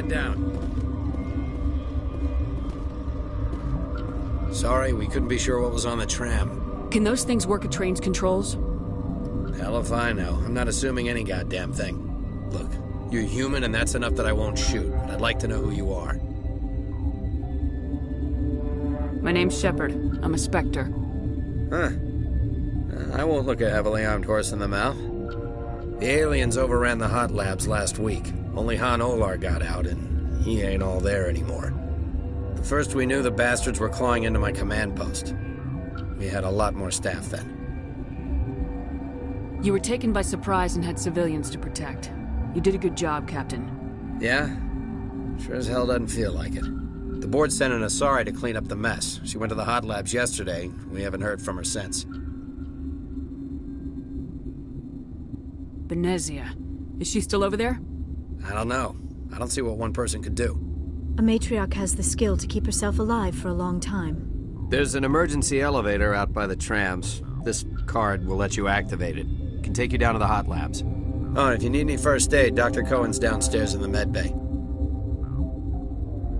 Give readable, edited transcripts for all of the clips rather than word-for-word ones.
Man down. Sorry, we couldn't be sure what was on the tram. Can those things work at train's controls? Hell if I know. I'm not assuming any goddamn thing. Look, you're human and that's enough that I won't shoot, but I'd like to know who you are. My name's Shepard. I'm a Spectre. Huh. I won't look a heavily armed horse in the mouth. The aliens overran the hot labs last week. Only Han Olar got out, and he ain't all there anymore. The first we knew, the bastards were clawing into my command post. We had a lot more staff then. You were taken by surprise and had civilians to protect. You did a good job, Captain. Yeah? Sure as hell doesn't feel like it. The board sent an Asari to clean up the mess. She went to the hot labs yesterday. We haven't heard from her since. Benezia. Is she still over there? I don't know. I don't see what one person could do. A matriarch has the skill to keep herself alive for a long time. There's an emergency elevator out by the trams. This card will let you activate it. Can take you down to the hot labs. Oh, and if you need any first aid, Dr. Cohen's downstairs in the med bay.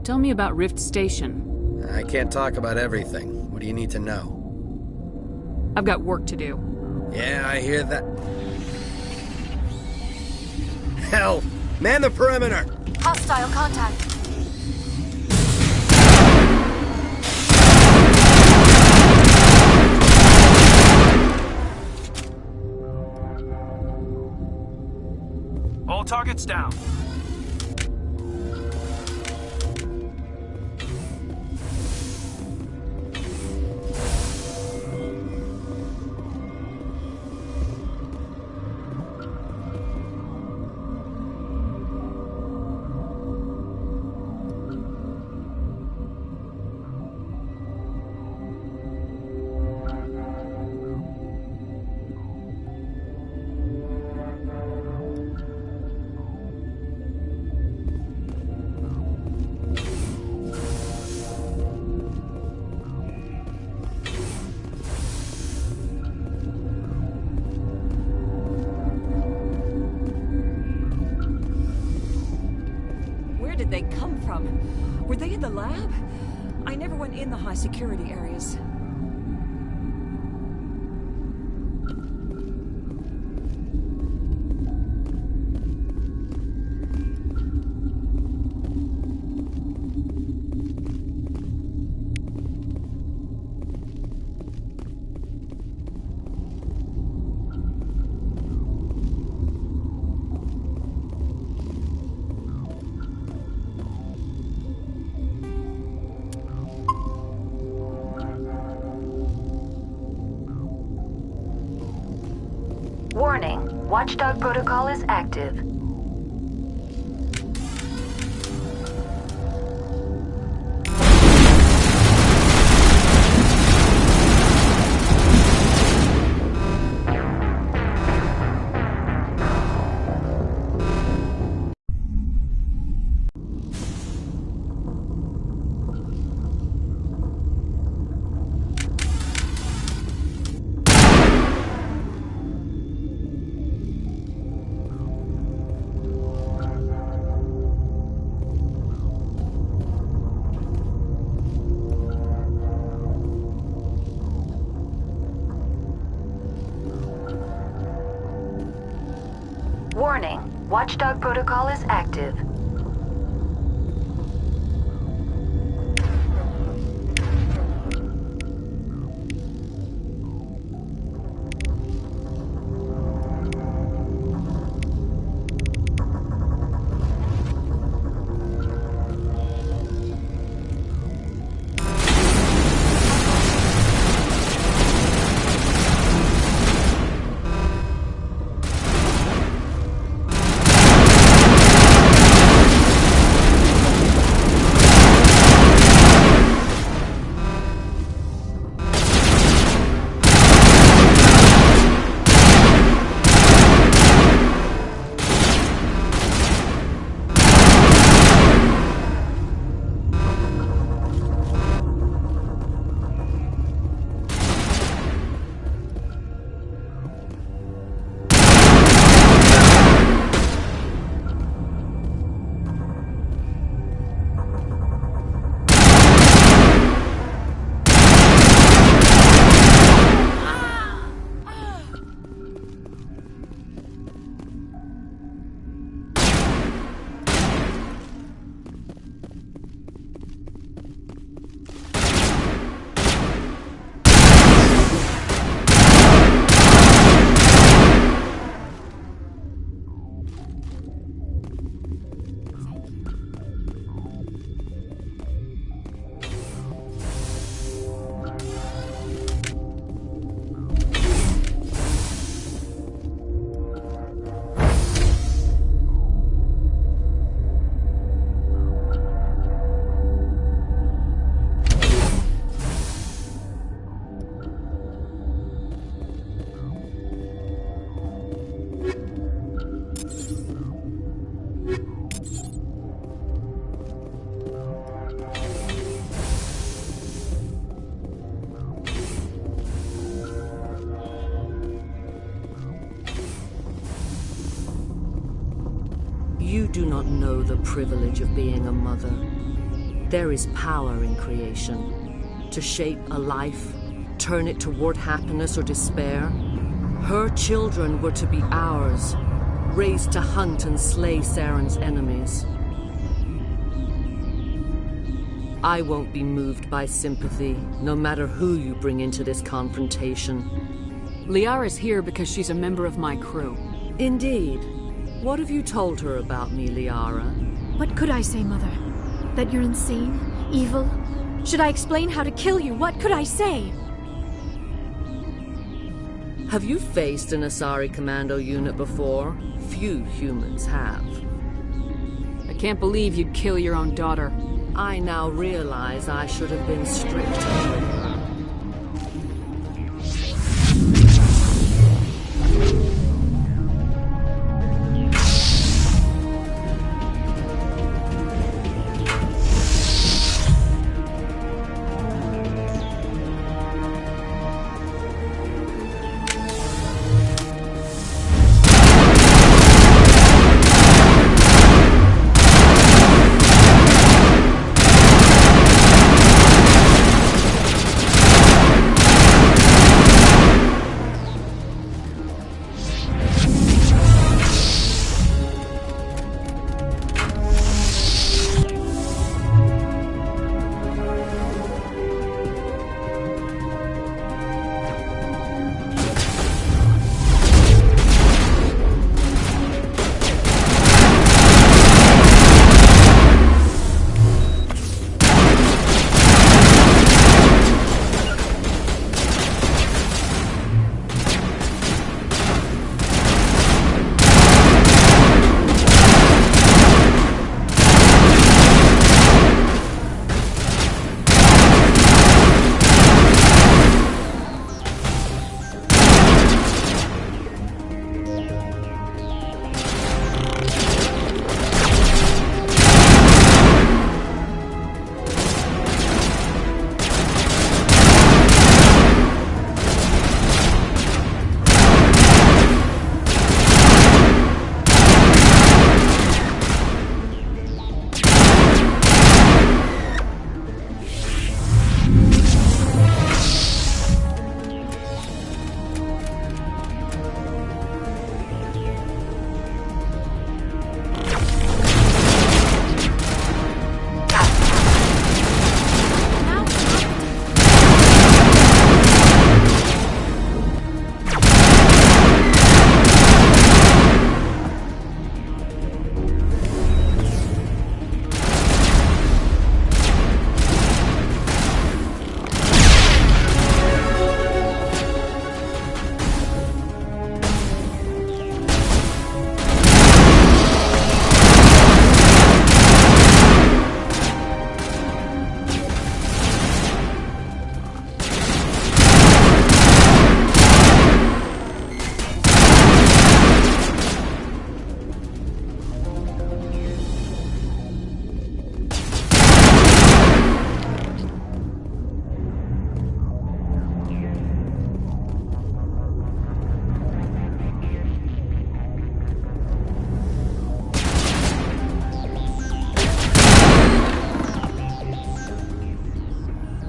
Tell me about Rift Station. I can't talk about everything. What do you need to know? I've got work to do. Yeah, I hear that. Hell! Man the perimeter! Hostile contact. All targets down. They come from? Were they in the lab? I never went in the high security areas. Warning, Watchdog protocol is active. Warning, Watchdog protocol is active. You do not know the privilege of being a mother. There is power in creation. To shape a life, turn it toward happiness or despair. Her children were to be ours, raised to hunt and slay Saren's enemies. I won't be moved by sympathy, no matter who you bring into this confrontation. Liara's here because she's a member of my crew. Indeed. What have you told her about me, Liara? What could I say, Mother? That you're insane? Evil? Should I explain how to kill you? What could I say? Have you faced an Asari commando unit before? Few humans have. I can't believe you'd kill your own daughter. I now realize I should have been stricter with her.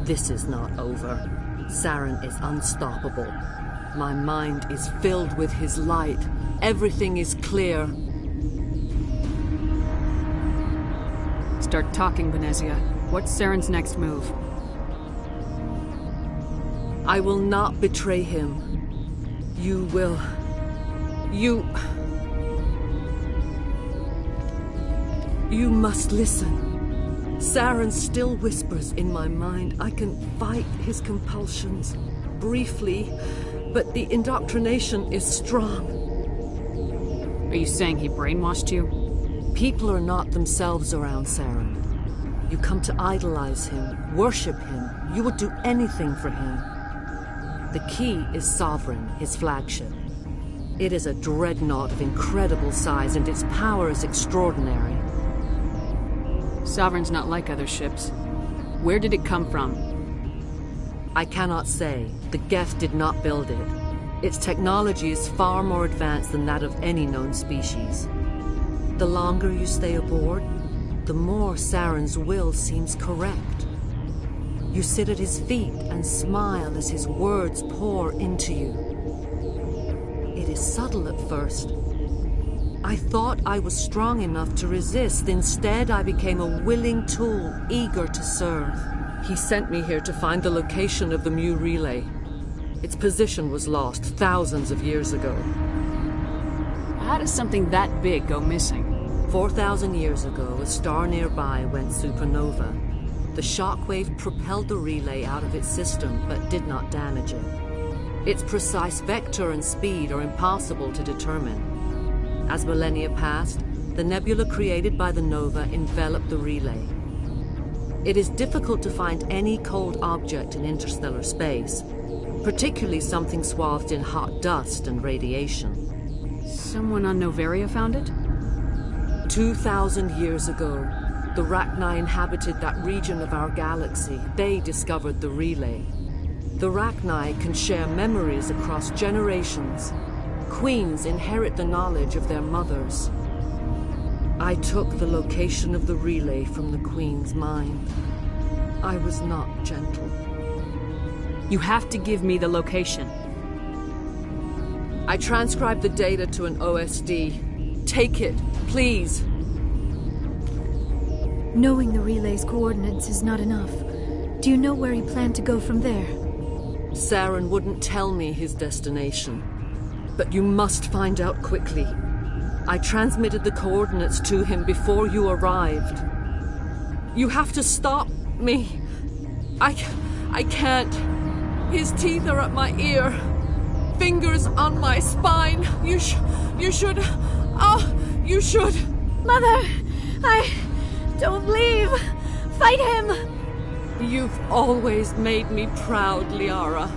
This is not over. Saren is unstoppable. My mind is filled with his light. Everything is clear. Start talking, Benezia. What's Saren's next move? I will not betray him. You will... You must listen. Saren still whispers in my mind. I can fight his compulsions, briefly, but the indoctrination is strong. Are you saying he brainwashed you? People are not themselves around Saren. You come to idolize him, worship him. You would do anything for him. The key is Sovereign, his flagship. It is a dreadnought of incredible size, and its power is extraordinary. Sovereign's not like other ships. Where did it come from? I cannot say. The Geth did not build it. Its technology is far more advanced than that of any known species. The longer you stay aboard, the more Saren's will seems correct. You sit at his feet and smile as his words pour into you. It is subtle at first. I thought I was strong enough to resist. Instead, I became a willing tool, eager to serve. He sent me here to find the location of the Mu relay. Its position was lost thousands of years ago. How does something that big go missing? 4,000 years ago, a star nearby went supernova. The shockwave propelled the relay out of its system, but did not damage it. Its precise vector and speed are impossible to determine. As millennia passed, the nebula created by the nova enveloped the relay. It is difficult to find any cold object in interstellar space, particularly something swathed in hot dust and radiation. Someone on Noveria found it? 2,000 years ago, the Rachni inhabited that region of our galaxy. They discovered the relay. The Rachni can share memories across generations. Queens inherit the knowledge of their mothers. I took the location of the relay from the Queen's mind. I was not gentle. You have to give me the location. I transcribed the data to an OSD. Take it, please. Knowing the relay's coordinates is not enough. Do you know where he planned to go from there? Saren wouldn't tell me his destination. But you must find out quickly. I transmitted the coordinates to him before you arrived. You have to stop me. I can't. His teeth are at my ear. Fingers on my spine. You should. Oh, you should. Mother! Don't leave! Fight him! You've always made me proud, Liara.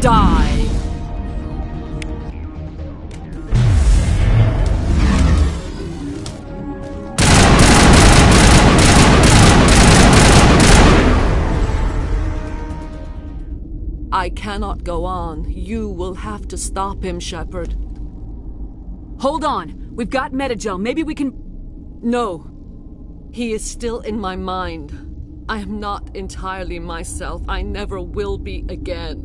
Die! I cannot go on. You will have to stop him, Shepard. Hold on! We've got Metagel. Maybe we can... No. He is still in my mind. I am not entirely myself. I never will be again.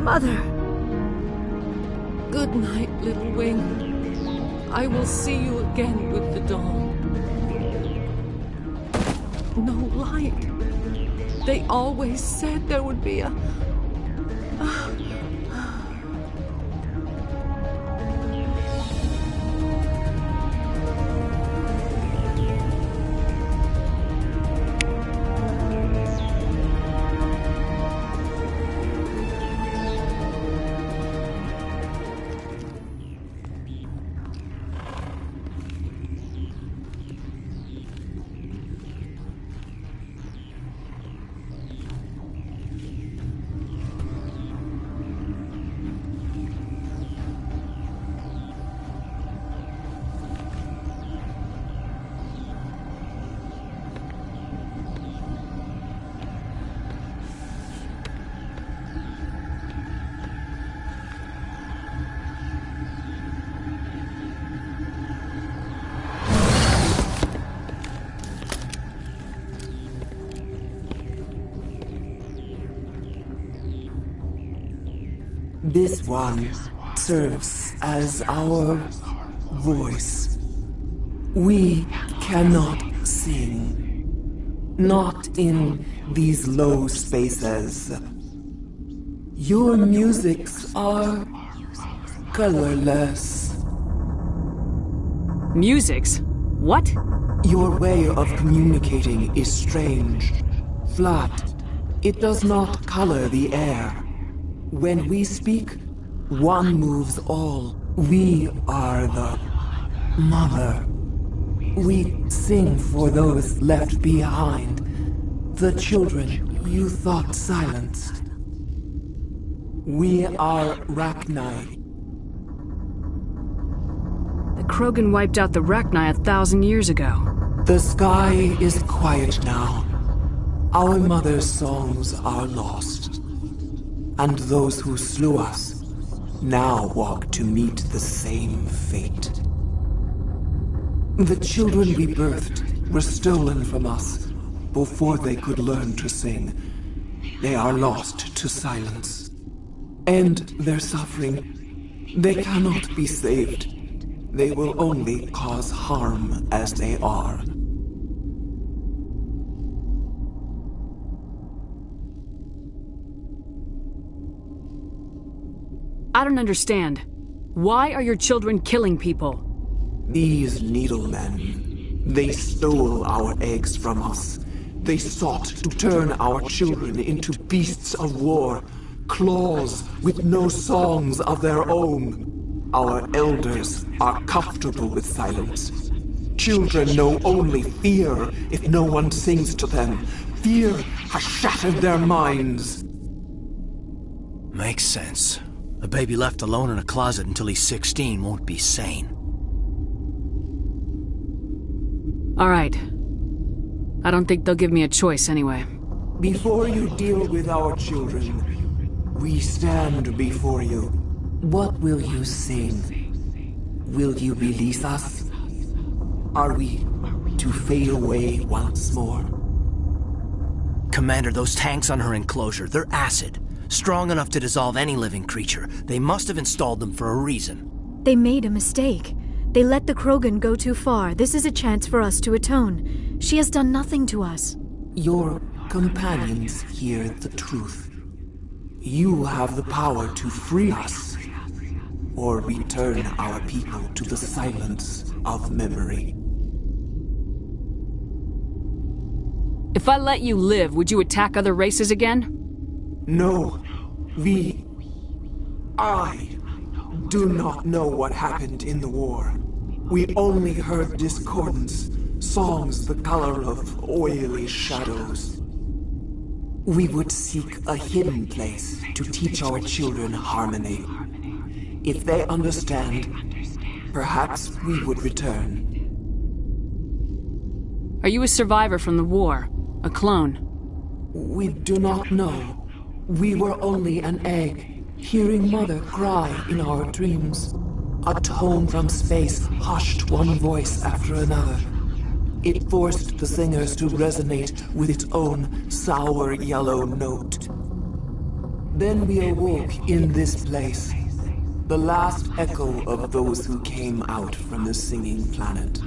Mother! Good night, little wing. I will see you again with the dawn. No light. They always said there would be a... This one serves as our voice. We cannot sing. Not in these low spaces. Your musics are colorless. Musics? What? Your way of communicating is strange. Flat. It does not color the air. When we speak, one moves all. We are the mother. We sing for those left behind. The children you thought silenced. We are Rachni. The Krogan wiped out the Rachni 1,000 years ago. The sky is quiet now. Our mother's songs are lost, and those who slew us now walk to meet the same fate. The children we birthed were stolen from us before they could learn to sing. They are lost to silence. And their suffering, they cannot be saved. They will only cause harm as they are. I don't understand. Why are your children killing people? These needlemen, they stole our eggs from us. They sought to turn our children into beasts of war, claws with no songs of their own. Our elders are comfortable with silence. Children know only fear if no one sings to them. Fear has shattered their minds. Makes sense. A baby left alone in a closet until he's 16 won't be sane. All right. I don't think they'll give me a choice anyway. Before you deal with our children, we stand before you. What will you sing? Will you release us? Are we to fade away once more? Commander, those tanks on her enclosure, they're acid. Strong enough to dissolve any living creature. They must have installed them for a reason. They made a mistake. They let the Krogan go too far. This is a chance for us to atone. She has done nothing to us. Your companions hear the truth. You have the power to free us, or return our people to the silence of memory. If I let you live, would you attack other races again? No, I do not know what happened in the war. We only heard discordance, songs the color of oily shadows. We would seek a hidden place to teach our children harmony. If they understand, perhaps we would return. Are you a survivor from the war? A clone? We do not know. We were only an egg, hearing Mother cry in our dreams. A tone from space hushed one voice after another. It forced the singers to resonate with its own sour yellow note. Then we awoke in this place, the last echo of those who came out from the singing planet.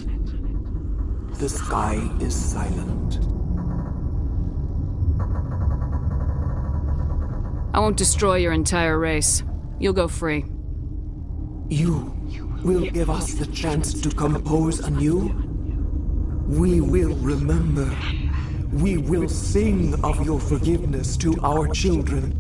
The sky is silent. I won't destroy your entire race. You'll go free. You will give us the chance to compose anew? We will remember. We will sing of your forgiveness to our children.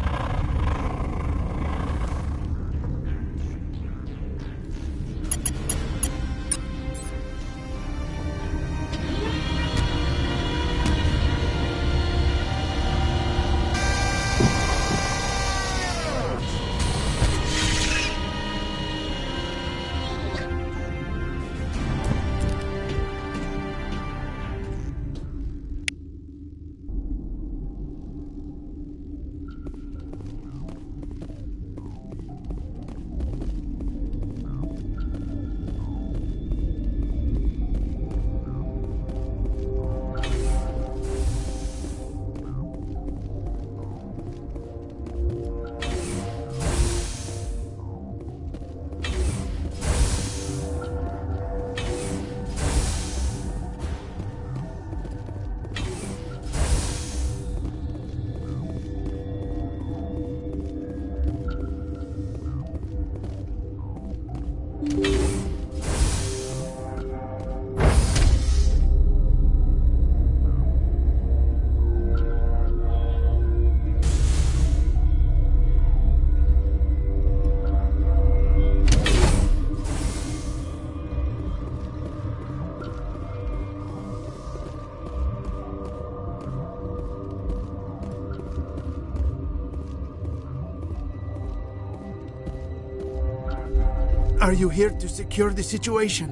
Are you here to secure the situation?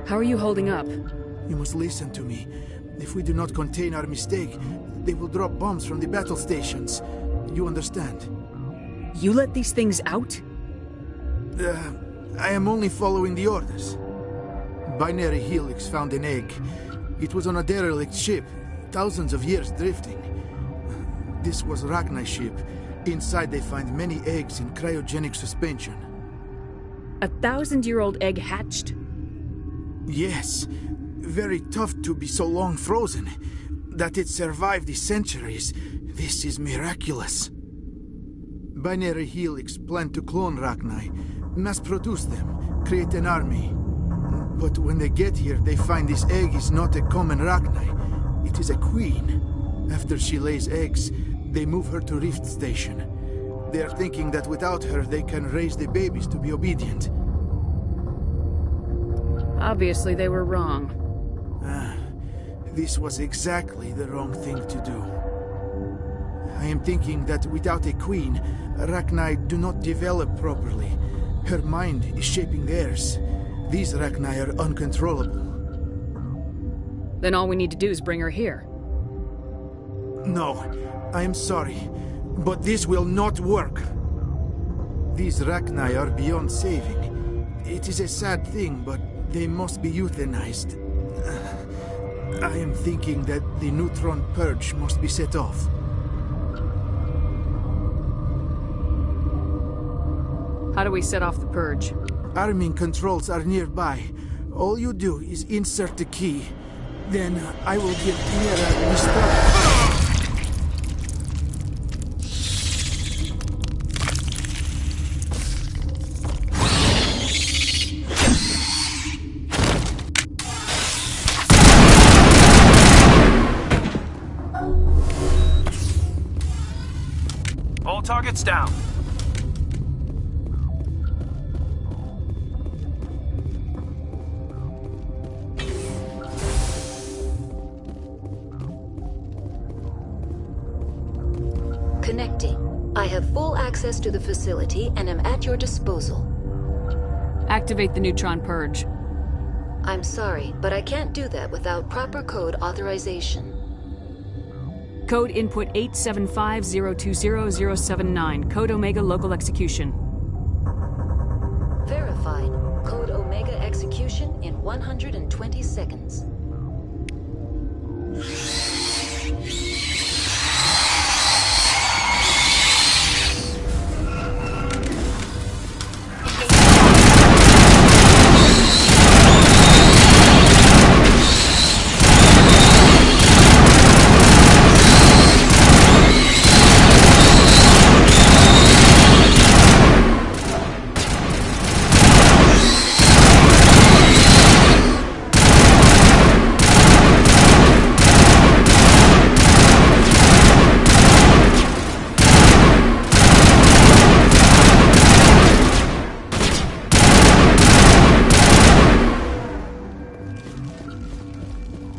How are you holding up? You must listen to me. If we do not contain our mistake, they will drop bombs from the battle stations. You understand? You let these things out? I am only following the orders. Binary Helix found an egg. It was on a derelict ship, thousands of years drifting. This was Rachni's ship. Inside they find many eggs in cryogenic suspension. A 1,000-year-old egg hatched? Yes. Very tough to be so long frozen. That it survived the centuries. This is miraculous. Binary Helix planned to clone Rachni, mass-produce them, create an army. But when they get here, they find this egg is not a common Rachni. It is a queen. After she lays eggs, they move her to Rift Station. They are thinking that without her, they can raise the babies to be obedient. Obviously, they were wrong. This was exactly the wrong thing to do. I am thinking that without a queen, Rachni do not develop properly. Her mind is shaping theirs. These Rachni are uncontrollable. Then all we need to do is bring her here. No, I am sorry, but this will not work. These Rachni are beyond saving. It is a sad thing, but they must be euthanized. I am thinking that the neutron purge must be set off. How do we set off the purge? Arming controls are nearby. All you do is insert the key. Then I will give Mira restart. All targets down. Connecting. I have full access to the facility and am at your disposal. Activate the neutron purge. I'm sorry, but I can't do that without proper code authorization. Code input 875020079. Code Omega local execution. Verified. Code Omega execution in 120 seconds.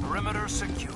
Perimeter secured.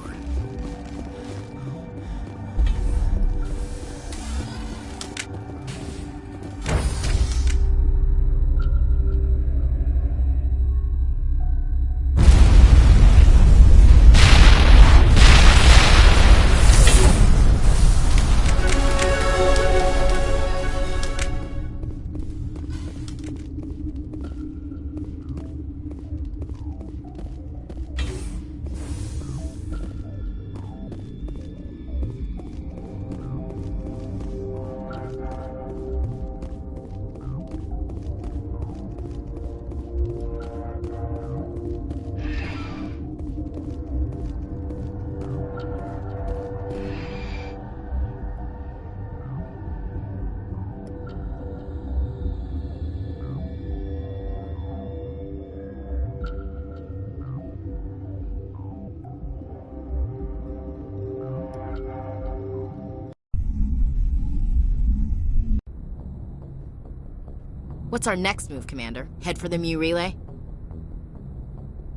What's our next move, Commander? Head for the Mu Relay?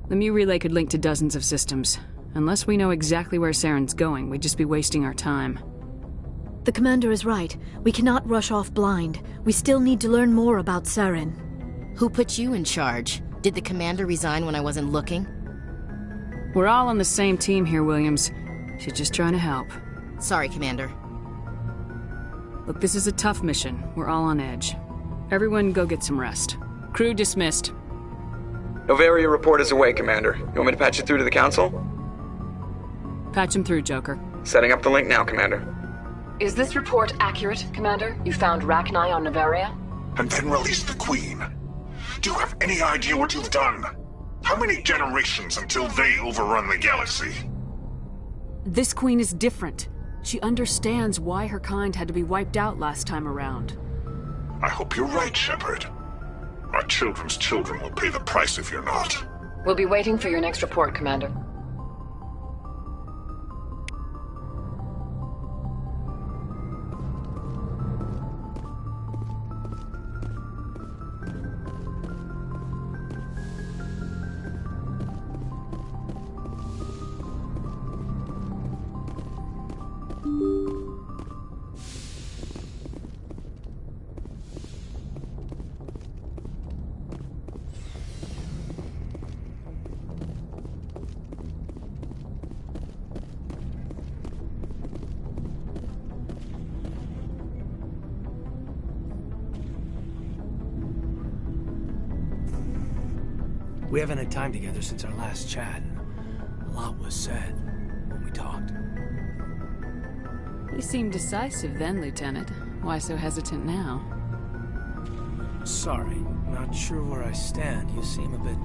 The Mu Relay could link to dozens of systems. Unless we know exactly where Saren's going, we'd just be wasting our time. The commander is right. We cannot rush off blind. We still need to learn more about Saren. Who put you in charge? Did the commander resign when I wasn't looking? We're all on the same team here, Williams. She's just trying to help. Sorry, Commander. Look, this is a tough mission. We're all on edge. Everyone go get some rest. Crew dismissed. Noveria report is away, Commander. You want me to patch it through to the Council? Patch him through, Joker. Setting up the link now, Commander. Is this report accurate, Commander? You found Rachni on Noveria? And then released the Queen. Do you have any idea what you've done? How many generations until they overrun the galaxy? This Queen is different. She understands why her kind had to be wiped out last time around. I hope you're right, Shepard. My children's children will pay the price if you're not. We'll be waiting for your next report, Commander. We haven't had time together since our last chat. A lot was said when we talked. You seemed decisive then, Lieutenant. Why so hesitant now? Sorry, not sure where I stand. You seem a bit,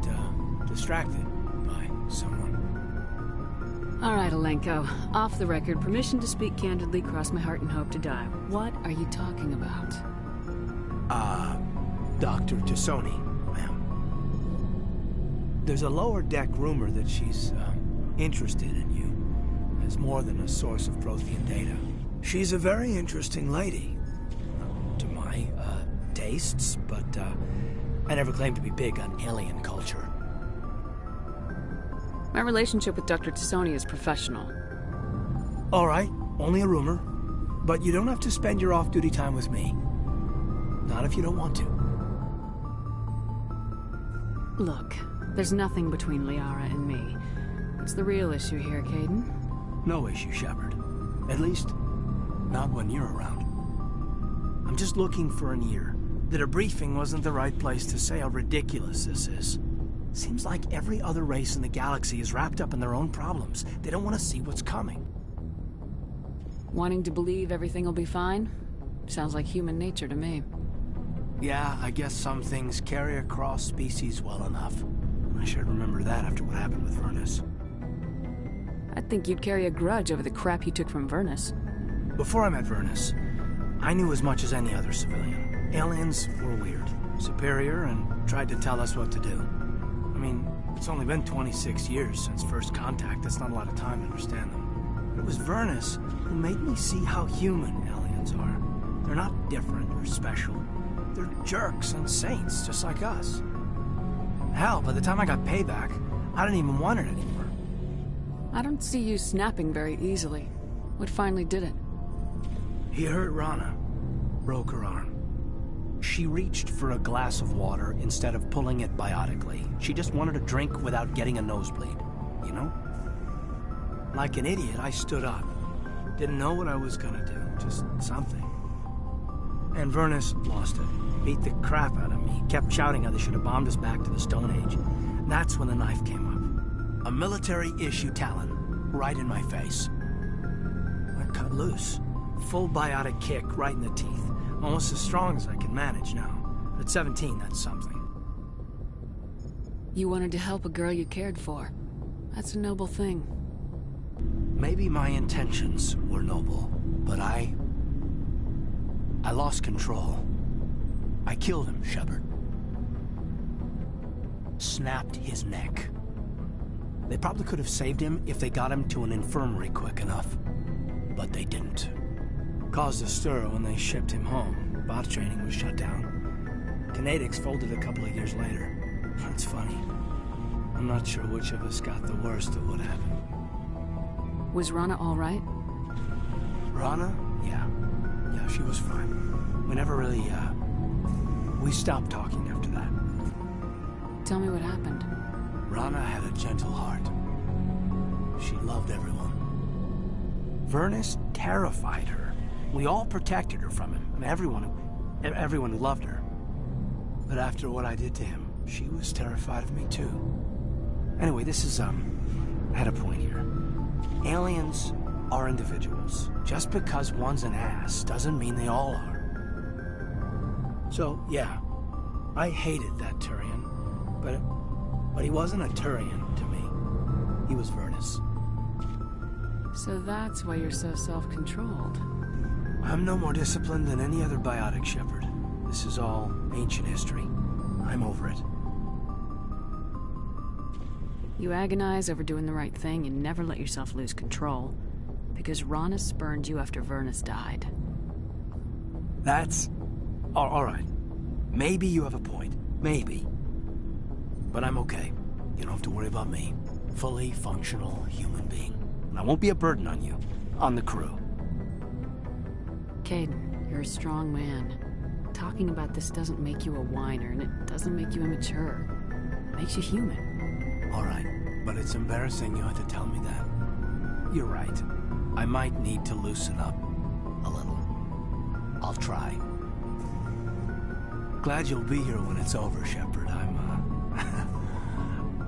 distracted by someone. All right, Alenko. Off the record, permission to speak candidly, cross my heart and hope to die. What are you talking about? Dr. T'Soni, ma'am. There's a lower deck rumor that she's, interested in you as more than a source of Prothean data. She's a very interesting lady. To my, tastes, but, I never claimed to be big on alien culture. My relationship with Dr. T'Soni is professional. All right, only a rumor. But you don't have to spend your off-duty time with me. Not if you don't want to. Look, there's nothing between Liara and me. What's the real issue here, Kaidan? No issue, Shepard. At least, not when you're around. I'm just looking for an ear. The debriefing wasn't the right place to say how ridiculous this is. Seems like every other race in the galaxy is wrapped up in their own problems. They don't want to see what's coming. Wanting to believe everything will be fine? Sounds like human nature to me. Yeah, I guess some things carry across species well enough. I should remember that after what happened with Vernus. I think you'd carry a grudge over the crap you took from Vernus. Before I met Vernus, I knew as much as any other civilian. Aliens were weird, superior, and tried to tell us what to do. I mean, it's only been 26 years since first contact. That's not a lot of time to understand them. But it was Vernus who made me see how human aliens are. They're not different or special. They're jerks and saints, just like us. Hell, by the time I got payback, I didn't even want it anymore. I don't see you snapping very easily. What finally did it? He hurt Rana. Broke her arm. She reached for a glass of water instead of pulling it biotically. She just wanted a drink without getting a nosebleed, you know? Like an idiot, I stood up. Didn't know what I was gonna do, just something. And Vernus lost it. Beat the crap out of me. Kept shouting how they should have bombed us back to the Stone Age. That's when the knife came up. A military-issue Talon, right in my face. I cut loose. Full biotic kick right in the teeth. Almost as strong as I can manage now. At 17, that's something. You wanted to help a girl you cared for. That's a noble thing. Maybe my intentions were noble, but I lost control. I killed him, Shepard. Snapped his neck. They probably could have saved him if they got him to an infirmary quick enough. But they didn't. Caused a stir when they shipped him home. Bot training was shut down. Kinetics folded a couple of years later. It's funny. I'm not sure which of us got the worst of what happened. Was Rana all right? Rana? Yeah. Yeah, she was fine. We never really, we stopped talking after that. Tell me what happened. Rana had a gentle heart. She loved everyone. Vernus terrified her. We all protected her from him, and everyone who loved her. But after what I did to him, she was terrified of me too. Anyway, this is, I had a point here. Aliens are individuals. Just because one's an ass doesn't mean they all are. So, yeah, I hated that Turian, but he wasn't a Turian to me. He was Vernus. So that's why you're so self-controlled. I'm no more disciplined than any other biotic, Shepard. This is all ancient history. I'm over it. You agonize over doing the right thing and never let yourself lose control. Because Rana spurned you after Vernus died. That's... all right. Maybe you have a point. Maybe. But I'm okay. You don't have to worry about me. Fully functional human being. And I won't be a burden on you. On the crew. Kaidan, you're a strong man. Talking about this doesn't make you a whiner, and it doesn't make you immature. It makes you human. All right. But it's embarrassing you had to tell me that. You're right. I might need to loosen up a little. I'll try. Glad you'll be here when it's over, Shepard.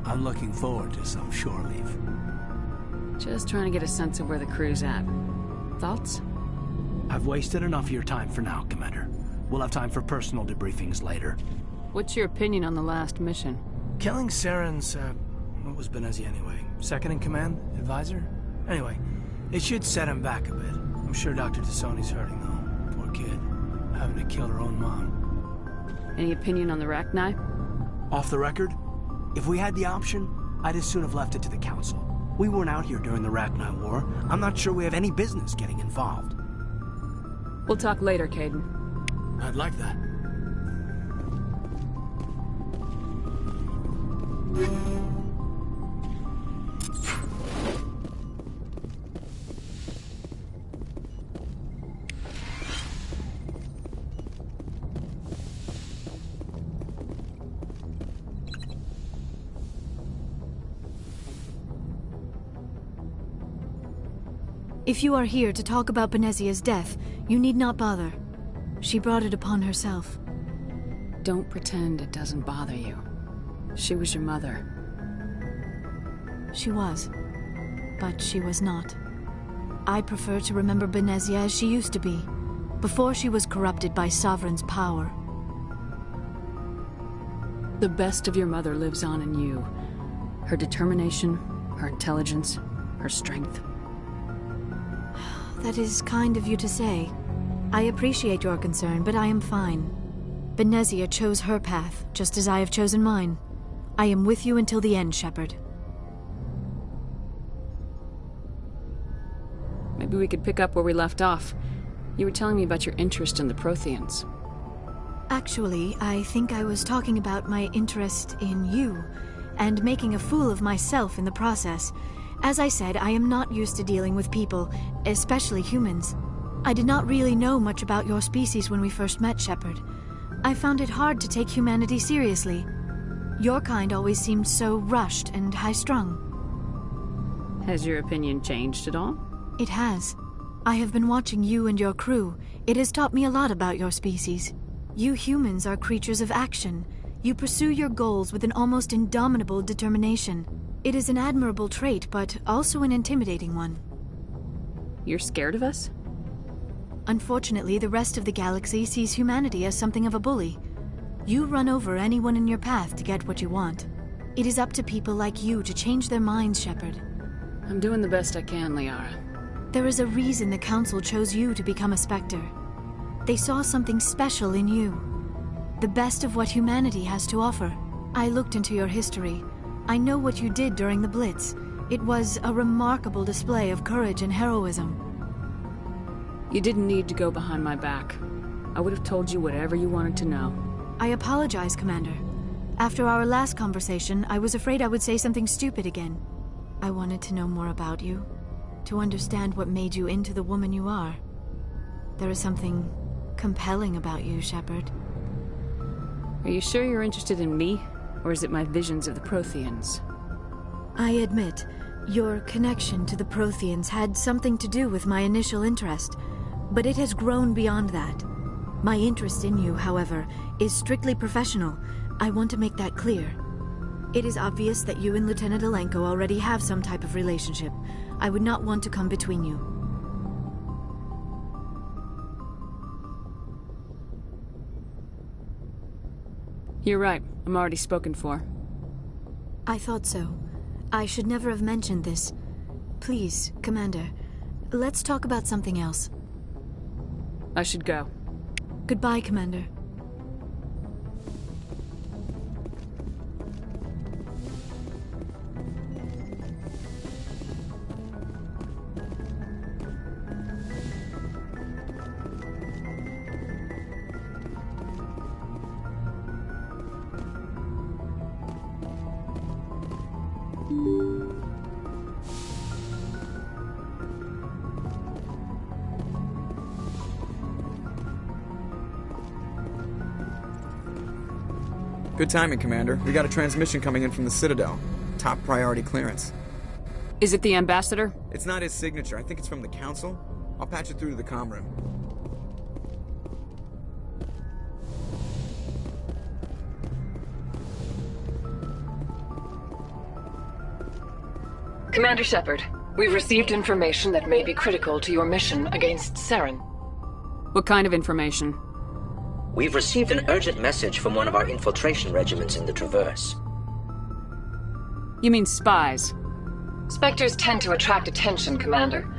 I'm looking forward to some shore leave. Just trying to get a sense of where the crew's at. Thoughts? I've wasted enough of your time for now, Commander. We'll have time for personal debriefings later. What's your opinion on the last mission? Killing Saren's, what was Benezia anyway? Second in command? Advisor? Anyway, it should set him back a bit. I'm sure Dr. T'Soni's hurting, though. Poor kid. Having to kill her own mom. Any opinion on the Rachni? Off the record? If we had the option, I'd as soon have left it to the Council. We weren't out here during the Rachni War. I'm not sure we have any business getting involved. We'll talk later, Kaidan. I'd like that. If you are here to talk about Benezia's death, you need not bother. She brought it upon herself. Don't pretend it doesn't bother you. She was your mother. She was. But she was not. I prefer to remember Benezia as she used to be, before she was corrupted by Sovereign's power. The best of your mother lives on in you. Her determination, her intelligence, her strength. That is kind of you to say. I appreciate your concern, but I am fine. Benezia chose her path, just as I have chosen mine. I am with you until the end, Shepard. Maybe we could pick up where we left off. You were telling me about your interest in the Protheans. Actually, I think I was talking about my interest in you, and making a fool of myself in the process. As I said, I am not used to dealing with people, especially humans. I did not really know much about your species when we first met, Shepard. I found it hard to take humanity seriously. Your kind always seemed so rushed and high-strung. Has your opinion changed at all? It has. I have been watching you and your crew. It has taught me a lot about your species. You humans are creatures of action. You pursue your goals with an almost indomitable determination. It is an admirable trait, but also an intimidating one. You're scared of us? Unfortunately, the rest of the galaxy sees humanity as something of a bully. You run over anyone in your path to get what you want. It is up to people like you to change their minds, Shepard. I'm doing the best I can, Liara. There is a reason the Council chose you to become a Spectre. They saw something special in you. The best of what humanity has to offer. I looked into your history. I know what you did during the Blitz. It was a remarkable display of courage and heroism. You didn't need to go behind my back. I would have told you whatever you wanted to know. I apologize, Commander. After our last conversation, I was afraid I would say something stupid again. I wanted to know more about you, to understand what made you into the woman you are. There is something compelling about you, Shepard. Are you sure you're interested in me, or is it my visions of the Protheans? I admit, Your connection to the Protheans had something to do with my initial interest, but it has grown beyond that. My interest in you, however, is strictly professional. I want to make that clear. It is obvious that you and Lieutenant Alenko already have some type of relationship. I would not want to come between you. You're right. I'm already spoken for. I thought so. I should never have mentioned this. Please, Commander, let's talk about something else. I should go. Goodbye, Commander. Good timing, Commander. We got a transmission coming in from the Citadel. Top priority clearance. Is it the Ambassador? It's not his signature. I think it's from the Council. I'll patch it through to the comm room. Commander Shepard, we've received information that may be critical to your mission against Saren. What kind of information? We've received an urgent message from one of our infiltration regiments in the Traverse. You mean spies? Spectres tend to attract attention, Commander,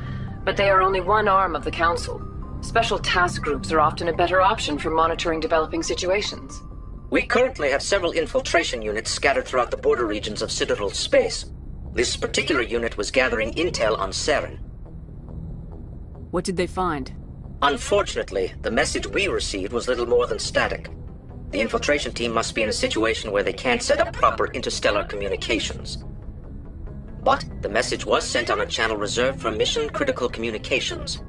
but they are only one arm of the Council. Special task groups are often a better option for monitoring developing situations. We currently have several infiltration units scattered throughout the border regions of Citadel space. This particular unit was gathering intel on Saren. What did they find? Unfortunately, the message we received was little more than static. The infiltration team must be in a situation where they can't set up proper interstellar communications. But the message was sent on a channel reserved for mission-critical communications.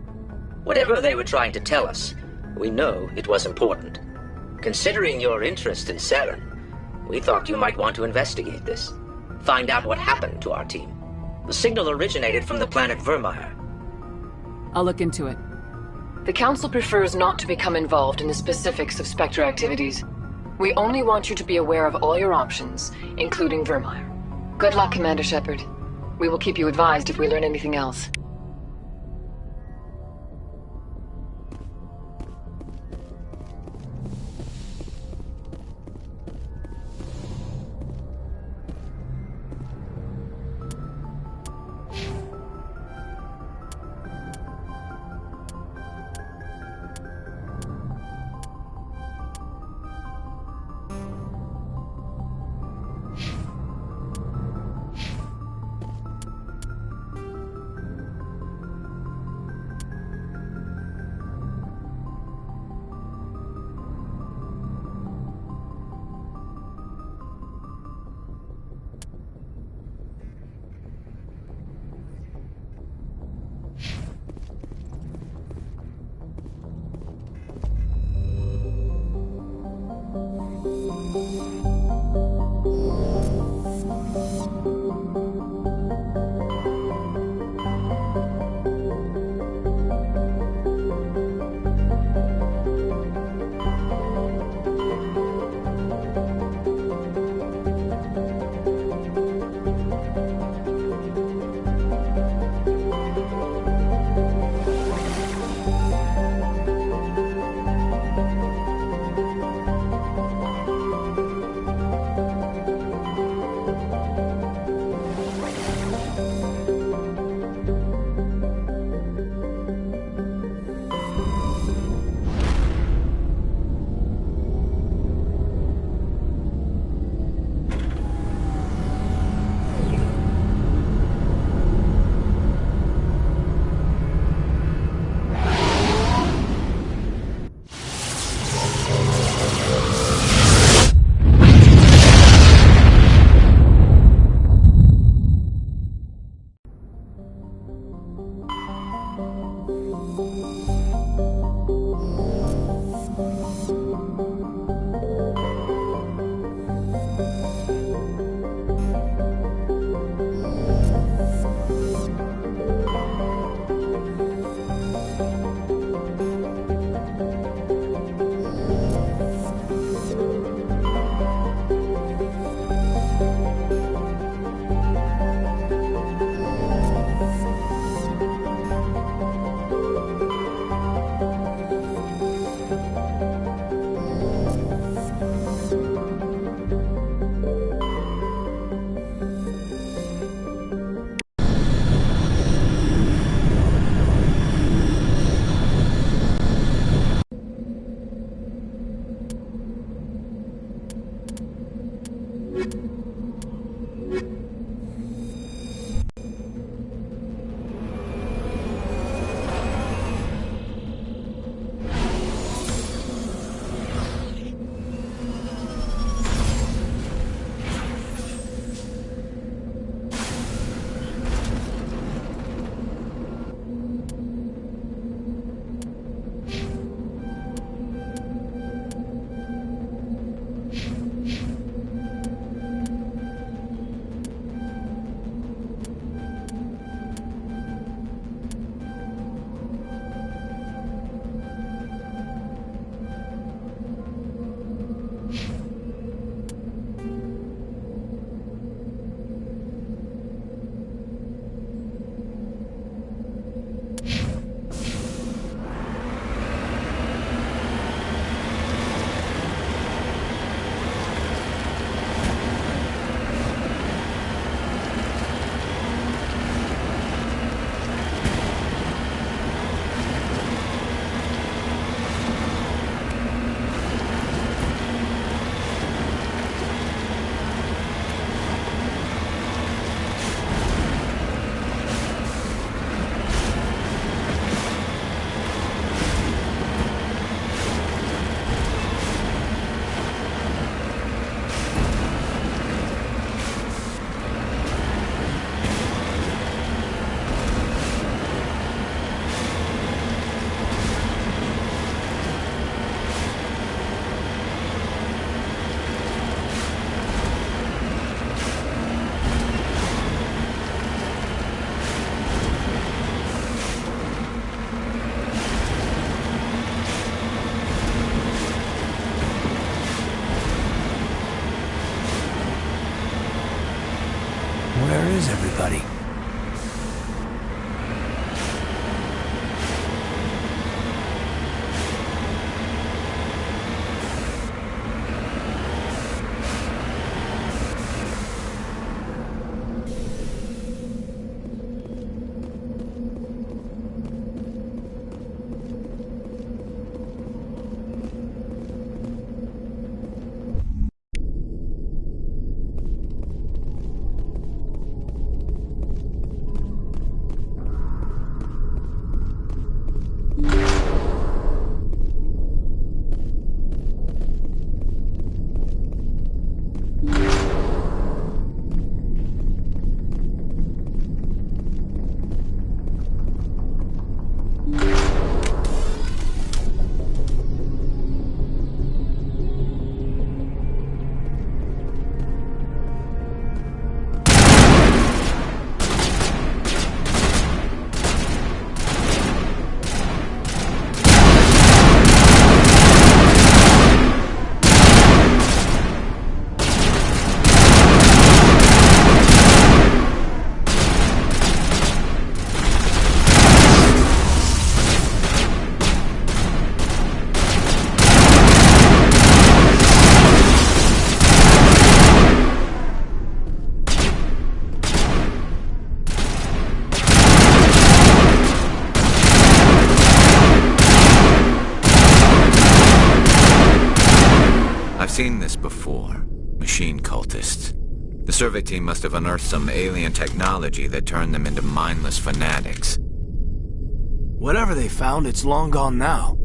Whatever they were trying to tell us, we know it was important. Considering your interest in Saren, we thought you might want to investigate this. Find out what happened to our team. The signal originated from the planet Virmire. I'll look into it. The Council prefers not to become involved in the specifics of Spectre activities. We only want you to be aware of all your options, including Virmire. Good luck, Commander Shepard. We will keep you advised if we learn anything else. seen this before. Machine cultists. The survey team must have unearthed some alien technology that turned them into mindless fanatics. Whatever they found, it's long gone now.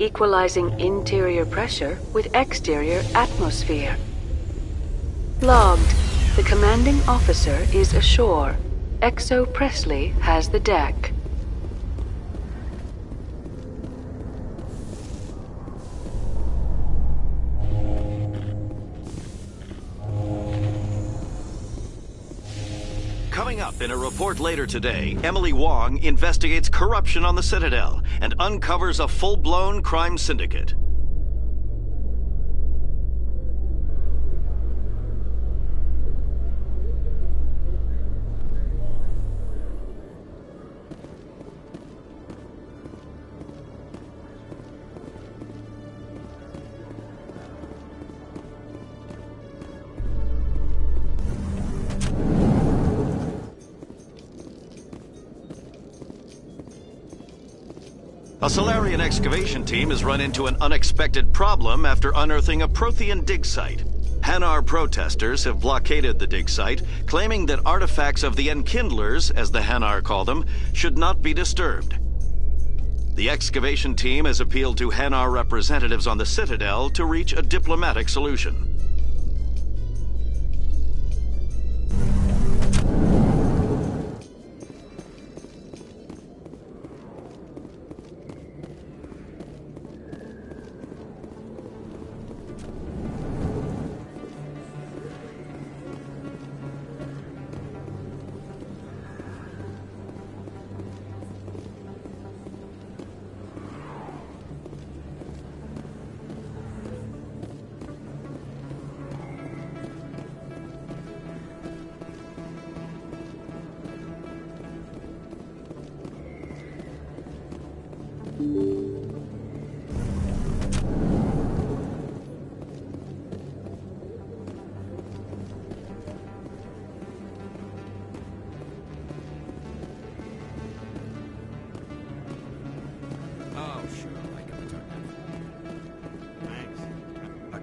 equalizing interior pressure with exterior atmosphere. Logged. The commanding officer is ashore. XO Presley has the deck. Coming up in a report later today, Emily Wong investigates corruption on the Citadel and uncovers a full-blown crime syndicate. A Salarian excavation team has run into an unexpected problem after unearthing a Prothean dig site. Hanar protesters have blockaded the dig site, claiming that artifacts of the Enkindlers, as the Hanar call them, should not be disturbed. The excavation team has appealed to Hanar representatives on the Citadel to reach a diplomatic solution.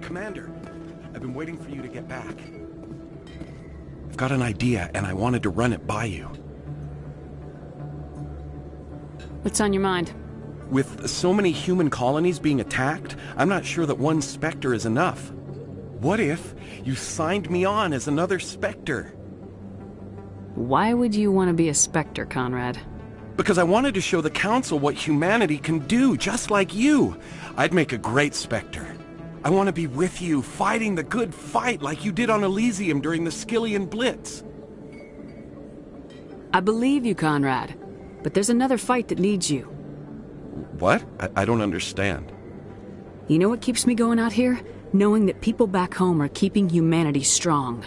Commander, I've been waiting for you to get back. I've got an idea, and I wanted to run it by you. What's on your mind? With so many human colonies being attacked, I'm not sure that one Spectre is enough. What if you signed me on as another Spectre? Why would you want to be a Spectre, Conrad? Because I wanted to show the Council what humanity can do, just like you. I'd make a great Spectre. I want to be with you, fighting the good fight like you did on Elysium during the Skyllian Blitz. I believe you, Conrad. But there's another fight that needs you. What? I don't understand. You know what keeps me going out here? Knowing that people back home are keeping humanity strong.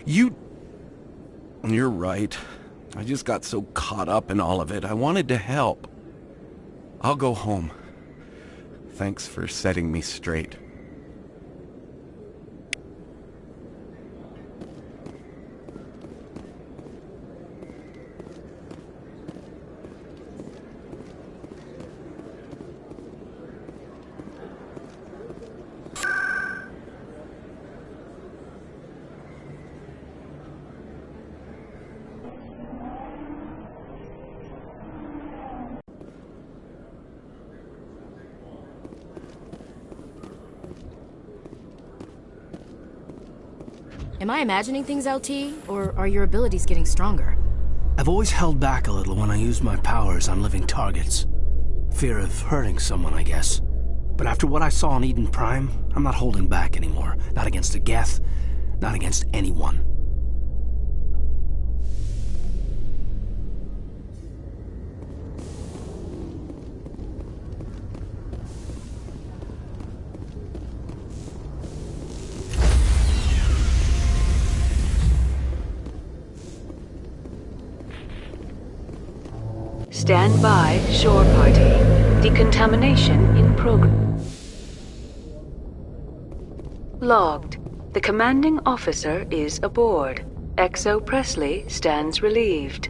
You're right. I just got so caught up in all of it. I wanted to help. I'll go home. Thanks for setting me straight. Am I imagining things, LT? Or are your abilities getting stronger? I've always held back a little when I use my powers on living targets. Fear of hurting someone, I guess. But after what I saw on Eden Prime, I'm not holding back anymore. Not against a Geth, not against anyone. Stand by, shore party. Decontamination in progress. Logged. The commanding officer is aboard. XO Presley stands relieved.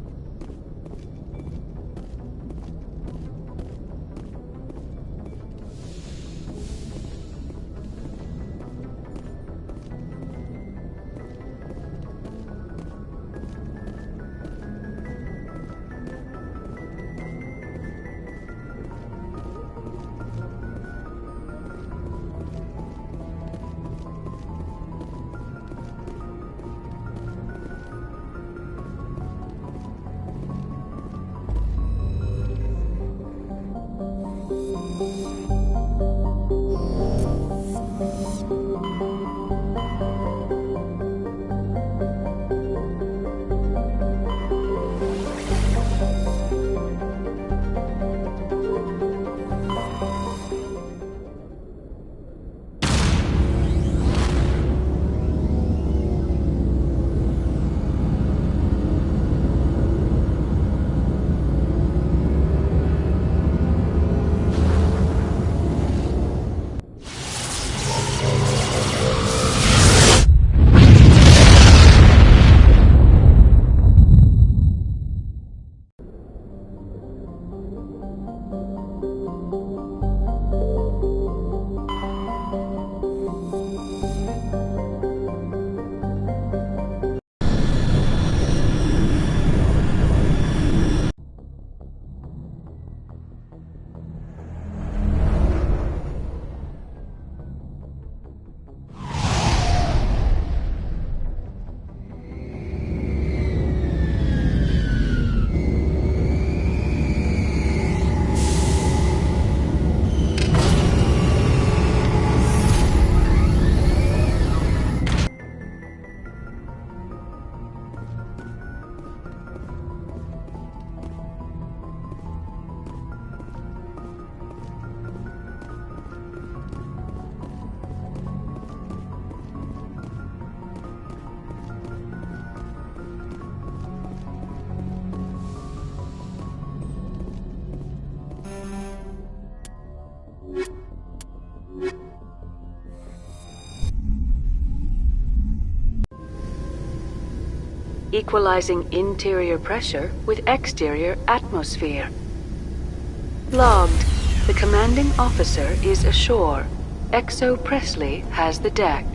equalizing interior pressure with exterior atmosphere. Logged. The commanding officer is ashore. XO Presley has the deck.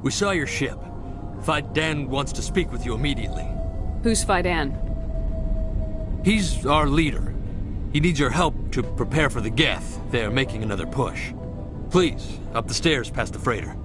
We saw your ship. Faidan wants to speak with you immediately. Who's Faidan? He's our leader. He needs your help to prepare for the Geth. They're making another push. Please, up the stairs past the freighter.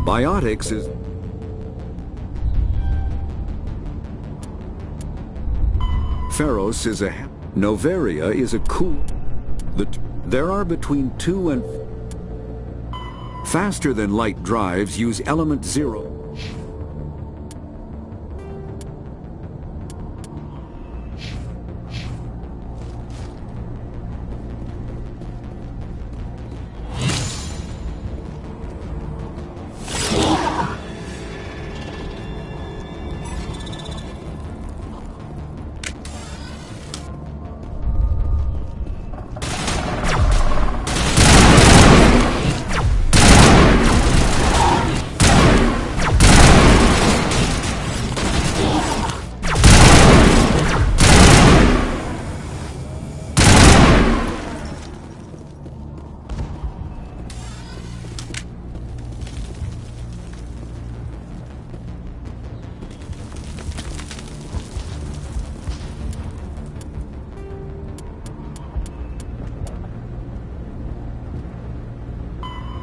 Biotics is... Pharos is a... Noveria is a cool... There are between 2 and... Faster-than-light drives use element 0.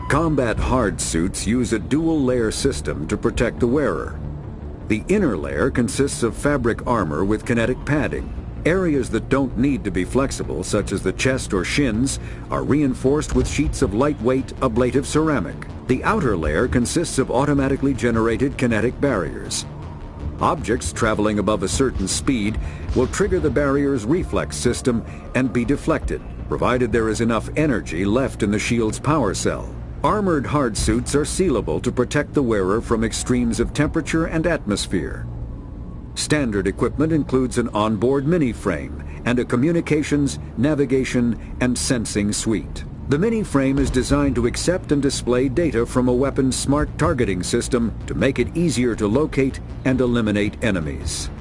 Combat hard suits use a dual-layer system to protect the wearer. The inner layer consists of fabric armor with kinetic padding. Areas that don't need to be flexible, such as the chest or shins, are reinforced with sheets of lightweight, ablative ceramic. The outer layer consists of automatically generated kinetic barriers. Objects traveling above a certain speed will trigger the barrier's reflex system and be deflected, provided there is enough energy left in the shield's power cell. Armored hard suits are sealable to protect the wearer from extremes of temperature and atmosphere. Standard equipment includes an onboard mini-frame and a communications, navigation, and sensing suite. The mini-frame is designed to accept and display data from a weapon's smart targeting system to make it easier to locate and eliminate enemies.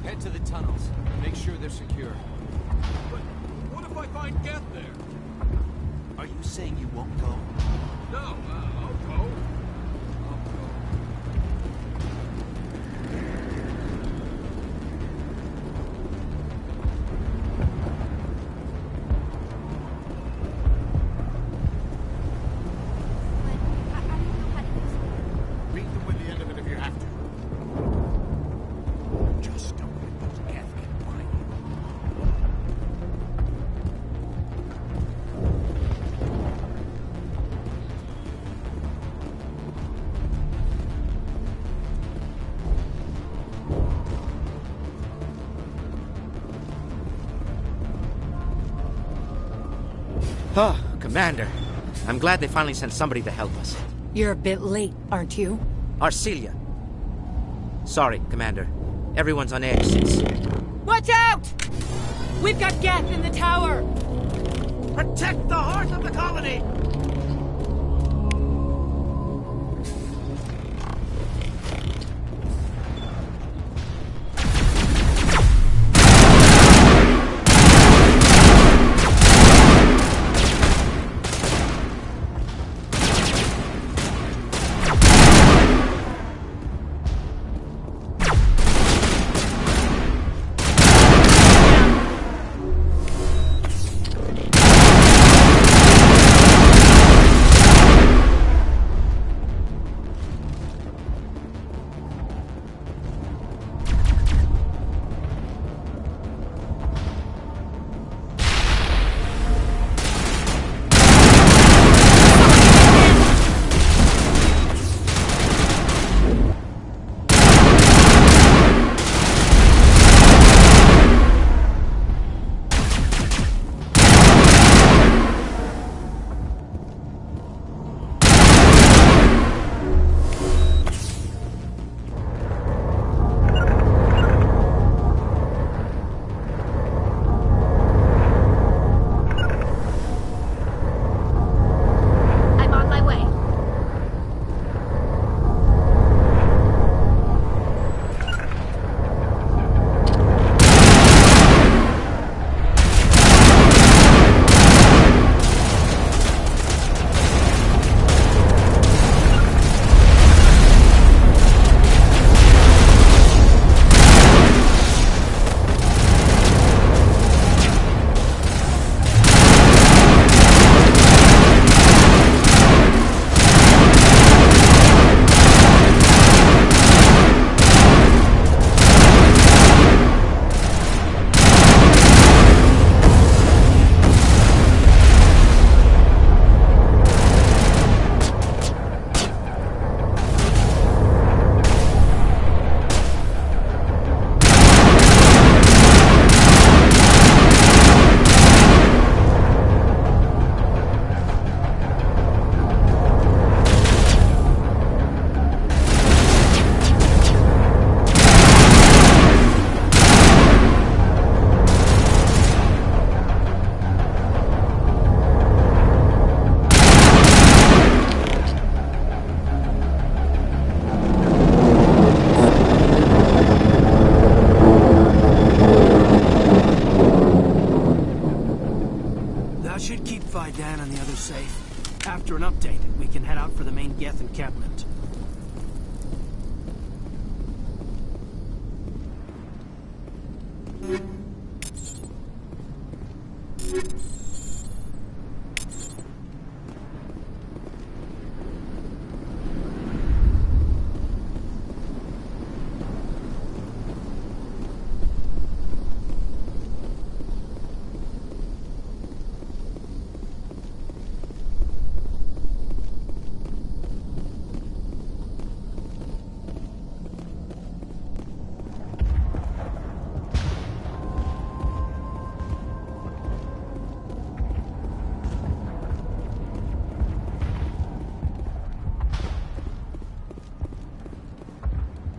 Head to the tunnels. Make sure they're secure. But what if I find Geth there? Are you saying you won't go? No, I'll go. Beat them with the end of it if you have to. Just don't let those Geth get by you. Oh, Commander. I'm glad they finally sent somebody to help us. You're a bit late, aren't you? Arcelia. Sorry, Commander. Everyone's on edge since... Watch out! We've got Geth in the tower! Protect the heart of the colony! Dan and the others safe. After an update, we can head out for the main Geth encampment.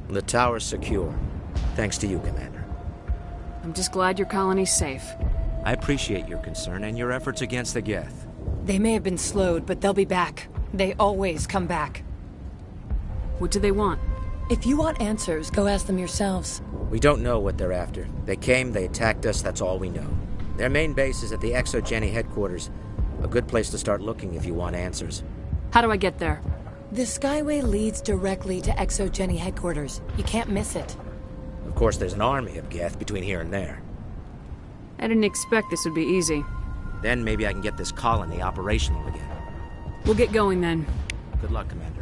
The tower's secure. Thanks to you, Commander. I'm just glad your colony's safe. I appreciate your concern and your efforts against the Geth. They may have been slowed, but they'll be back. They always come back. What do they want? If you want answers, go ask them yourselves. We don't know what they're after. They came, they attacked us, that's all we know. Their main base is at the ExoGeni headquarters. A good place to start looking if you want answers. How do I get there? The Skyway leads directly to ExoGeni headquarters. You can't miss it. Of course, there's an army of Geth between here and there. I didn't expect this would be easy. Then maybe I can get this colony operational again. We'll get going then. Good luck, Commander.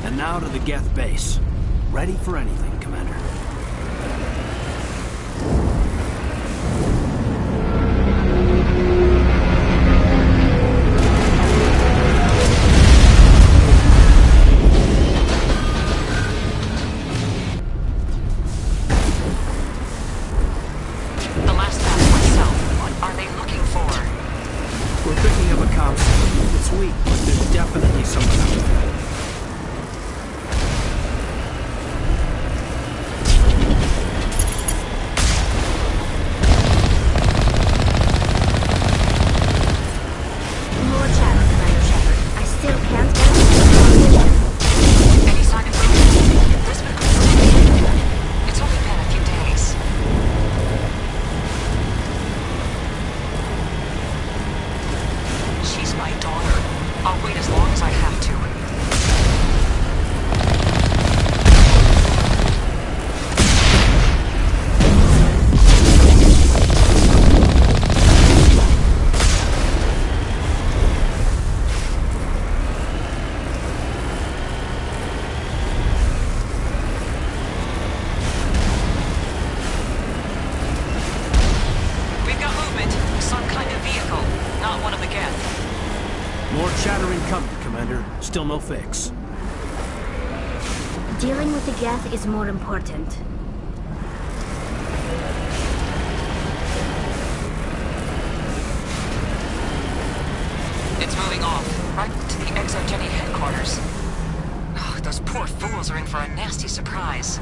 And now to the Geth base. Ready for anything, Commander. The last map went south. What are they looking for? We're picking up a comm signal. It's weak, but there's definitely someone out there. Still no fix. Dealing with the Geth is more important. It's moving off, right to the ExoGeni headquarters. Oh, those poor fools are in for a nasty surprise.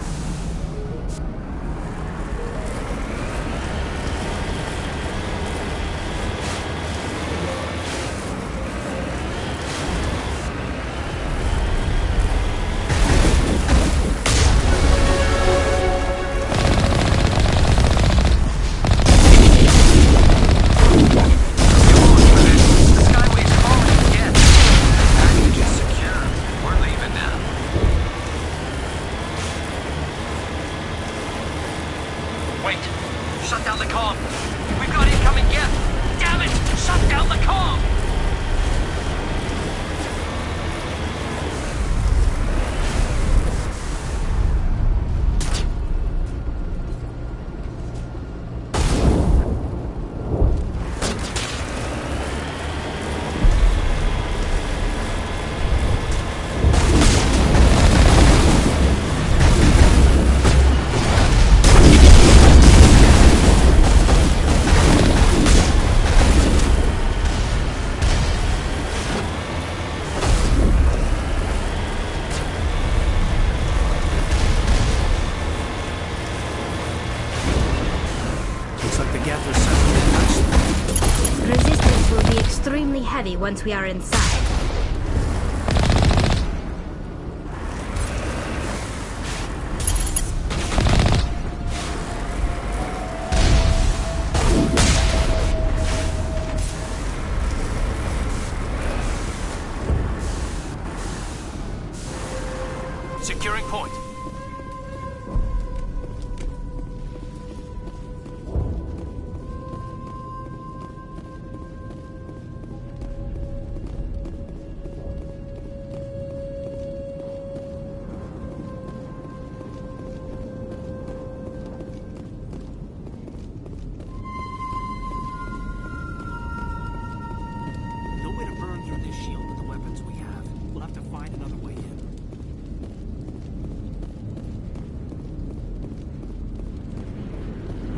Resistance will be extremely heavy once we are inside. Securing point.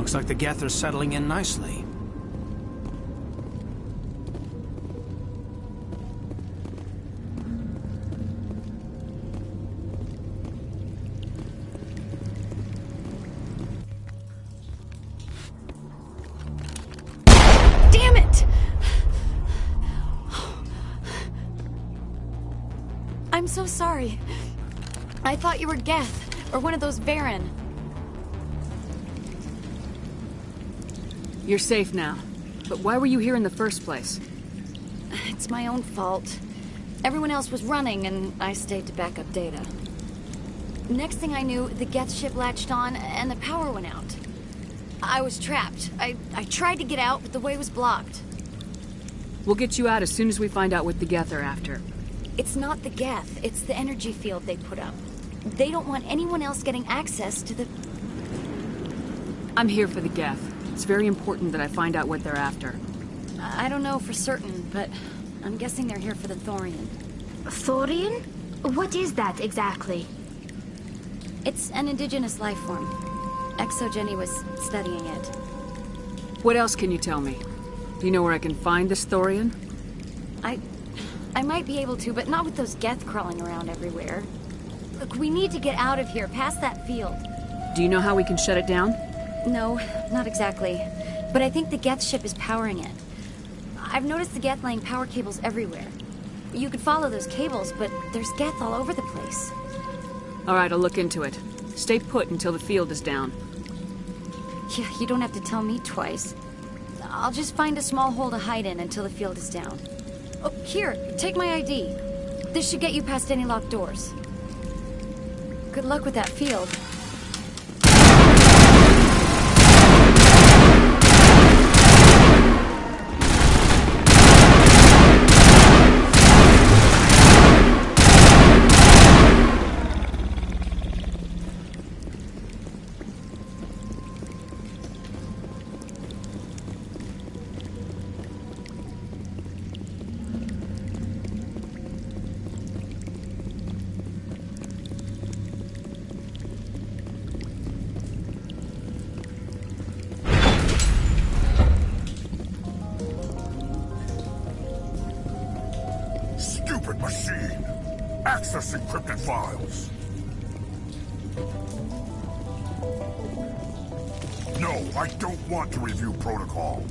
Looks like the Geth are settling in nicely. Damn it! I'm so sorry. I thought you were Geth, or one of those Baron. You're safe now. But why were you here in the first place? It's my own fault. Everyone else was running, and I stayed to back up data. Next thing I knew, the Geth ship latched on, and the power went out. I was trapped. I tried to get out, but the way was blocked. We'll get you out as soon as we find out what the Geth are after. It's not the Geth, it's the energy field they put up. They don't want anyone else getting access to the... I'm here for the Geth. It's very important that I find out what they're after. I don't know for certain, but I'm guessing they're here for the Thorian. Thorian? What is that exactly? It's an indigenous life form. ExoGenny was studying it. What else can you tell me? Do you know where I can find this Thorian? I might be able to, but not with those Geth crawling around everywhere. Look, we need to get out of here, past that field. Do you know how we can shut it down? No, not exactly. But I think the Geth ship is powering it. I've noticed the Geth laying power cables everywhere. You could follow those cables, but there's Geth all over the place. All right, I'll look into it. Stay put until the field is down. Yeah, you don't have to tell me twice. I'll just find a small hole to hide in until the field is down. Oh, here, take my ID. This should get you past any locked doors. Good luck with that field. Stupid machine! Access encrypted files! No, I don't want to review protocol.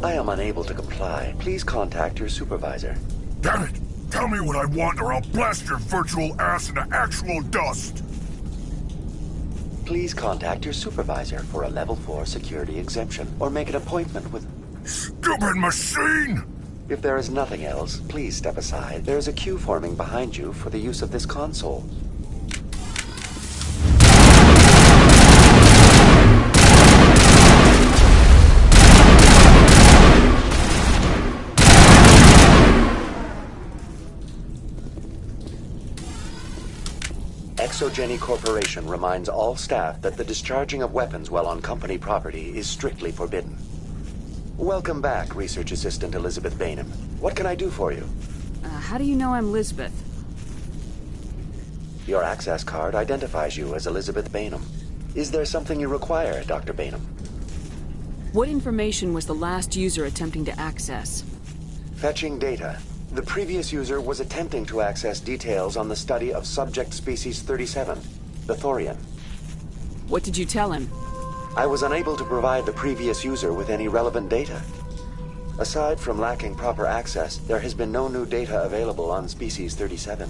I am unable to comply. Please contact your supervisor. Damn it! Tell me what I want or I'll blast your virtual ass into actual dust! Please contact your supervisor for a level 4 security exemption or make an appointment with... Stupid machine! If there is nothing else, please step aside. There is a queue forming behind you for the use of this console. ExoGenny Corporation reminds all staff that the discharging of weapons while on company property is strictly forbidden. Welcome back, Research Assistant Elizabeth Bainham. What can I do for you? How do you know I'm Lisbeth? Your access card identifies you as Elizabeth Bainham. Is there something you require, Dr. Bainham? What information was the last user attempting to access? Fetching data. The previous user was attempting to access details on the study of subject species 37, the Thorian. What did you tell him? I was unable to provide the previous user with any relevant data. Aside from lacking proper access, there has been no new data available on Species 37.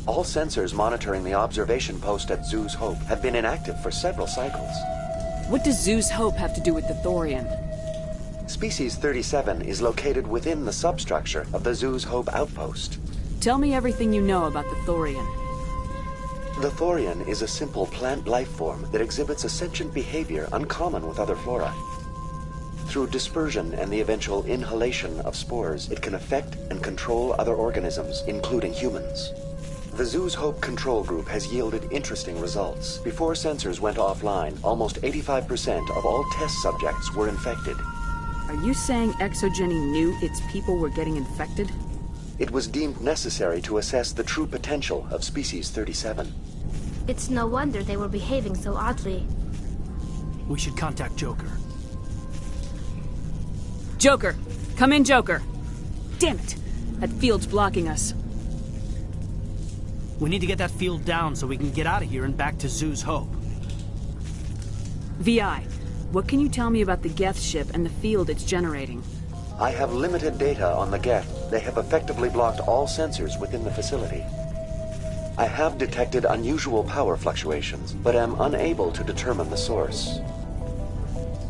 All sensors monitoring the observation post at Zoo's Hope have been inactive for several cycles. What does Zoo's Hope have to do with the Thorian? Species 37 is located within the substructure of the Zoo's Hope outpost. Tell me everything you know about the Thorian. The Thorian is a simple plant life form that exhibits a sentient behavior uncommon with other flora. Through dispersion and the eventual inhalation of spores, it can affect and control other organisms, including humans. The Zoo's Hope control group has yielded interesting results. Before sensors went offline, almost 85% of all test subjects were infected. Are you saying ExoGenny knew its people were getting infected? It was deemed necessary to assess the true potential of Species 37. It's no wonder they were behaving so oddly. We should contact Joker. Joker! Come in, Joker! Damn it! That field's blocking us. We need to get that field down so we can get out of here and back to Zoo's Hope. VI, what can you tell me about the Geth ship and the field it's generating? I have limited data on the Geth. They have effectively blocked all sensors within the facility. I have detected unusual power fluctuations, but am unable to determine the source.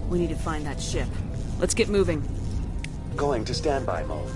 We need to find that ship. Let's get moving. Going to standby mode.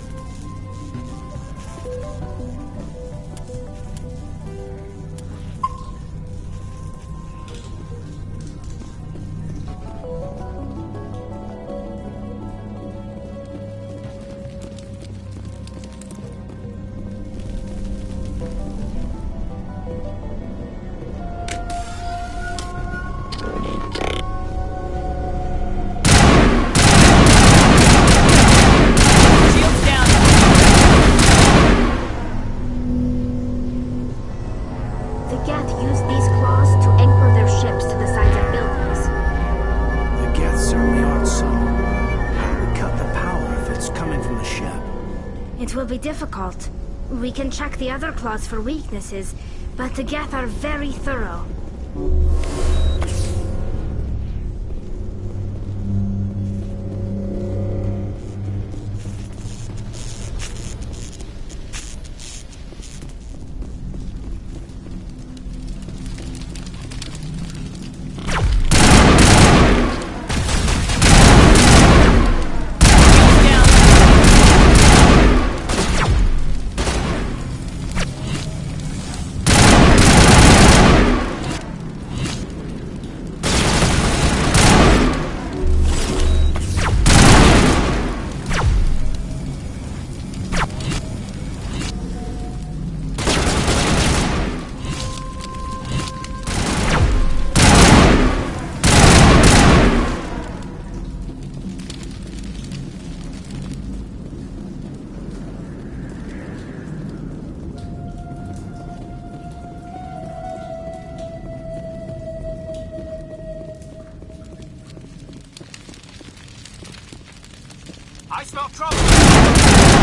Difficult. We can check the other claws for weaknesses, but the Geth are very thorough. I smell trouble!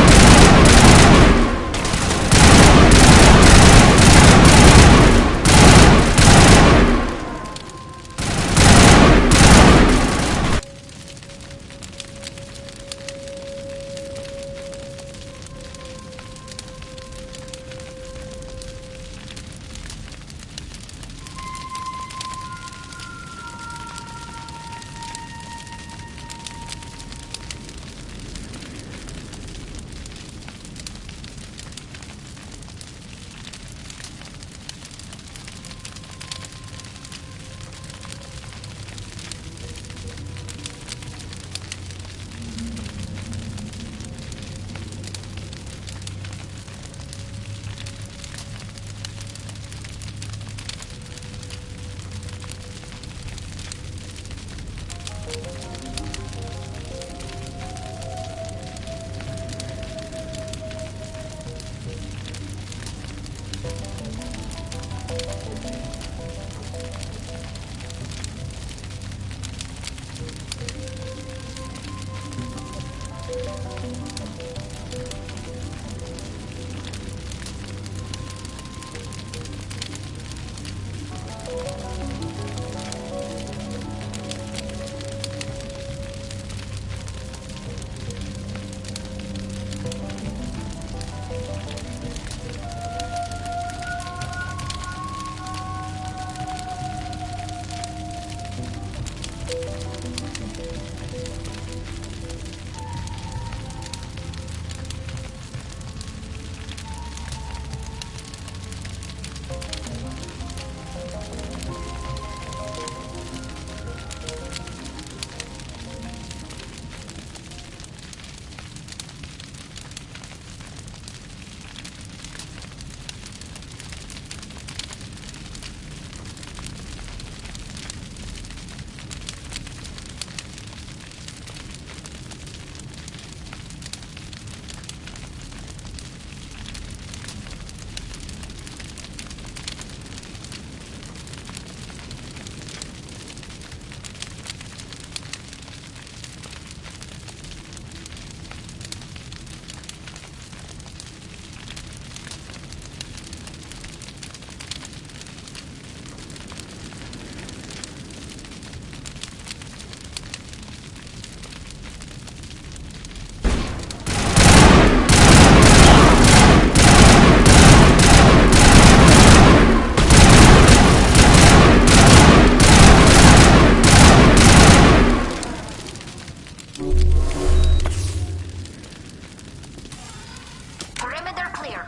there.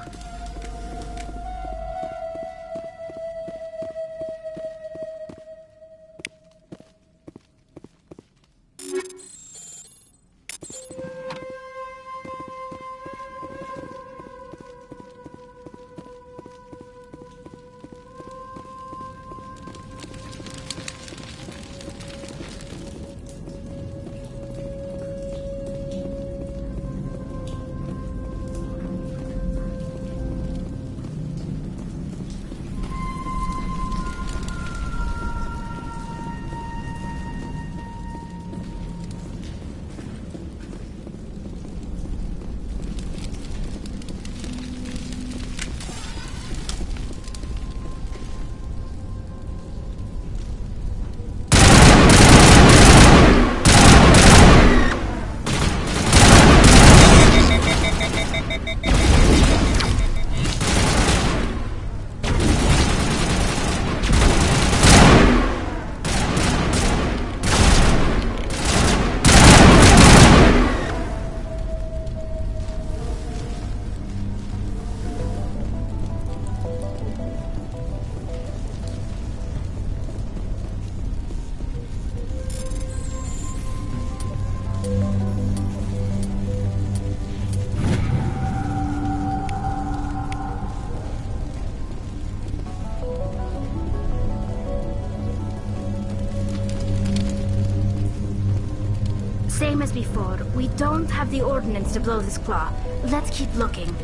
Same as before, we don't have the ordnance to blow this claw. Let's keep looking.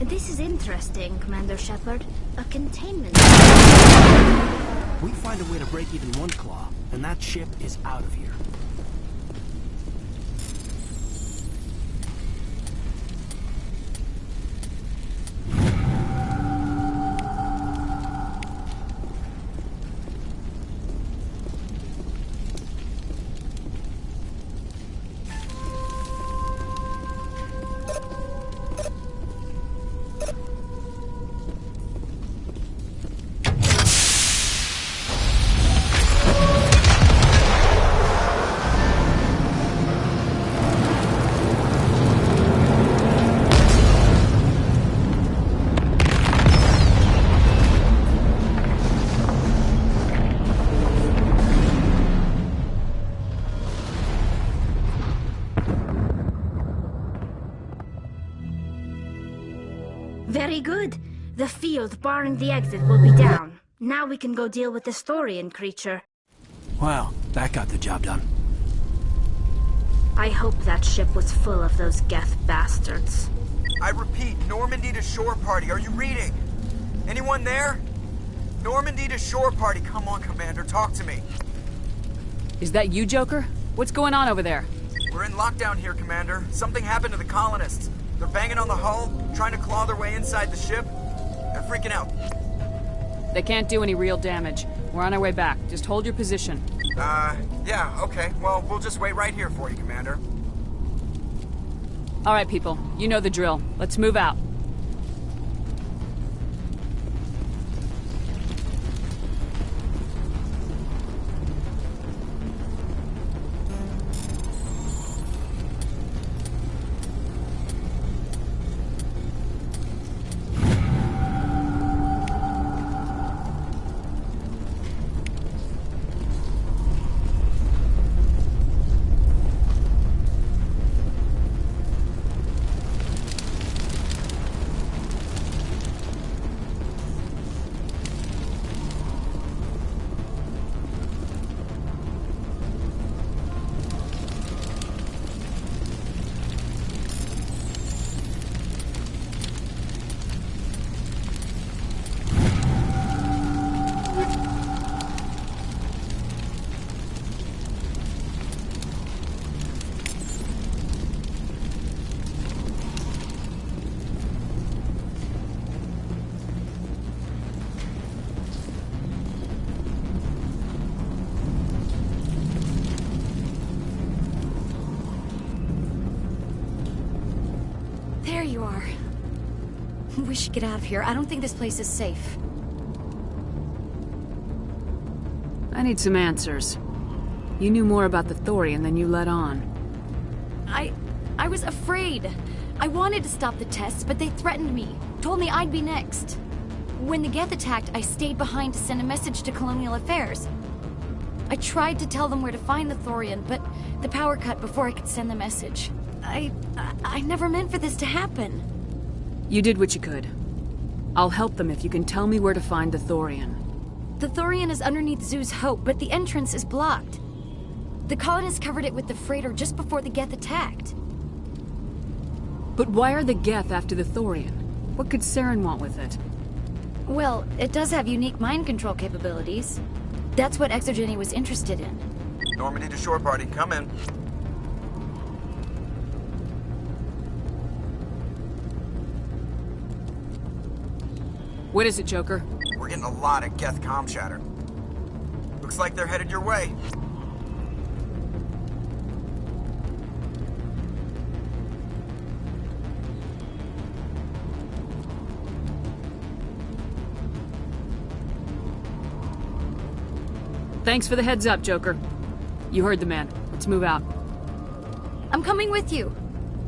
This is interesting, Commander Shepard. A containment. We find a way to break even one claw, and that ship is out of here. Very good. The field barring the exit will be down. Now we can go deal with the Thorian creature. Well, that got the job done. I hope that ship was full of those Geth bastards. I repeat, Normandy to shore party. Are you reading? Anyone there? Normandy to shore party. Come on, Commander, talk to me. Is that you, Joker? What's going on over there? We're in lockdown here, Commander. Something happened to the colonists. They're banging on the hull, trying to claw their way inside the ship. They're freaking out. They can't do any real damage. We're on our way back. Just hold your position. Yeah, okay. Well, we'll just wait right here for you, Commander. All right, people. You know the drill. Let's move out. are. We should get out of here. I don't think this place is safe. I need some answers. You knew more about the Thorian than you let on. I was afraid. I wanted to stop the tests, but they threatened me. Told me I'd be next. When the Geth attacked, I stayed behind to send a message to Colonial Affairs. I tried to tell them where to find the Thorian, but the power cut before I could send the message. I never meant for this to happen. You did what you could. I'll help them if you can tell me where to find the Thorian. The Thorian is underneath Zoo's Hope, but the entrance is blocked. The colonists covered it with the freighter just before the Geth attacked. But why are the Geth after the Thorian? What could Saren want with it? Well, it does have unique mind control capabilities. That's what Exogeny was interested in. Normandy to shore party, come in. What is it, Joker? We're getting a lot of Geth comm chatter. Looks like they're headed your way. Thanks for the heads up, Joker. You heard the man. Let's move out. I'm coming with you.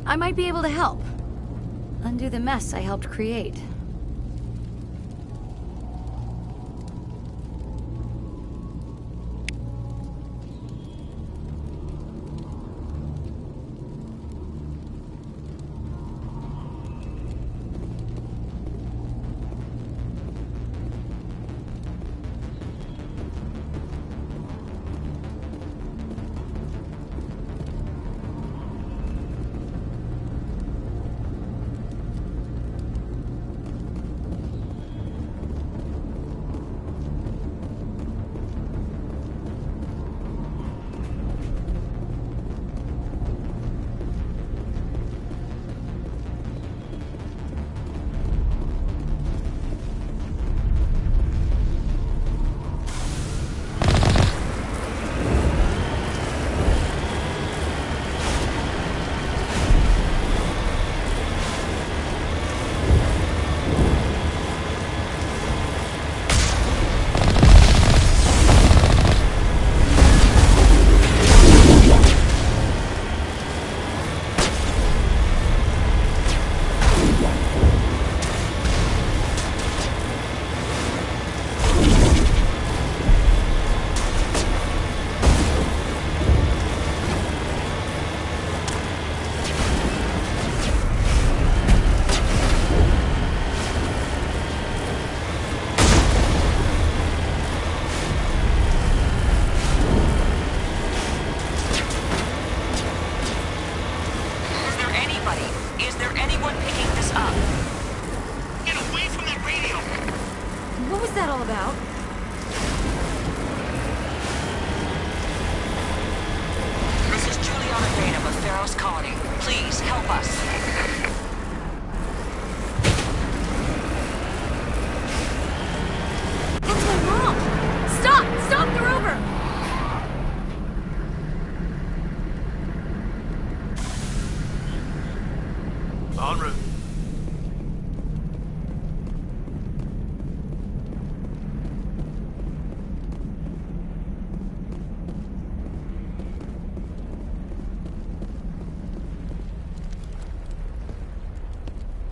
I might be able to help. Undo the mess I helped create.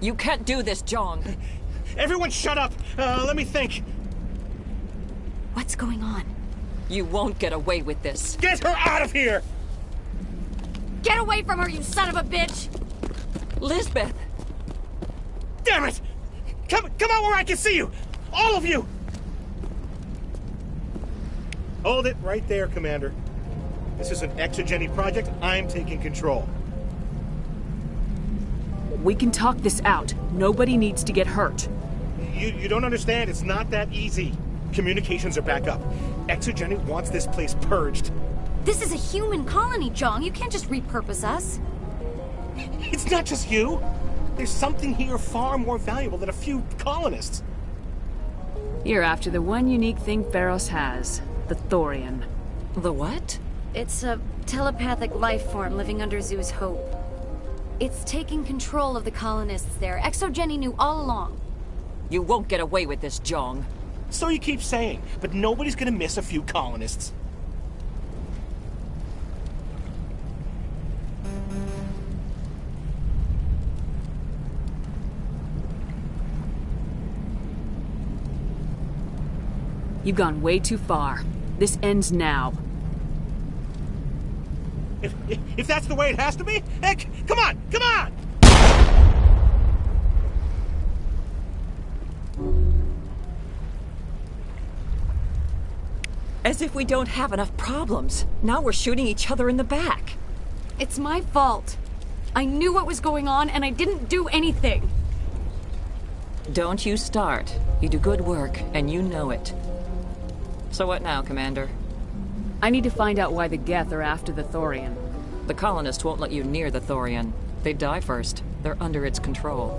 You can't do this, John. Everyone shut up! Let me think. What's going on? You won't get away with this. Get her out of here! Get away from her, you son of a bitch! Lisbeth! Damn it! Come out where I can see you! All of you! Hold it right there, Commander. This is an Exogeny project. I'm taking control. We can talk this out. Nobody needs to get hurt. You don't understand. It's not that easy. Communications are back up. Exogeny wants this place purged. This is a human colony, Jong. You can't just repurpose us. It's not just you. There's something here far more valuable than a few colonists. You're after the one unique thing Feros has. The Thorian. The what? It's a telepathic life form living under Zoo's Hope. It's taking control of the colonists there. ExoGeni knew all along. You won't get away with this, Jong. So you keep saying, but nobody's gonna miss a few colonists. You've gone way too far. This ends now. If that's the way it has to be, heck, come on, come on! As if we don't have enough problems. Now we're shooting each other in the back. It's my fault. I knew what was going on and I didn't do anything. Don't you start. You do good work, and you know it. So what now, Commander? I need to find out why the Geth are after the Thorian. The colonists won't let you near the Thorian. They die first. They're under its control.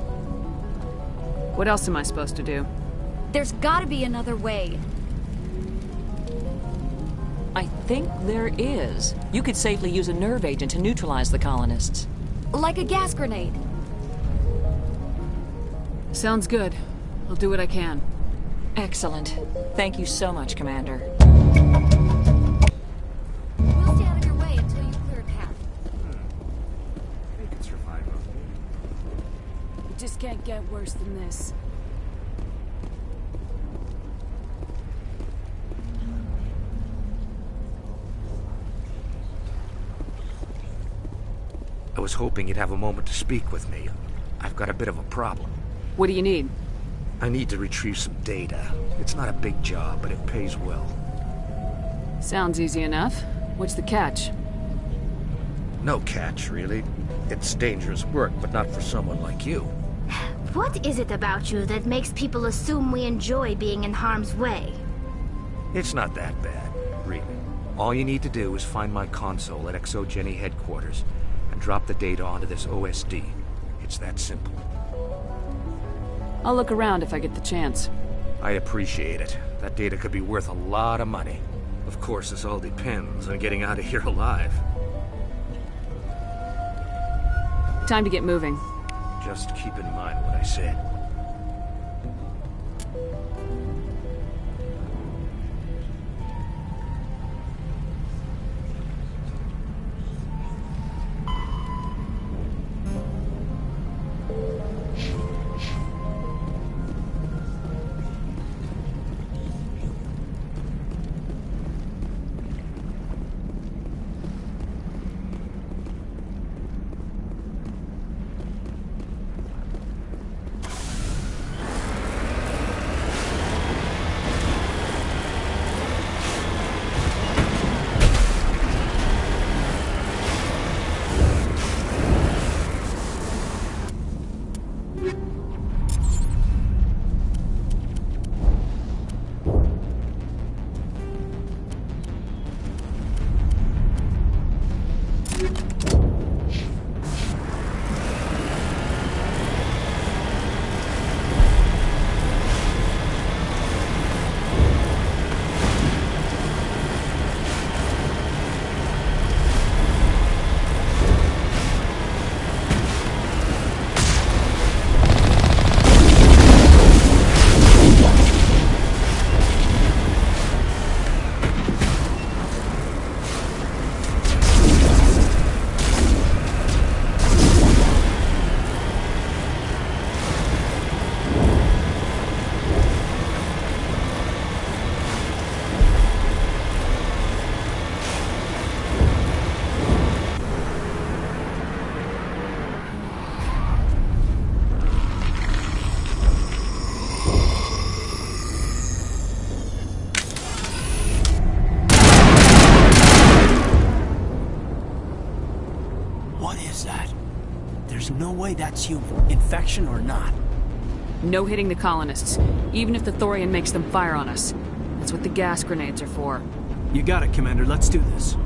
What else am I supposed to do? There's gotta be another way. I think there is. You could safely use a nerve agent to neutralize the colonists. Like a gas grenade. Sounds good. I'll do what I can. Excellent. Thank you so much, Commander. We'll stay out of your way until you clear a path. They can survive. It just can't get worse than this. I was hoping you'd have a moment to speak with me. I've got a bit of a problem. What do you need? I need to retrieve some data. It's not a big job, but it pays well. Sounds easy enough. What's the catch? No catch, really. It's dangerous work, but not for someone like you. What is it about you that makes people assume we enjoy being in harm's way? It's not that bad, really. All you need to do is find my console at ExoGeni headquarters and drop the data onto this OSD. It's that simple. I'll look around if I get the chance. I'd appreciate it. That data could be worth a lot of money. Of course, this all depends on getting out of here alive. Time to get moving. Just keep in mind what I said. No way that's human. Infection or not. No hitting the colonists, even if the Thorian makes them fire on us. That's what the gas grenades are for. You got it, Commander. Let's do this.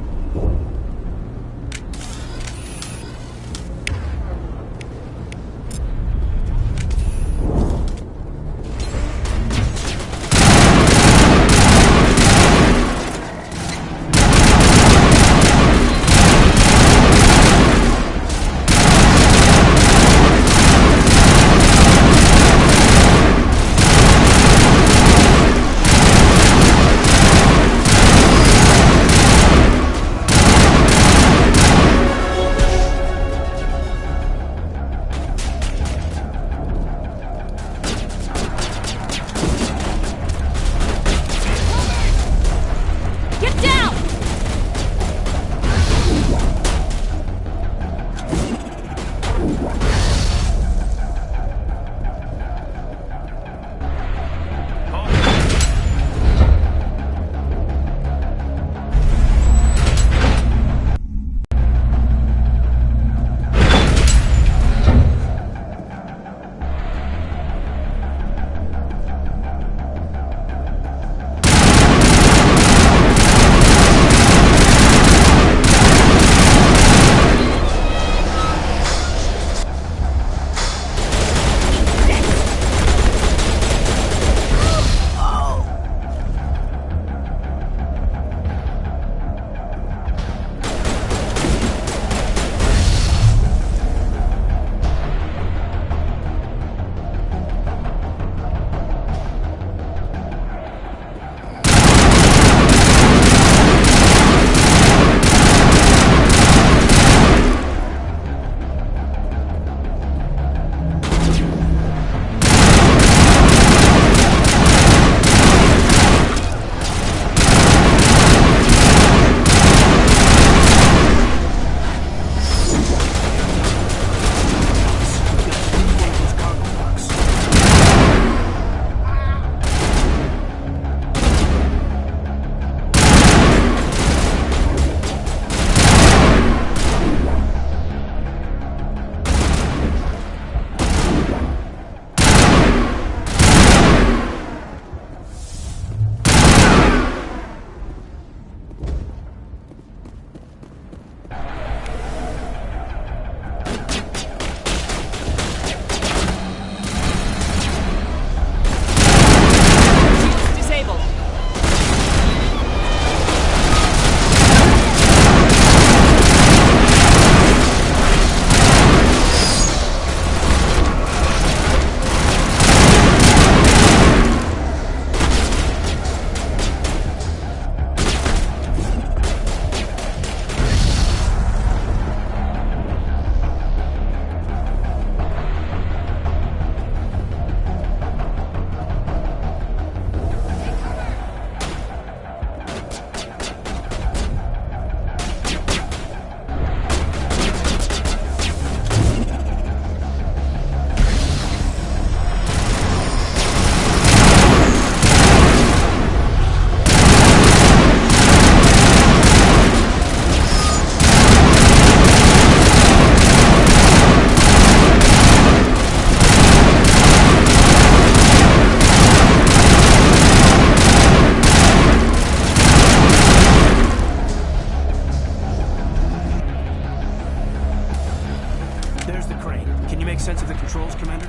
you make sense of the controls, Commander?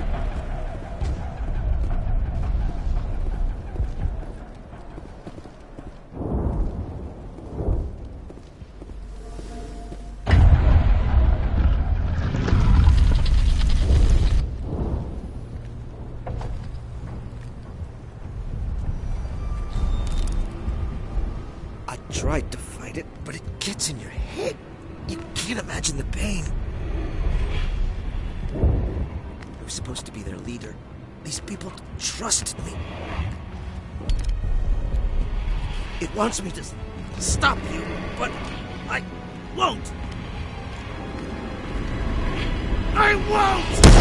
I tried to fight it, but it gets in your head. You can't imagine the pain. I was supposed to be their leader. These people trusted me. It wants me to stop you, but I won't. I won't!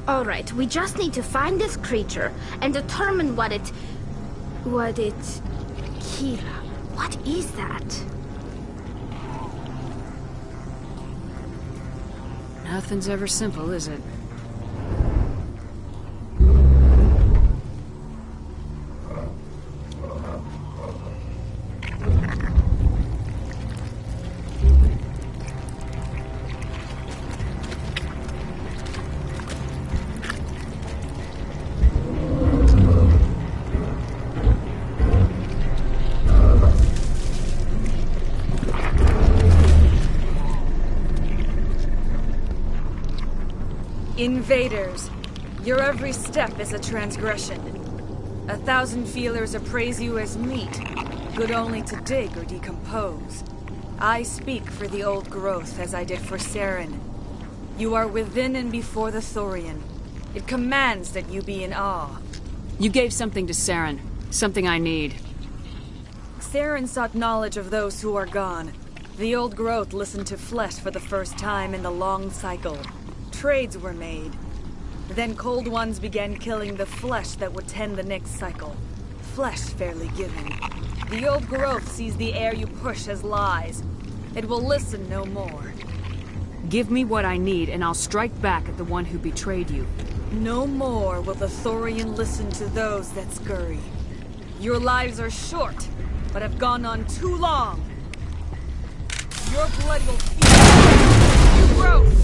All right, we just need to find this creature and determine what it... Kira, what is that? Nothing's ever simple, is it? Invaders, your every step is a transgression. 1,000 feelers appraise you as meat, good only to dig or decompose. I speak for the old growth as I did for Saren. You are within and before the Thorian. It commands that you be in awe. You gave something to Saren, something I need. Saren sought knowledge of those who are gone. The old growth listened to flesh for the first time in the long cycle. Trades were made. Then Cold Ones began killing the flesh that would tend the next cycle. Flesh fairly given. The old growth sees the air you push as lies. It will listen no more. Give me what I need and I'll strike back at the one who betrayed you. No more will the Thorian listen to those that scurry. Your lives are short, but have gone on too long. Your blood will feed you growth.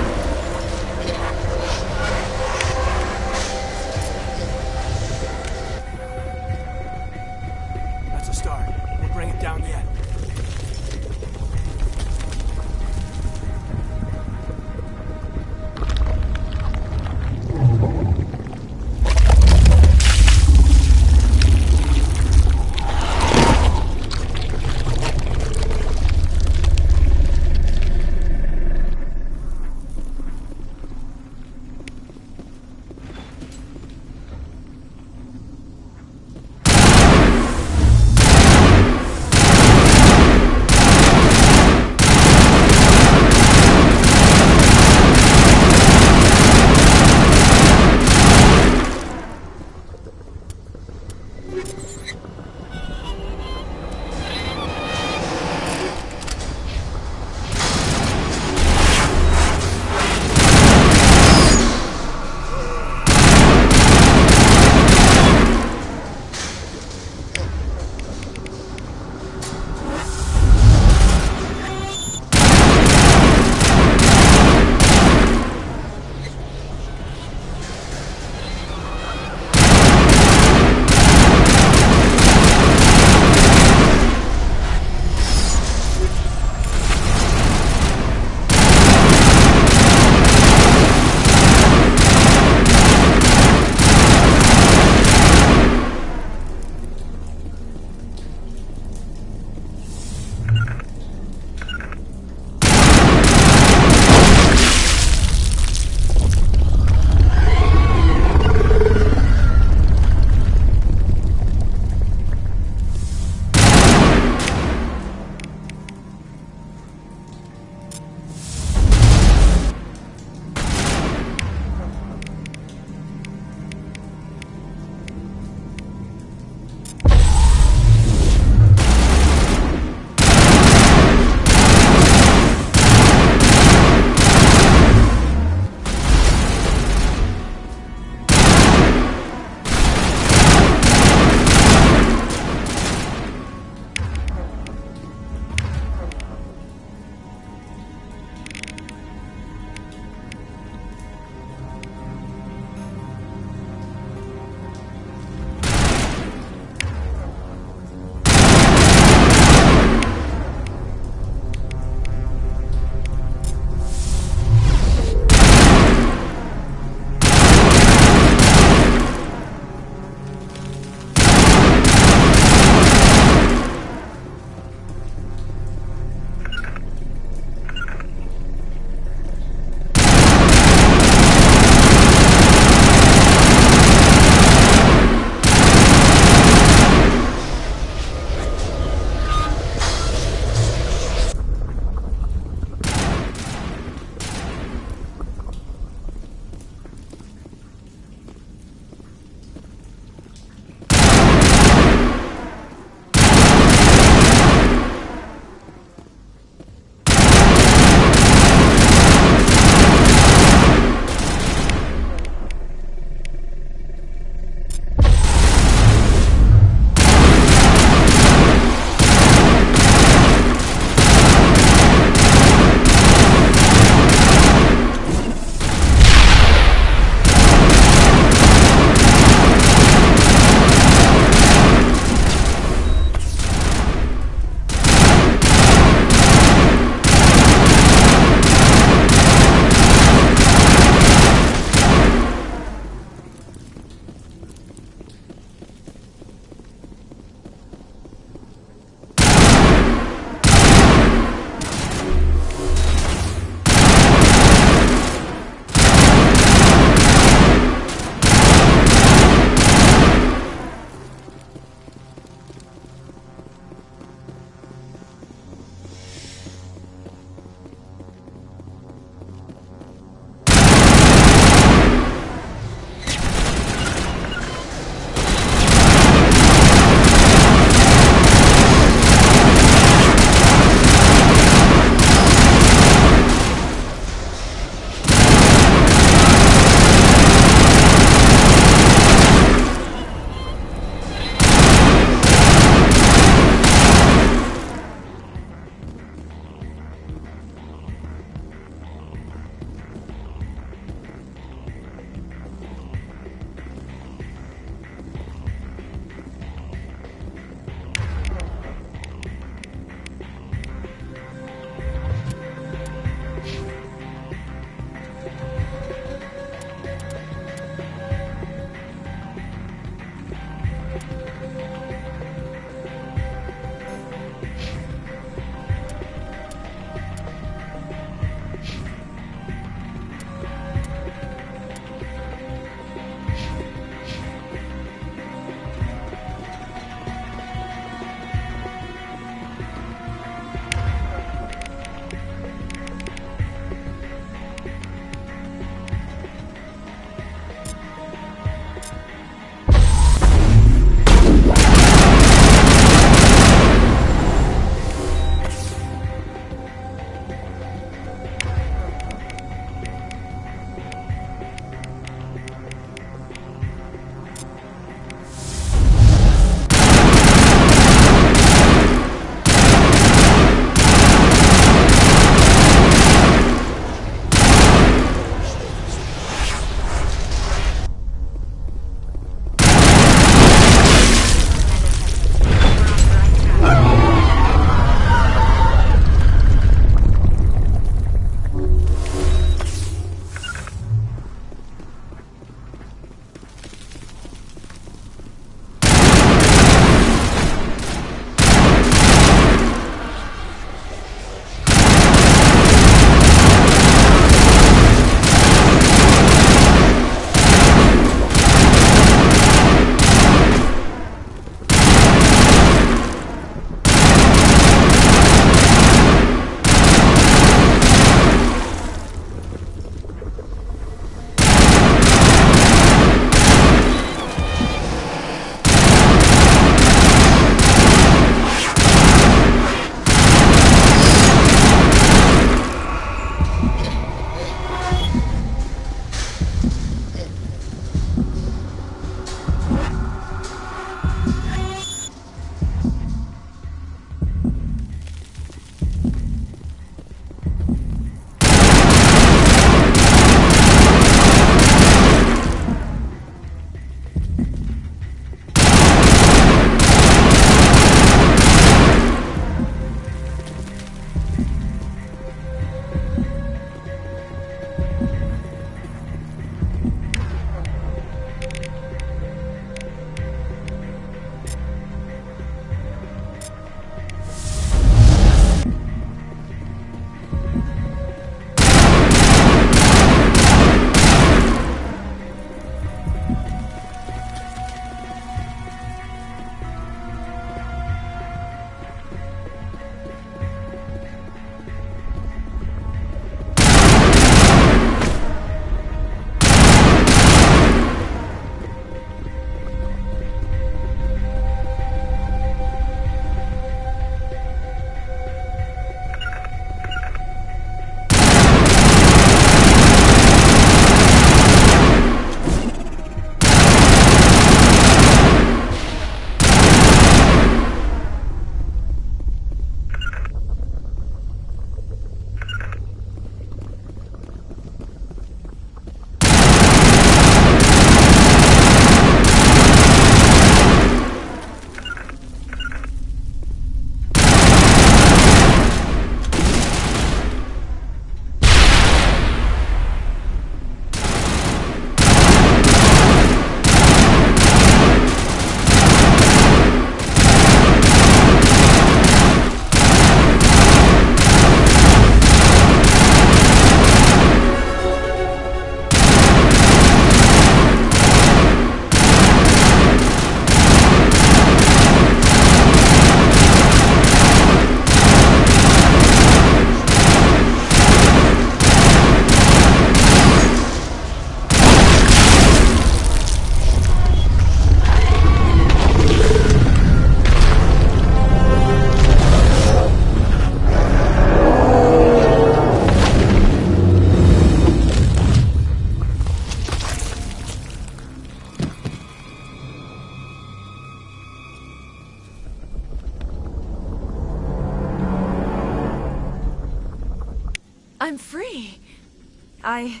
I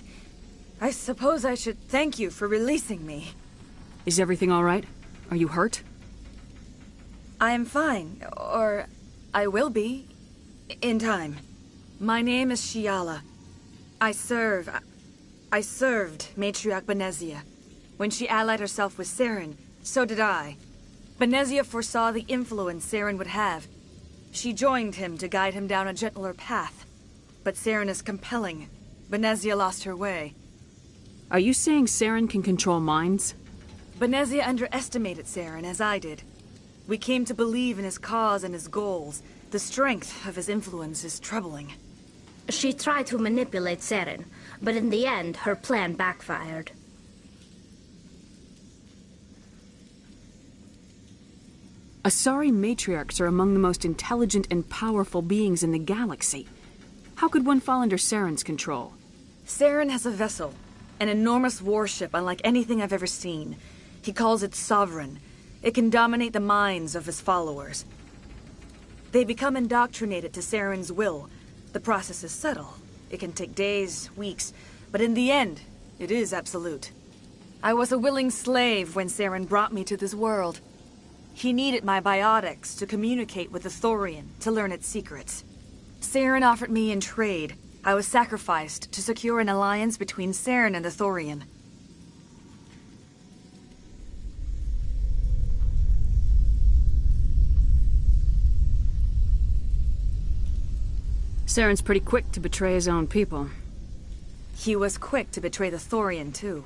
suppose I should thank you for releasing me. Is everything all right? Are you hurt? I am fine, or I will be, in time. My name is Shiala. I served Matriarch Benezia. When she allied herself with Saren, so did I. Benezia foresaw the influence Saren would have. She joined him to guide him down a gentler path. But Saren is compelling. Benezia lost her way. Are you saying Saren can control minds? Benezia underestimated Saren, as I did. We came to believe in his cause and his goals. The strength of his influence is troubling. She tried to manipulate Saren, but in the end, her plan backfired. Asari matriarchs are among the most intelligent and powerful beings in the galaxy. How could one fall under Saren's control? Saren has a vessel, an enormous warship unlike anything I've ever seen. He calls it Sovereign. It can dominate the minds of his followers. They become indoctrinated to Saren's will. The process is subtle. It can take days, weeks, but in the end, it is absolute. I was a willing slave when Saren brought me to this world. He needed my biotics to communicate with the Thorian, to learn its secrets. Saren offered me in trade. I was sacrificed to secure an alliance between Saren and the Thorian. Saren's pretty quick to betray his own people. He was quick to betray the Thorian, too.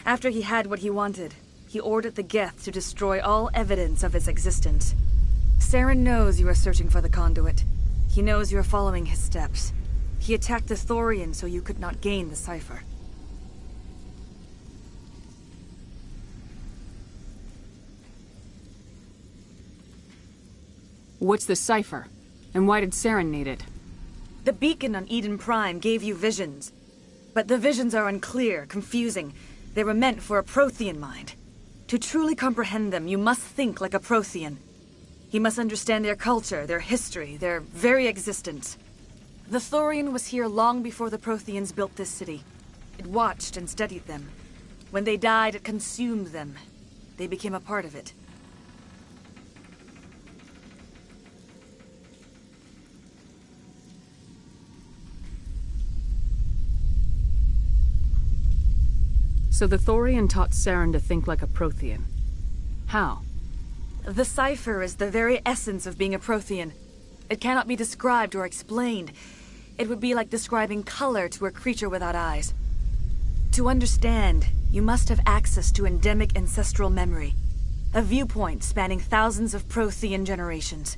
After he had what he wanted, he ordered the Geth to destroy all evidence of its existence. Saren knows you are searching for the conduit. He knows you are following his steps. He attacked the Thorian so you could not gain the cipher. What's the cipher? And why did Saren need it? The beacon on Eden Prime gave you visions. But the visions are unclear, confusing. They were meant for a Prothean mind. To truly comprehend them, you must think like a Prothean. You must understand their culture, their history, their very existence. The Thorian was here long before the Protheans built this city. It watched and studied them. When they died, it consumed them. They became a part of it. So the Thorian taught Saren to think like a Prothean. How? The cipher is the very essence of being a Prothean. It cannot be described or explained. It would be like describing color to a creature without eyes. To understand, you must have access to endemic ancestral memory, a viewpoint spanning thousands of Prothean generations.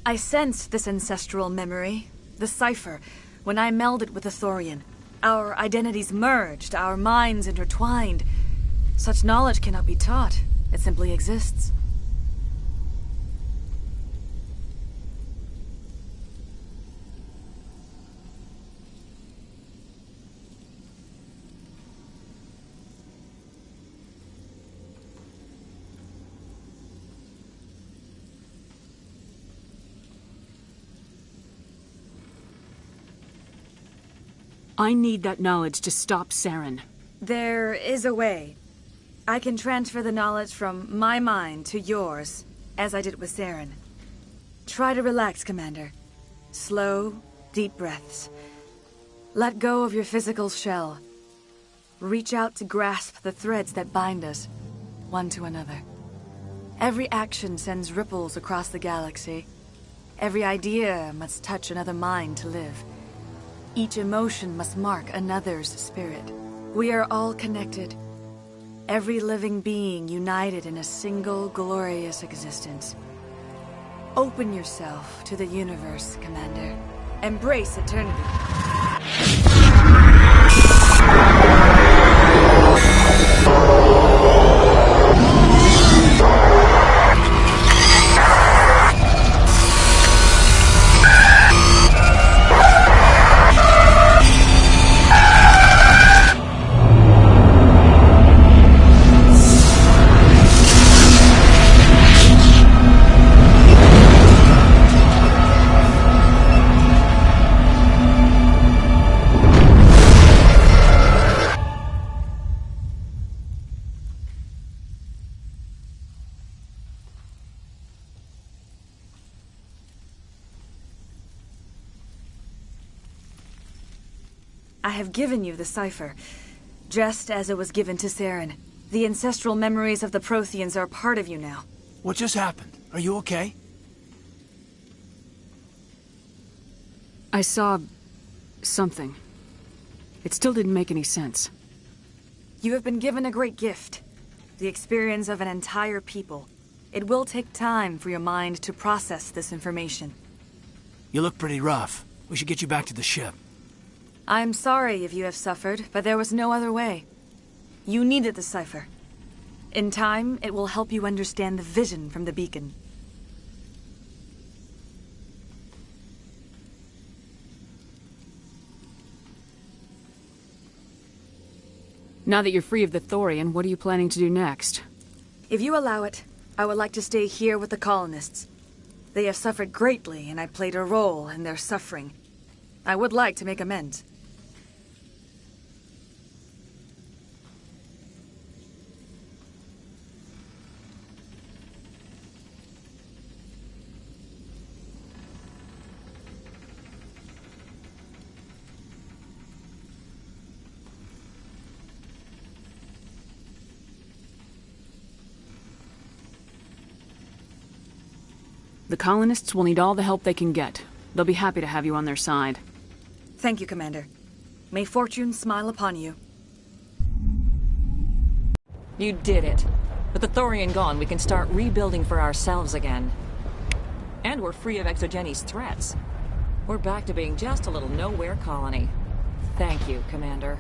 I sensed this ancestral memory, the cipher, when I melded with the Thorian. Our identities merged, our minds intertwined. Such knowledge cannot be taught. It simply exists. I need that knowledge to stop Saren. There is a way. I can transfer the knowledge from my mind to yours, as I did with Saren. Try to relax, Commander. Slow, deep breaths. Let go of your physical shell. Reach out to grasp the threads that bind us, one to another. Every action sends ripples across the galaxy. Every idea must touch another mind to live. Each emotion must mark another's spirit. We are all connected. Every living being united in a single glorious existence. Open yourself to the universe, Commander. Embrace eternity. I have given you the cipher, just as it was given to Saren. The ancestral memories of the Protheans are part of you now. What just happened? Are you okay? I saw something. It still didn't make any sense. You have been given a great gift. The experience of an entire people. It will take time for your mind to process this information. You look pretty rough. We should get you back to the ship. I'm sorry if you have suffered, but there was no other way. You needed the cipher. In time, it will help you understand the vision from the beacon. Now that you're free of the Thorian, what are you planning to do next? If you allow it, I would like to stay here with the colonists. They have suffered greatly, and I played a role in their suffering. I would like to make amends. The colonists will need all the help they can get. They'll be happy to have you on their side. Thank you, Commander. May fortune smile upon you. You did it. With the Thorian gone, we can start rebuilding for ourselves again. And we're free of Exogeni's threats. We're back to being just a little nowhere colony. Thank you, Commander.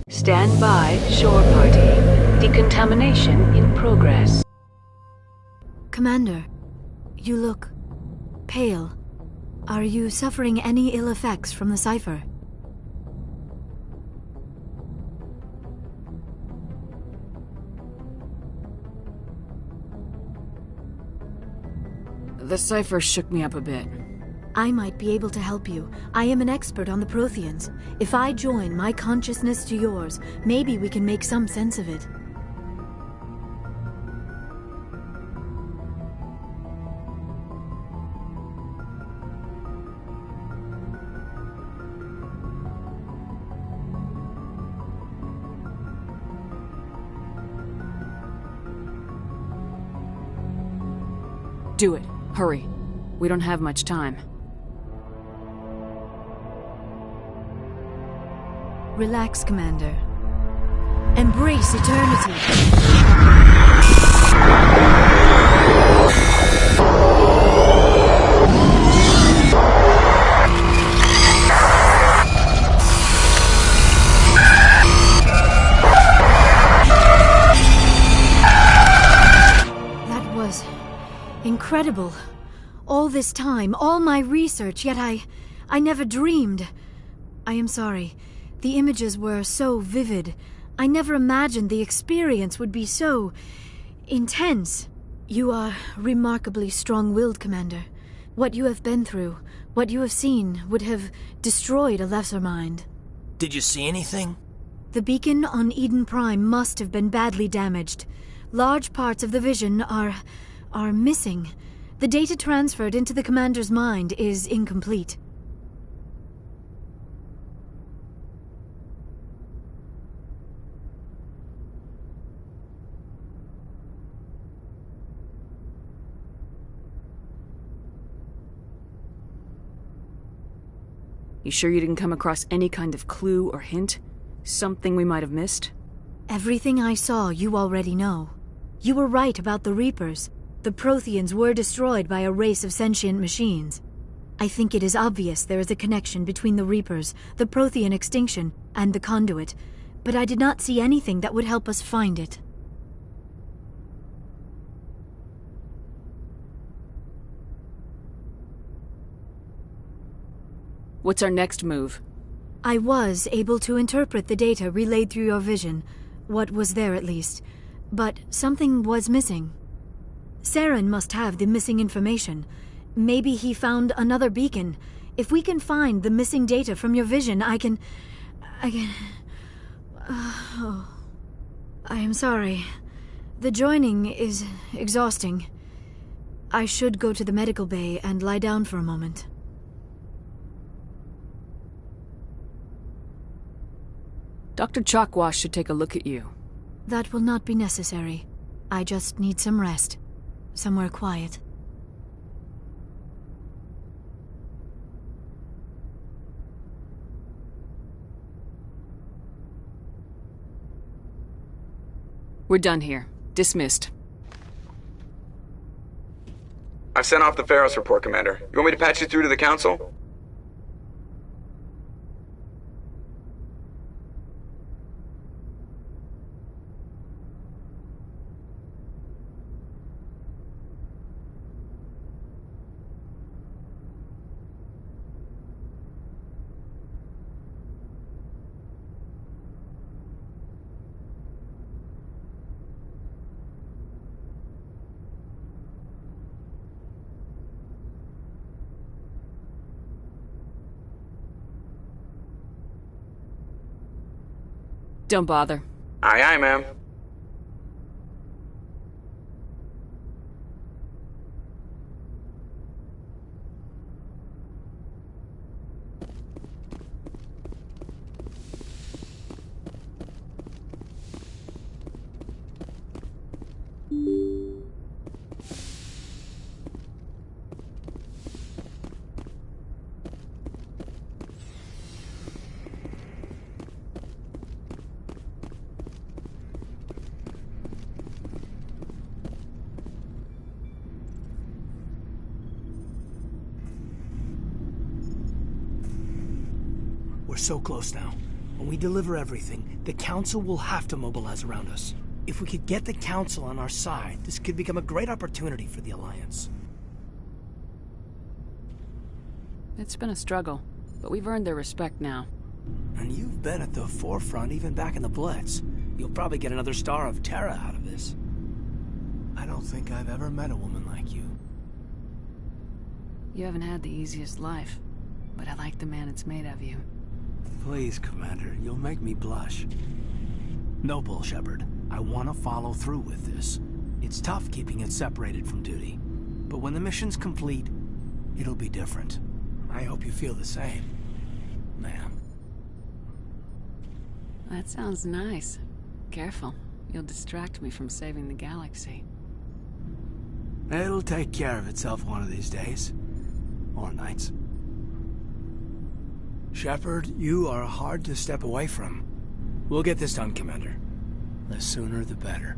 Stand by, shore party. Decontamination in progress. Commander, you look pale. Are you suffering any ill effects from the cipher? The cipher shook me up a bit. I might be able to help you. I am an expert on the Protheans. If I join my consciousness to yours, maybe we can make some sense of it. Do it. Hurry. We don't have much time. Relax, Commander. Embrace eternity. That was incredible. All this time, all my research, yet I never dreamed. I am sorry. The images were so vivid. I never imagined the experience would be so intense. You are remarkably strong-willed, Commander. What you have been through, what you have seen, would have destroyed a lesser mind. Did you see anything? The beacon on Eden Prime must have been badly damaged. Large parts of the vision are missing. The data transferred into the commander's mind is incomplete. You sure you didn't come across any kind of clue or hint? Something we might have missed? Everything I saw you already know. You were right about the Reapers. The Protheans were destroyed by a race of sentient machines. I think it is obvious there is a connection between the Reapers, the Prothean extinction, and the Conduit, but I did not see anything that would help us find it. What's our next move? I was able to interpret the data relayed through your vision, what was there at least, but something was missing. Saren must have the missing information. Maybe he found another beacon. If we can find the missing data from your vision, I can... I am sorry. The joining is exhausting. I should go to the medical bay and lie down for a moment. Dr. Chalkwash should take a look at you. That will not be necessary. I just need some rest. Somewhere quiet. We're done here. Dismissed. I've sent off the Pharos report, Commander. You want me to patch you through to the Council? Don't bother. Aye, aye, ma'am. We're so close now. When we deliver everything, the Council will have to mobilize around us. If we could get the Council on our side, this could become a great opportunity for the Alliance. It's been a struggle, but we've earned their respect now. And you've been at the forefront even back in the Blitz. You'll probably get another Star of Terra out of this. I don't think I've ever met a woman like you. You haven't had the easiest life, but I like the man it's made of you. Please, Commander, you'll make me blush. No bull, Shepard. I want to follow through with this. It's tough keeping it separated from duty. But when the mission's complete, it'll be different. I hope you feel the same, ma'am. That sounds nice. Careful. You'll distract me from saving the galaxy. It'll take care of itself one of these days. Or nights. Shepard, you are hard to step away from. We'll get this done, Commander. The sooner the better.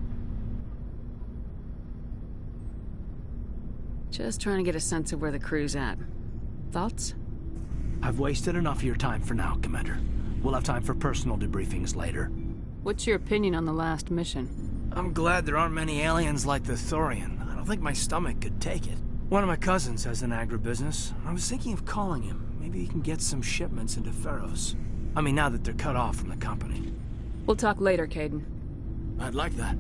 Just trying to get a sense of where the crew's at. Thoughts? I've wasted enough of your time for now, Commander. We'll have time for personal debriefings later. What's your opinion on the last mission? I'm glad there aren't many aliens like the Thorian. I don't think my stomach could take it. One of my cousins has an agribusiness. I was thinking of calling him. Maybe he can get some shipments into Pharos. I mean, now that they're cut off from the company. We'll talk later, Kaidan. I'd like that.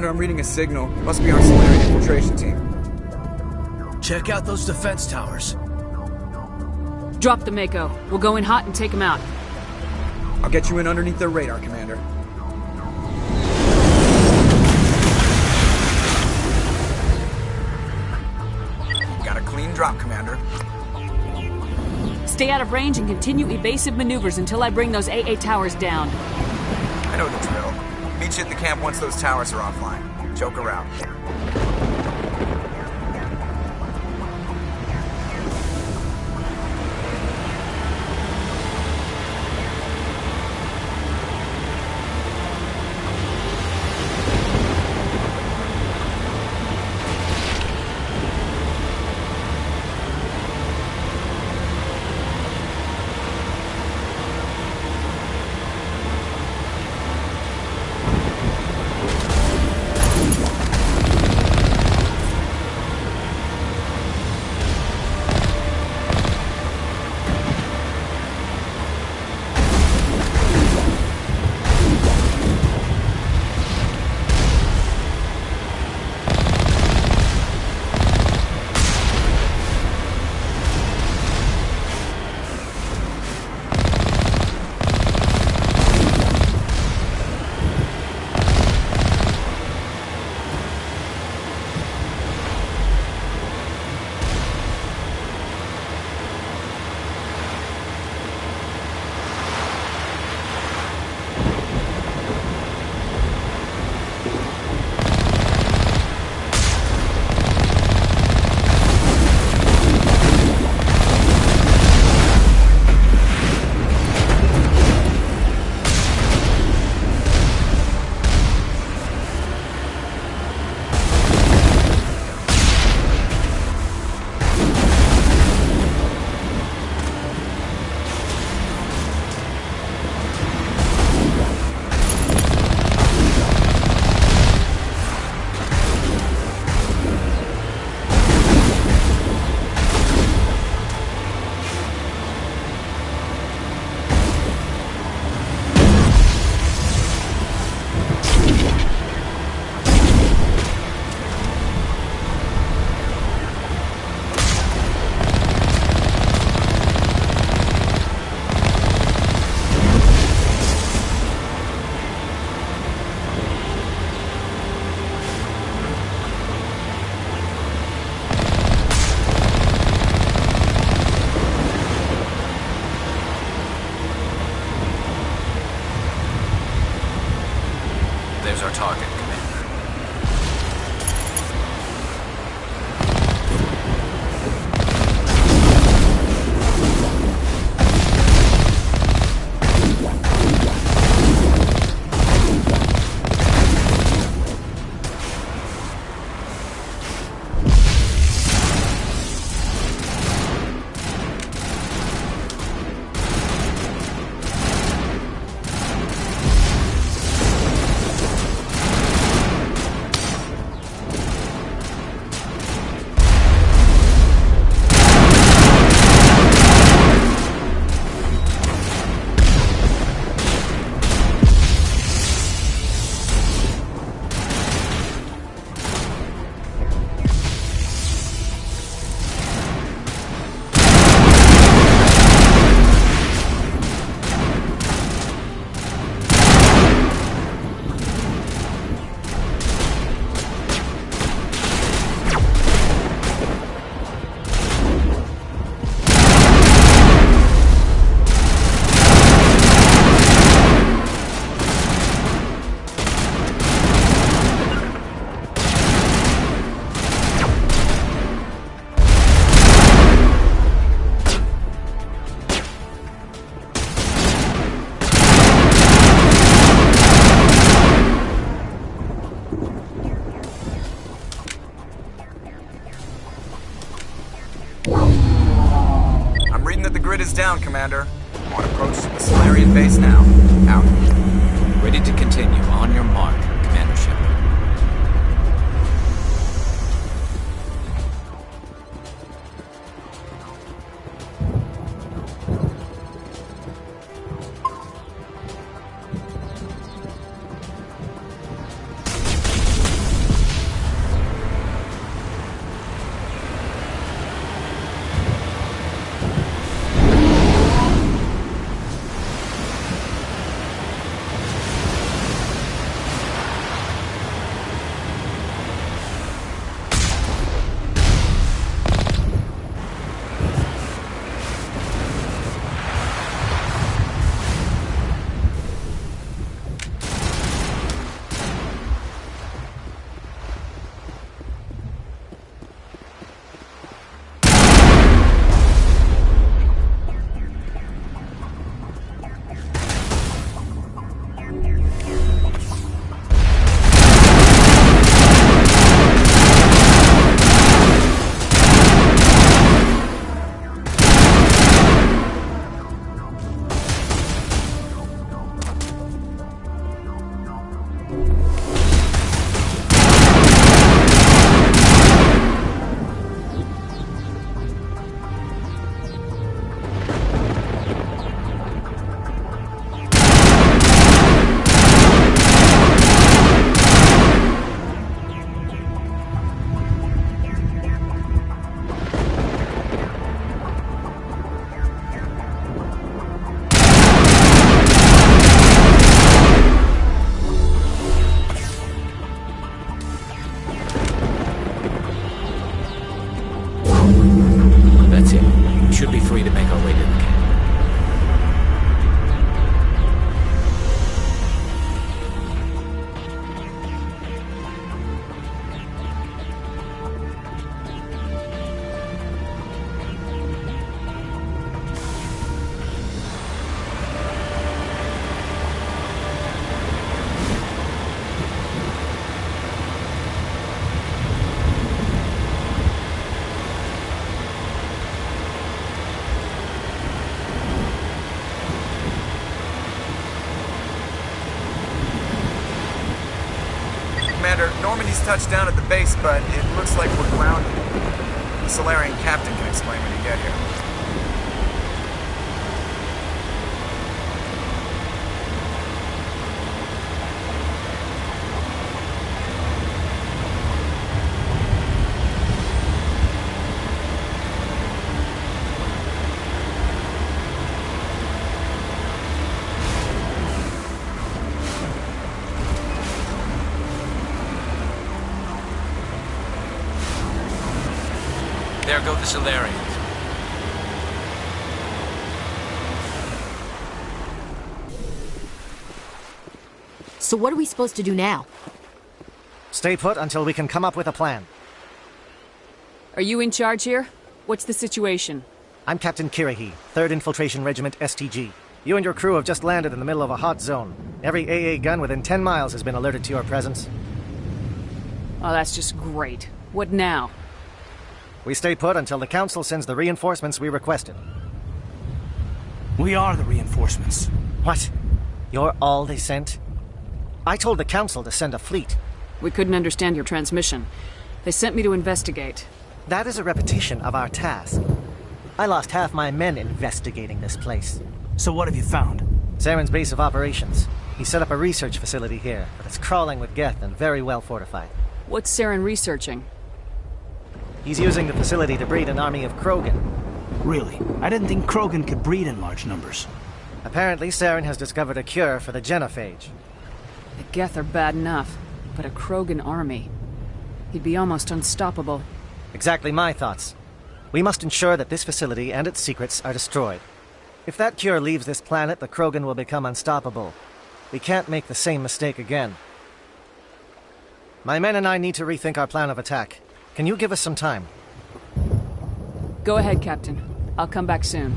Commander, I'm reading a signal. Must be our Solarian infiltration team. Check out those defense towers. Drop the Mako. We'll go in hot and take him out. I'll get you in underneath their radar, Commander. Got a clean drop, Commander. Stay out of range and continue evasive maneuvers until I bring those AA towers down. I know the drill. Meet you at the camp once those towers are offline. Joke around. There's our target, Commander. I'm reading that the grid is down, Commander. On approach to the Solarian base now. Out. Ready to continue. On your mark, Commander Shepard. Normandy's touched down at the base, but it looks like we're grounded. The Solarian captain can explain when you get here. There go the Solarians. So what are we supposed to do now? Stay put until we can come up with a plan. Are you in charge here? What's the situation? I'm Captain Kirrahe, 3rd Infiltration Regiment STG. You and your crew have just landed in the middle of a hot zone. Every AA gun within 10 miles has been alerted to your presence. Oh, that's just great. What now? We stay put until the Council sends the reinforcements we requested. We are the reinforcements. What? You're all they sent? I told the Council to send a fleet. We couldn't understand your transmission. They sent me to investigate. That is a repetition of our task. I lost half my men investigating this place. So what have you found? Saren's base of operations. He set up a research facility here, but it's crawling with Geth and very well fortified. What's Saren researching? He's using the facility to breed an army of Krogan. Really? I didn't think Krogan could breed in large numbers. Apparently, Saren has discovered a cure for the genophage. The Geth are bad enough, but a Krogan army. He'd be almost unstoppable. Exactly my thoughts. We must ensure that this facility and its secrets are destroyed. If that cure leaves this planet, the Krogan will become unstoppable. We can't make the same mistake again. My men and I need to rethink our plan of attack. Can you give us some time? Go ahead, Captain. I'll come back soon.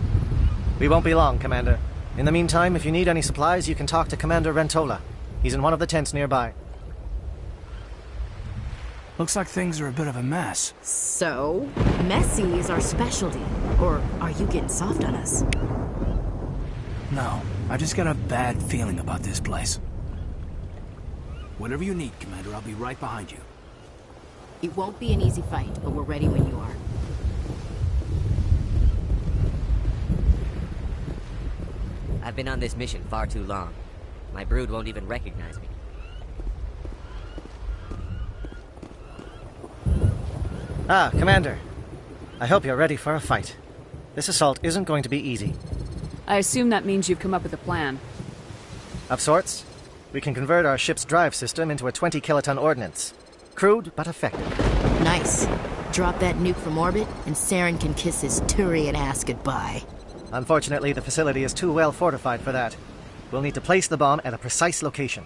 We won't be long, Commander. In the meantime, if you need any supplies, you can talk to Commander Rentola. He's in one of the tents nearby. Looks like things are a bit of a mess. So, messy is our specialty. Or are you getting soft on us? No, I just got a bad feeling about this place. Whatever you need, Commander, I'll be right behind you. It won't be an easy fight, but we're ready when you are. I've been on this mission far too long. My brood won't even recognize me. Ah, Commander. I hope you're ready for a fight. This assault isn't going to be easy. I assume that means you've come up with a plan. Of sorts. We can convert our ship's drive system into a 20-kiloton ordnance. Crude, but effective. Nice. Drop that nuke from orbit, and Saren can kiss his Turian ass goodbye. Unfortunately, the facility is too well fortified for that. We'll need to place the bomb at a precise location.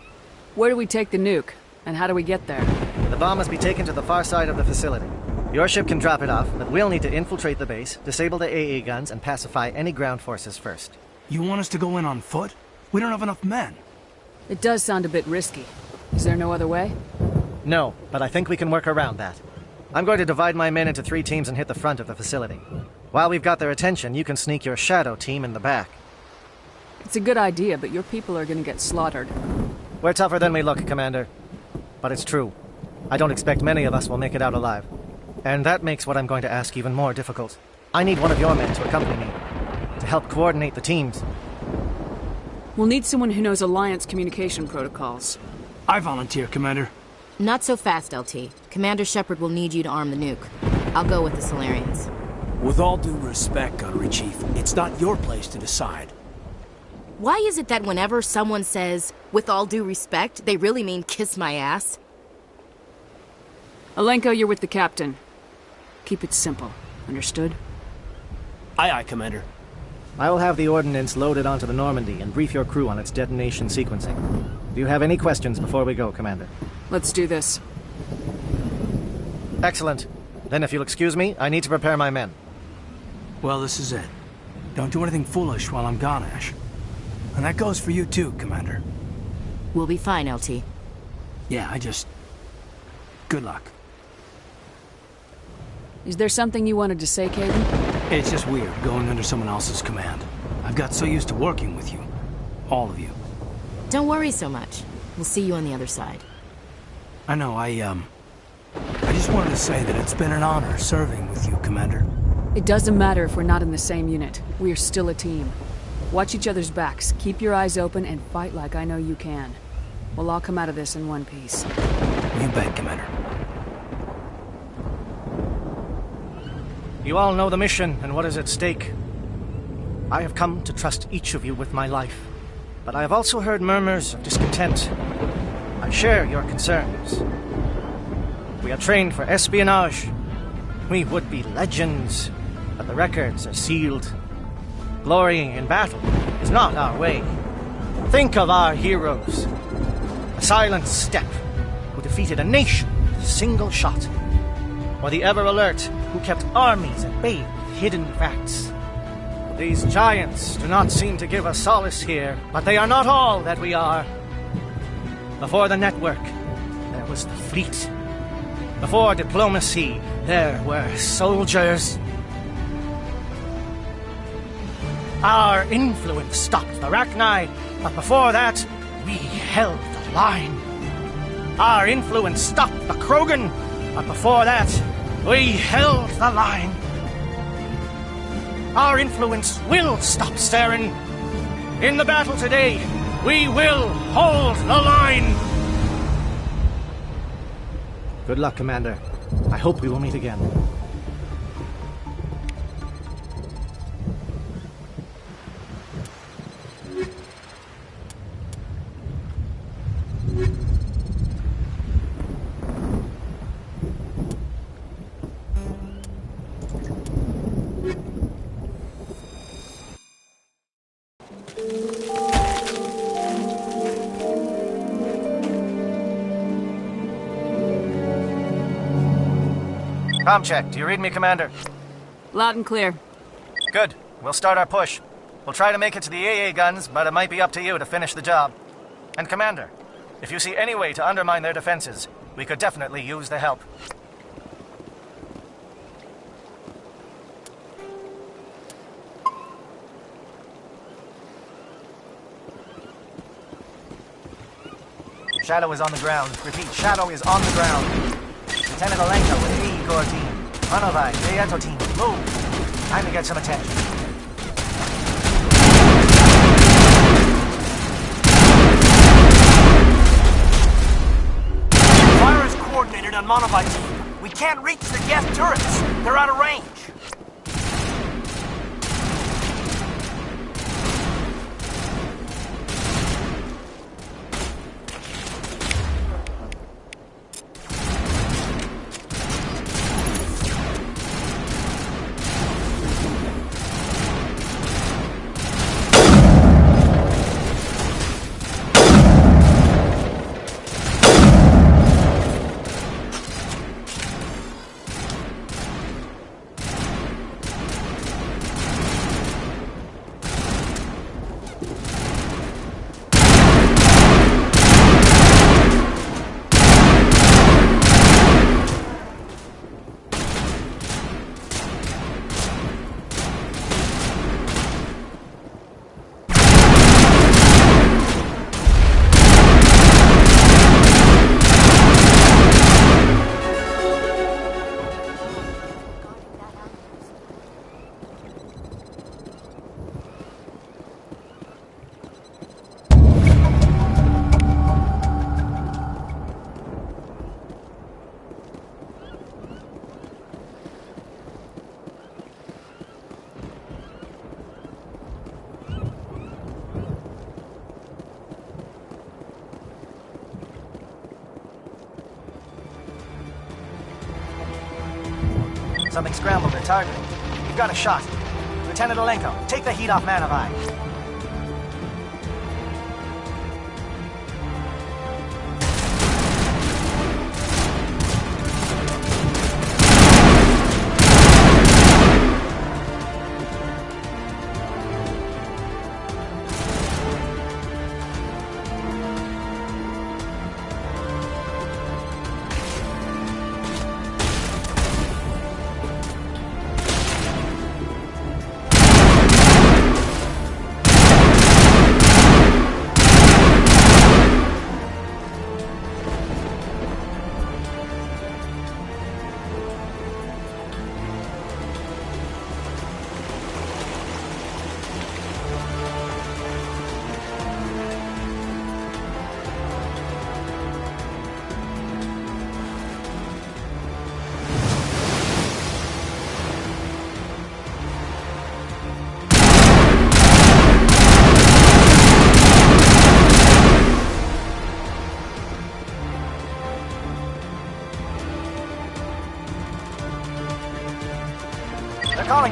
Where do we take the nuke? And how do we get there? The bomb must be taken to the far side of the facility. Your ship can drop it off, but we'll need to infiltrate the base, disable the AA guns, and pacify any ground forces first. You want us to go in on foot? We don't have enough men. It does sound a bit risky. Is there no other way? No, but I think we can work around that. I'm going to divide my men into 3 teams and hit the front of the facility. While we've got their attention, you can sneak your shadow team in the back. It's a good idea, but your people are going to get slaughtered. We're tougher than we look, Commander. But it's true. I don't expect many of us will make it out alive. And that makes what I'm going to ask even more difficult. I need one of your men to accompany me, to help coordinate the teams. We'll need someone who knows Alliance communication protocols. I volunteer, Commander. Not so fast, LT. Commander Shepard will need you to arm the nuke. I'll go with the Solarians. With all due respect, Gunnery Chief, it's not your place to decide. Why is it that whenever someone says, with all due respect, they really mean kiss my ass? Alenko, you're with the captain. Keep it simple. Understood? Aye, aye, Commander. I will have the ordnance loaded onto the Normandy and brief your crew on its detonation sequencing. Do you have any questions before we go, Commander? Let's do this. Excellent. Then if you'll excuse me, I need to prepare my men. Well, this is it. Don't do anything foolish while I'm gone, Ash. And that goes for you too, Commander. We'll be fine, LT. Yeah, good luck. Is there something you wanted to say, Kaidan? It's just weird, going under someone else's command. I've got so used to working with you. All of you. Don't worry so much. We'll see you on the other side. I know, I just wanted to say that it's been an honor serving with you, Commander. It doesn't matter if we're not in the same unit. We are still a team. Watch each other's backs, keep your eyes open, and fight like I know you can. We'll all come out of this in one piece. You bet, Commander. You all know the mission and what is at stake. I have come to trust each of you with my life, but I have also heard murmurs of discontent. I share your concerns. We are trained for espionage. We would be legends, but the records are sealed. Glorying in battle is not our way. Think of our heroes. A silent step who defeated a nation with a single shot. Or the ever-alert who kept armies at bay with hidden facts. These giants do not seem to give us solace here, but they are not all that we are. Before the network, there was the fleet. Before diplomacy, there were soldiers. Our influence stopped the Rachni, but before that, we held the line. Our influence stopped the Krogan, but before that, we held the line. Our influence will stop Saren. In the battle today, we will hold the line. Good luck, Commander. I hope we will meet again. Comm check. Do you read me, Commander? Loud and clear. Good. We'll start our push. We'll try to make it to the AA guns, but it might be up to you to finish the job. And Commander, if you see any way to undermine their defenses, we could definitely use the help. Shadow is on the ground. Repeat, Shadow is on the ground. Lieutenant Alenka with the AE Corps team. Manovai, Beato team, move! Time to get some attention. Fire is coordinated on Manovai team. We can't reach the gas turrets. They're out of range. Something scrambled their target. You've got a shot. Lieutenant Alenko, take the heat off Manovai.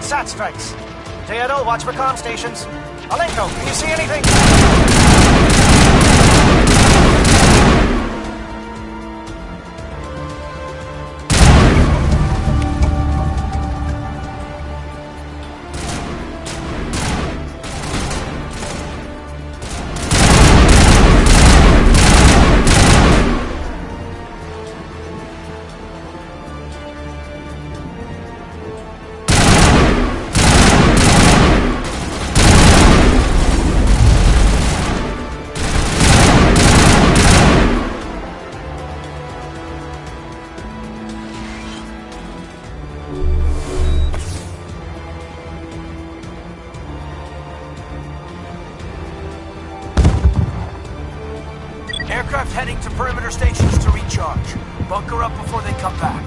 SAT strikes. Teodo, watch for comm stations. Alenko, can you see anything? Aircraft heading to perimeter stations to recharge. Bunker up before they come back.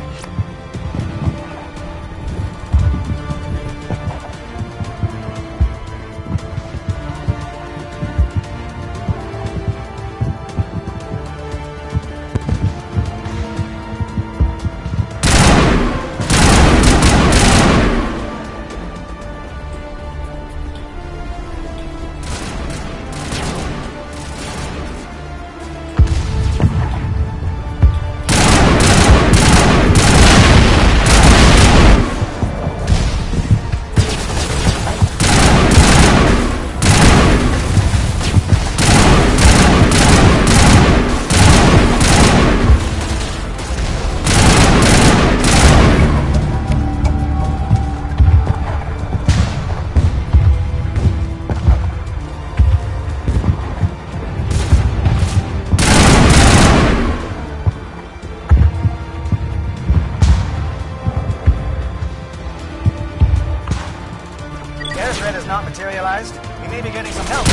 Threat has not materialized. We may be getting some help.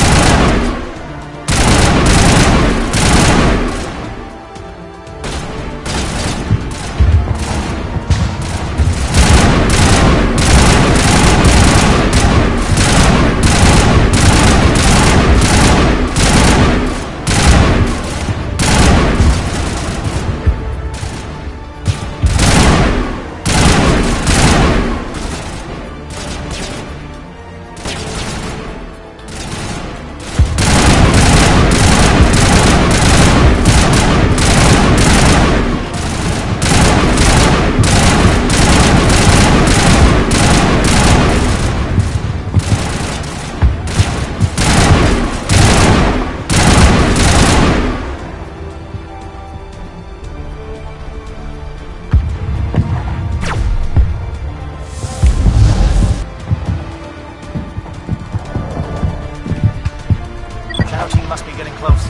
Shadow team must be getting close.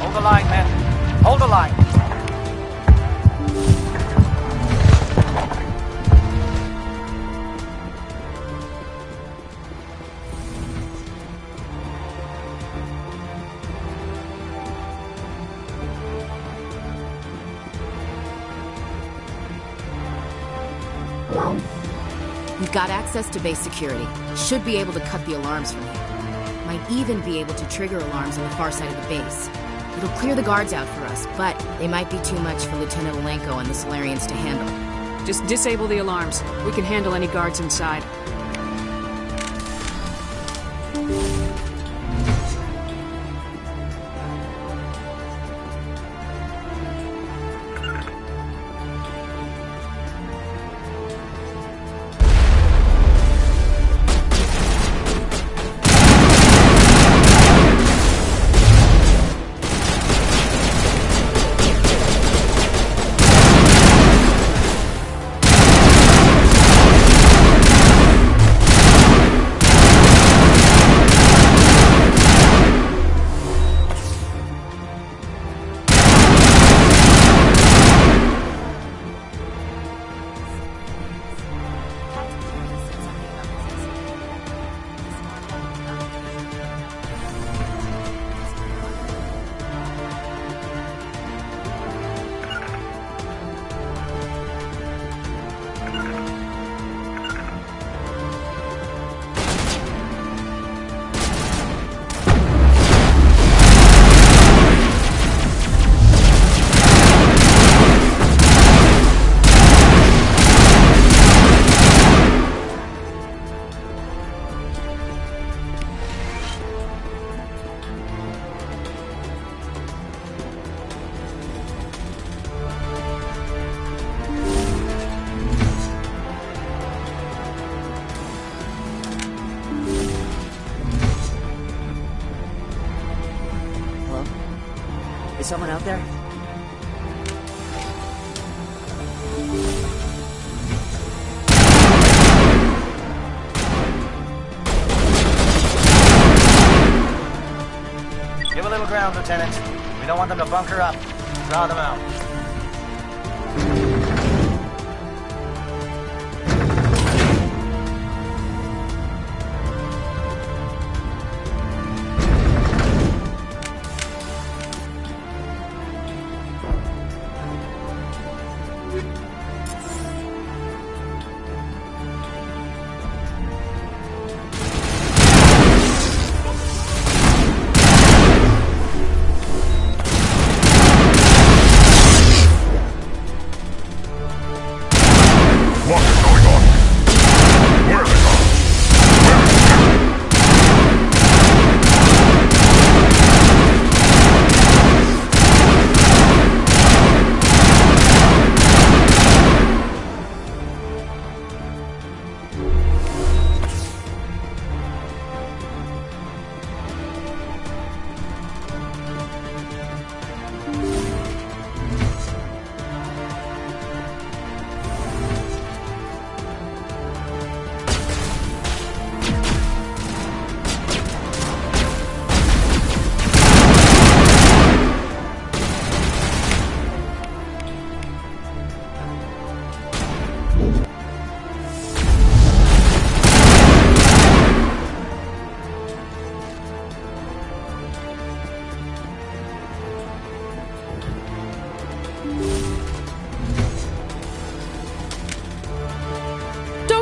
Hold the line, men. Hold the line. We've got access to base security. Should be able to cut the alarms from here. Might even be able to trigger alarms on the far side of the base. It'll clear the guards out for us, but they might be too much for Lieutenant Alenko and the Solarians to handle. Just disable the alarms. We can handle any guards inside. Is someone out there? Give a little ground, Lieutenant. We don't want them to bunker up. Draw them out.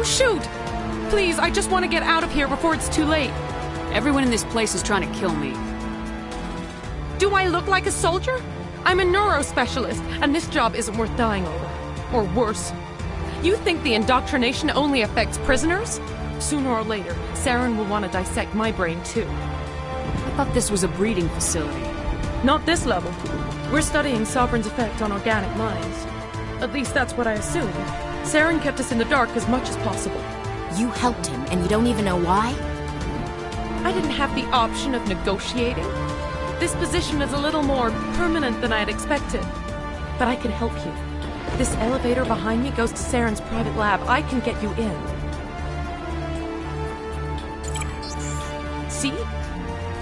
Shoot! Please, I just want to get out of here before it's too late. Everyone in this place is trying to kill me. Do I look like a soldier? I'm a neurospecialist, and this job isn't worth dying over. Or worse. You think the indoctrination only affects prisoners? Sooner or later, Saren will want to dissect my brain too. I thought this was a breeding facility. Not this level. We're studying Sovereign's effect on organic minds. At least that's what I assumed. Saren kept us in the dark as much as possible. You helped him, and you don't even know why? I didn't have the option of negotiating. This position is a little more permanent than I had expected. But I can help you. This elevator behind me goes to Saren's private lab. I can get you in. See?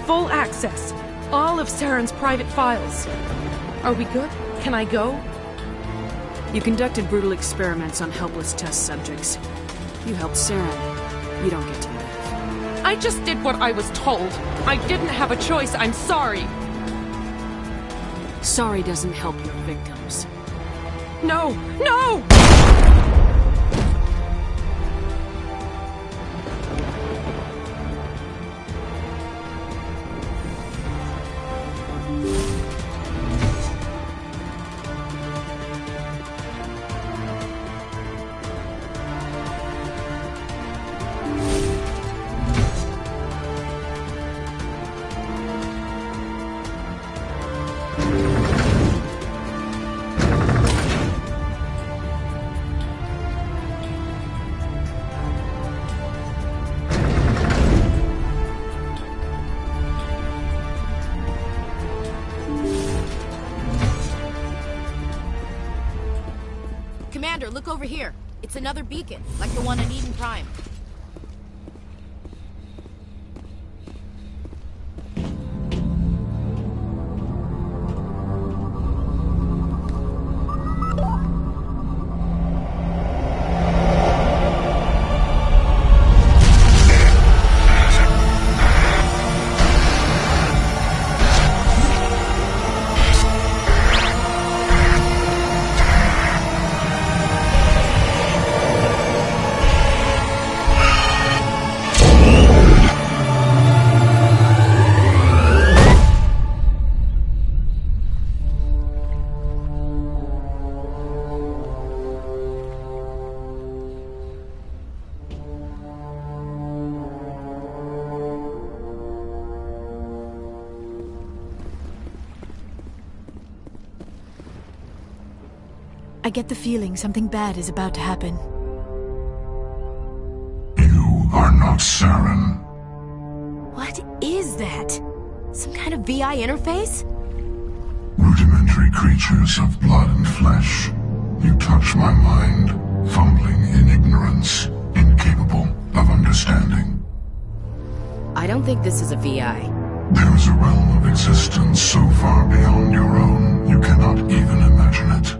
Full access. All of Saren's private files. Are we good? Can I go? You conducted brutal experiments on helpless test subjects. You helped Saren. You don't get to live. I just did what I was told. I didn't have a choice. I'm sorry. Sorry doesn't help your victims. No! No! Commander, look over here. It's another beacon, like the one in Eden Prime. I get the feeling something bad is about to happen. You are not Saren. What is that? Some kind of VI interface? creatures of blood and flesh. You touch my mind, fumbling in ignorance, incapable of understanding. I don't think this is a VI. There is a realm of existence so far beyond your own, you cannot even imagine it.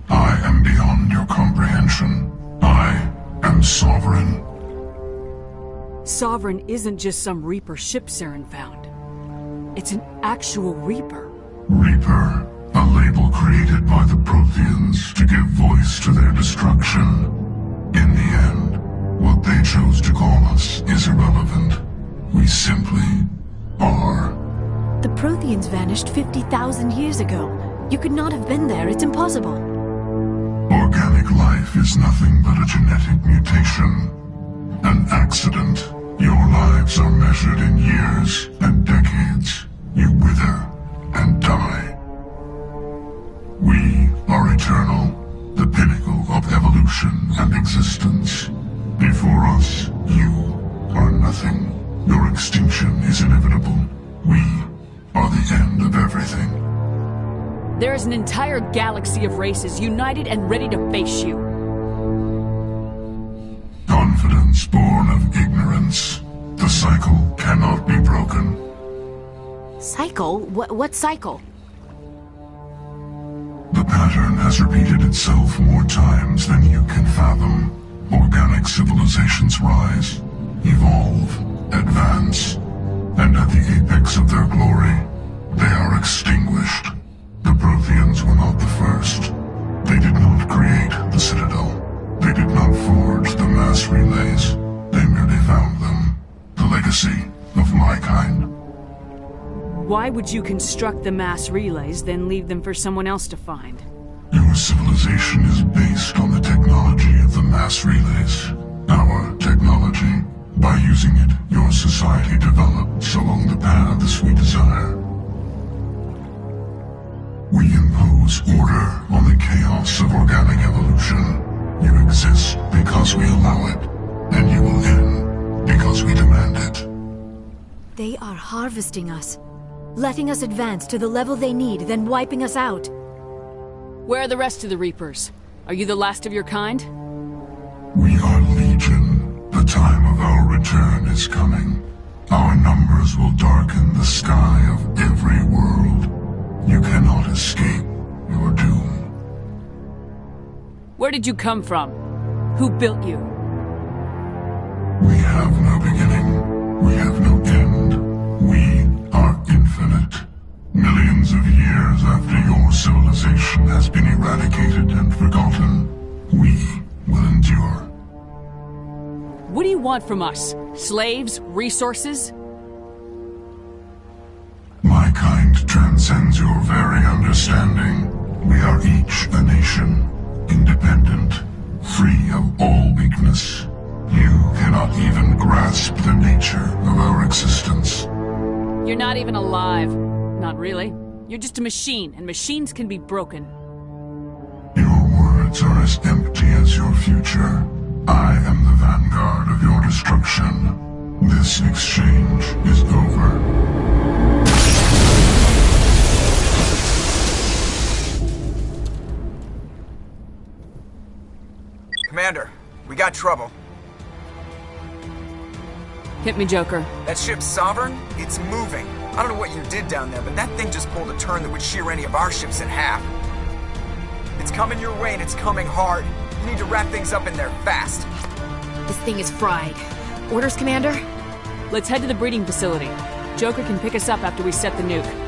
I am beyond your comprehension. I am Sovereign. Sovereign isn't just some Reaper ship Saren found. It's an actual Reaper. Reaper, a label created by the Protheans to give voice to their destruction. In the end, what they chose to call us is irrelevant. We simply are. The Protheans vanished 50,000 years ago. You could not have been there. It's impossible. Organic life is nothing but a genetic mutation. An accident. Your lives are measured in years and decades. You wither and die. We are eternal, the pinnacle of evolution and existence. Before us, you are nothing. Your extinction is inevitable. We are the end of everything. There is an entire galaxy of races united and ready to face you. Confidence born of ignorance. The cycle cannot be broken. Cycle? What cycle? The pattern has repeated itself more times than you can fathom. Organic civilizations rise, evolve, advance, and at the apex of their glory, they are extinguished. The Protheans were not the first. They did not create the Citadel. They did not forge the mass relays. They merely found them. The legacy of my kind. Why would you construct the mass relays, then leave them for someone else to find? Your civilization is based on the technology of the mass relays. Our technology. By using it, your society develops along the paths we desire. We impose order on the chaos of organic evolution. You exist because we allow it, and you will end because we demand it. They are harvesting us, letting us advance to the level they need, then wiping us out. Where are the rest of the Reapers? Are you the last of your kind? We are Legion. The time of our return is coming. Our numbers will darken the sky of every world. You cannot escape your doom. Where did you come from? Who built you? We have no beginning. We have no end. We are infinite. Millions of years after your civilization has been eradicated and forgotten, we will endure. What do you want from us? Slaves? Resources? My kind transcends your very understanding. We are each a nation, independent, free of all weakness. You cannot even grasp the nature of our existence. You're not even alive. Not really. You're just a machine, and machines can be broken. Your words are as empty as your future. I am the vanguard of your destruction. This exchange is over. Commander, we got trouble. Hit me, Joker. That ship's Sovereign? It's moving. I don't know what you did down there, but that thing just pulled a turn that would shear any of our ships in half. It's coming your way, and it's coming hard. You need to wrap things up in there fast. This thing is fried. Orders, Commander? Let's head to the breeding facility. Joker can pick us up after we set the nuke.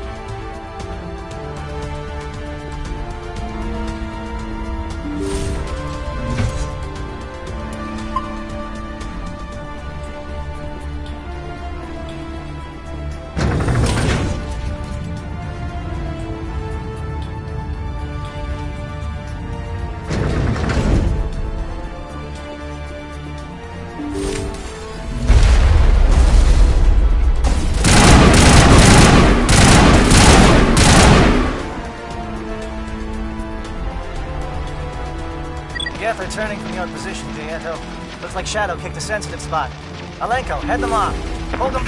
Geth returning from your position, Gieto. Looks like Shadow kicked a sensitive spot. Alenko, head them off. Hold them.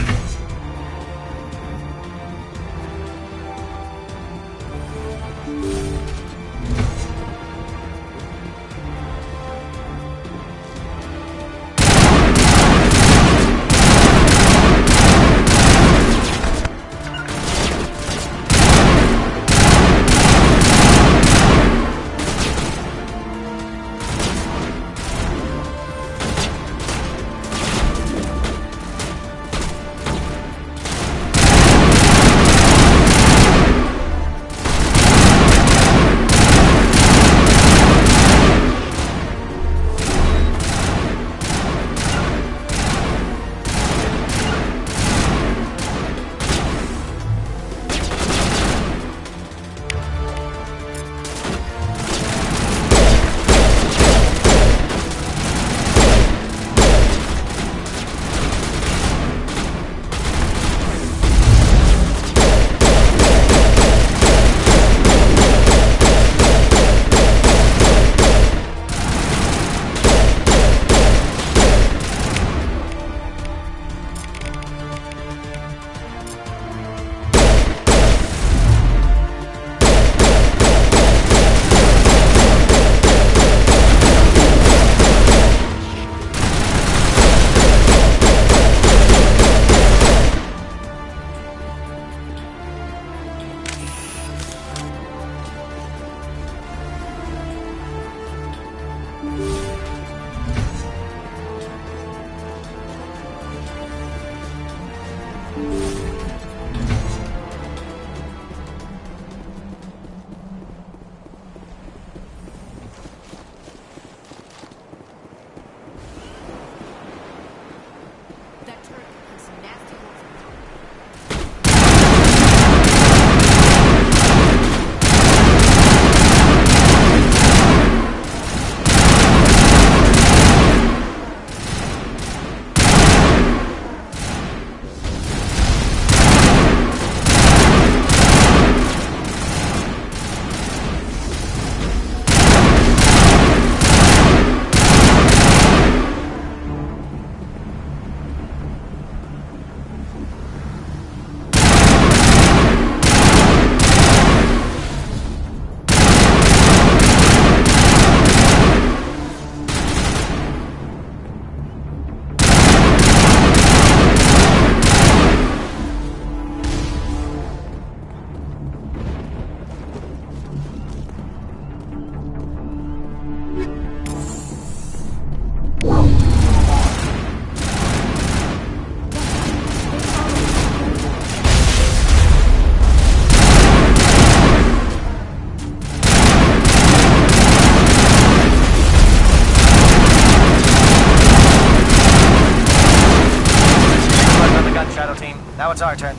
it's our turn.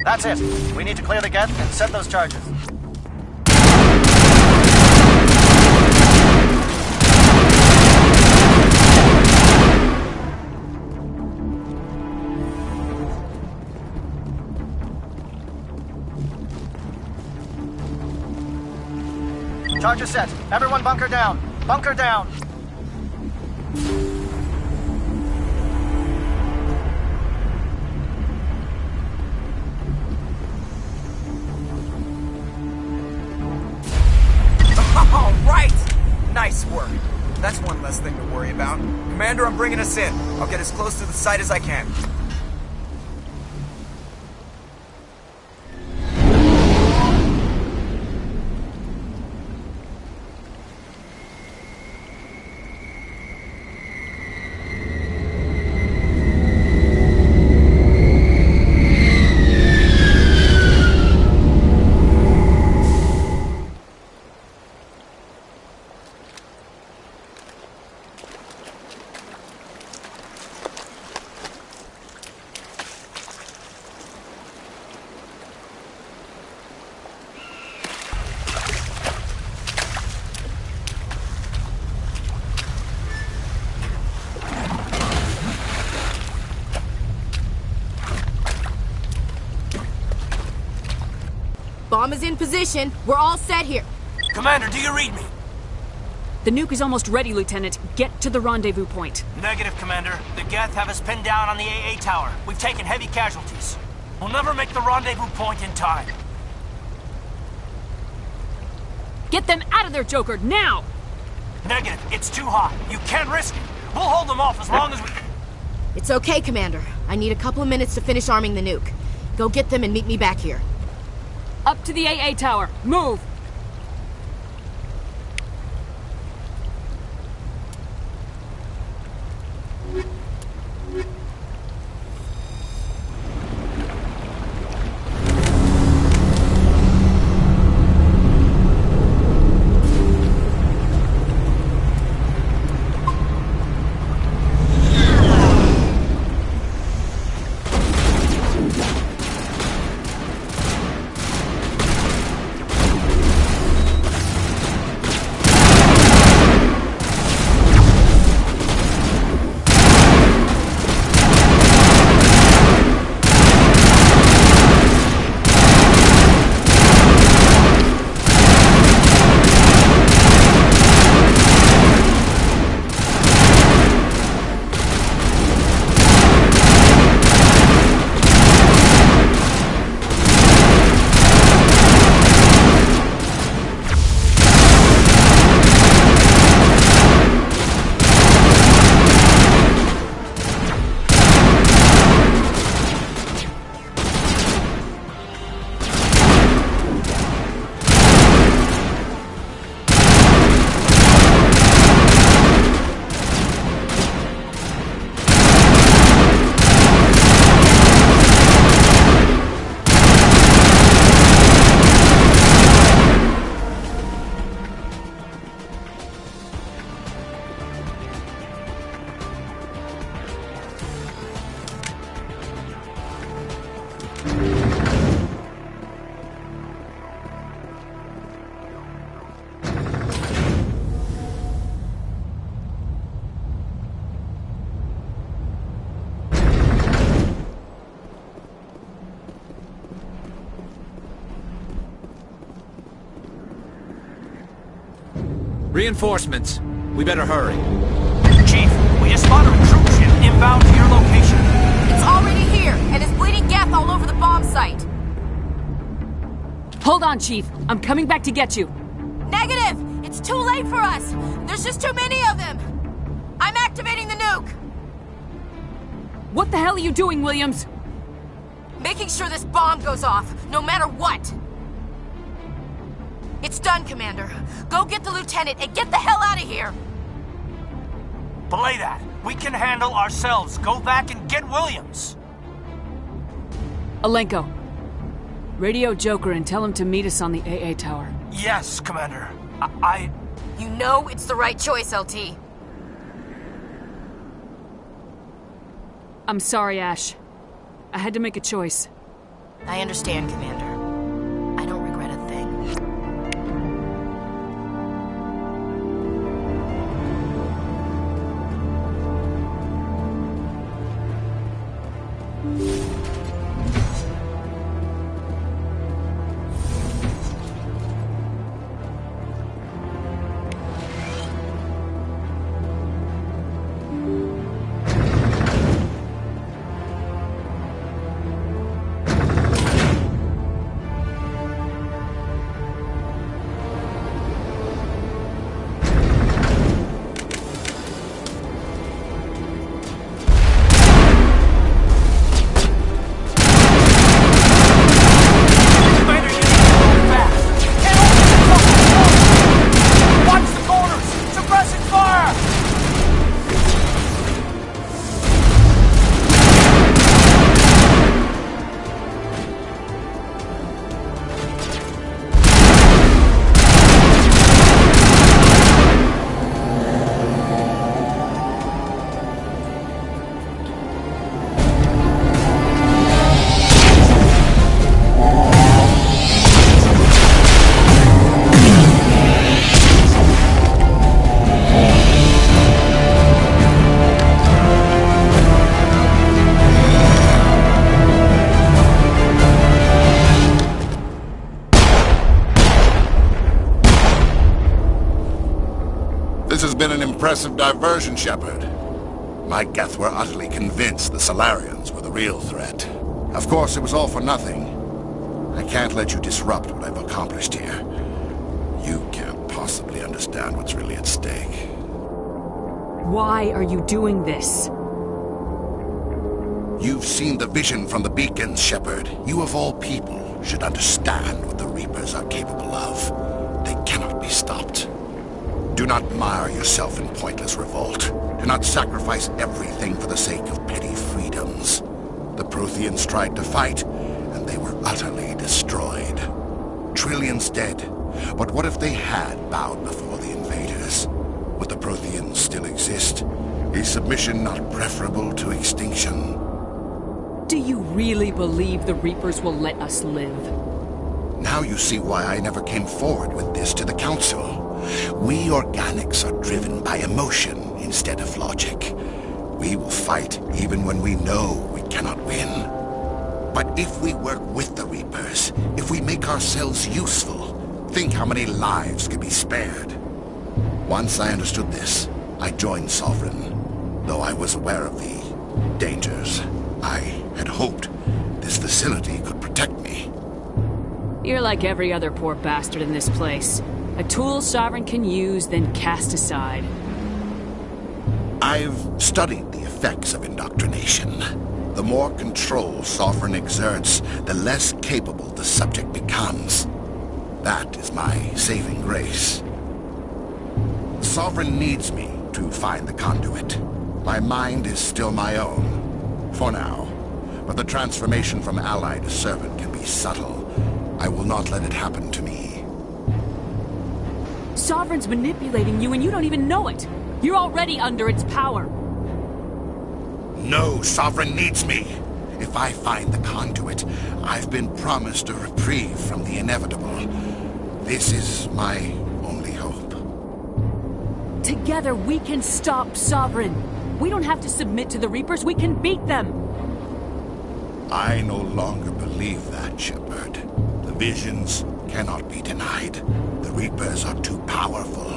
That's it. We need to clear the gate and set those charges. Charges set. Everyone bunker down. Bunker down. All right! Nice work. That's one less thing to worry about. Commander, I'm bringing us in. I'll get as close to the site as I can. Bomb is in position. We're all set here. Commander, do you read me? The nuke is almost ready, Lieutenant. Get to the rendezvous point. Negative, Commander. The Geth have us pinned down on the AA tower. We've taken heavy casualties. We'll never make the rendezvous point in time. Get them out of there, Joker, now! Negative. It's too hot. You can't risk it. We'll hold them off as long as we... It's okay, Commander. I need a couple of minutes to finish arming the nuke. Go get them and meet me back here. Up to the AA tower. Move! Reinforcements. We better hurry. Chief, we just spotted a troop ship inbound to your location. It's already here, and is bleeding Geth all over the bomb site. Hold on, Chief. I'm coming back to get you. Negative! It's too late for us! There's just too many of them! I'm activating the nuke! What the hell are you doing, Williams? Making sure this bomb goes off, no matter what! It's done, Commander. Go get the lieutenant and get the hell out of here! Belay that. We can handle ourselves. Go back and get Williams. Alenko, radio Joker and tell him to meet us on the AA tower. Yes, Commander. You know it's the right choice, LT. I'm sorry, Ash. I had to make a choice. I understand, Commander. I don't regret a thing. This has been an impressive diversion, Shepard. My Geth were utterly convinced the Salarians were the real threat. Of course, it was all for nothing. I can't let you disrupt what I've accomplished here. You can't possibly understand what's really at stake. Why are you doing this? You've seen the vision from the beacons, Shepard. You of all people should understand what the Reapers are capable of. They cannot be stopped. Do not mire yourself in pointless revolt. Do not sacrifice everything for the sake of petty freedoms. The Protheans tried to fight, and they were utterly destroyed. Trillions dead. But what if they had bowed before the invaders? Would the Protheans still exist? Is submission not preferable to extinction? Do you really believe the Reapers will let us live? Now you see why I never came forward with this to the Council. We organics are driven by emotion instead of logic. We will fight even when we know we cannot win. But if we work with the Reapers, if we make ourselves useful, think how many lives could be spared. Once I understood this, I joined Sovereign, though I was aware of the dangers. I had hoped this facility could protect me. You're like every other poor bastard in this place. A tool Sovereign can use, then cast aside. I've studied the effects of indoctrination. The more control Sovereign exerts, the less capable the subject becomes. That is my saving grace. Sovereign needs me to find the conduit. My mind is still my own, for now. But the transformation from ally to servant can be subtle. I will not let it happen to me. Sovereign's manipulating you and you don't even know it. You're already under its power. No, Sovereign needs me. If I find the conduit, I've been promised a reprieve from the inevitable. This is my only hope. Together we can stop Sovereign. We don't have to submit to the Reapers, we can beat them. I no longer believe that, Shepard. The visions cannot be denied. The Reapers are too powerful.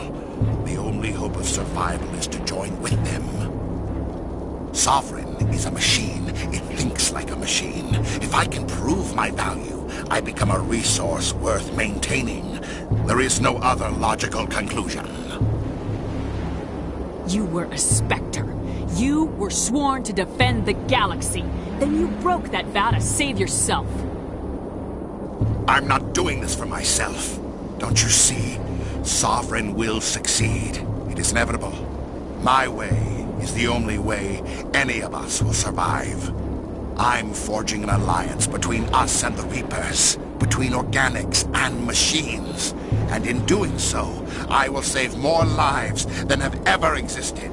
The only hope of survival is to join with them. Sovereign is a machine. It thinks like a machine. If I can prove my value, I become a resource worth maintaining. There is no other logical conclusion. You were a Spectre. You were sworn to defend the galaxy. Then you broke that vow to save yourself. I'm not doing this for myself. Don't you see? Sovereign will succeed. It is inevitable. My way is the only way any of us will survive. I'm forging an alliance between us and the Reapers, between organics and machines. And in doing so, I will save more lives than have ever existed.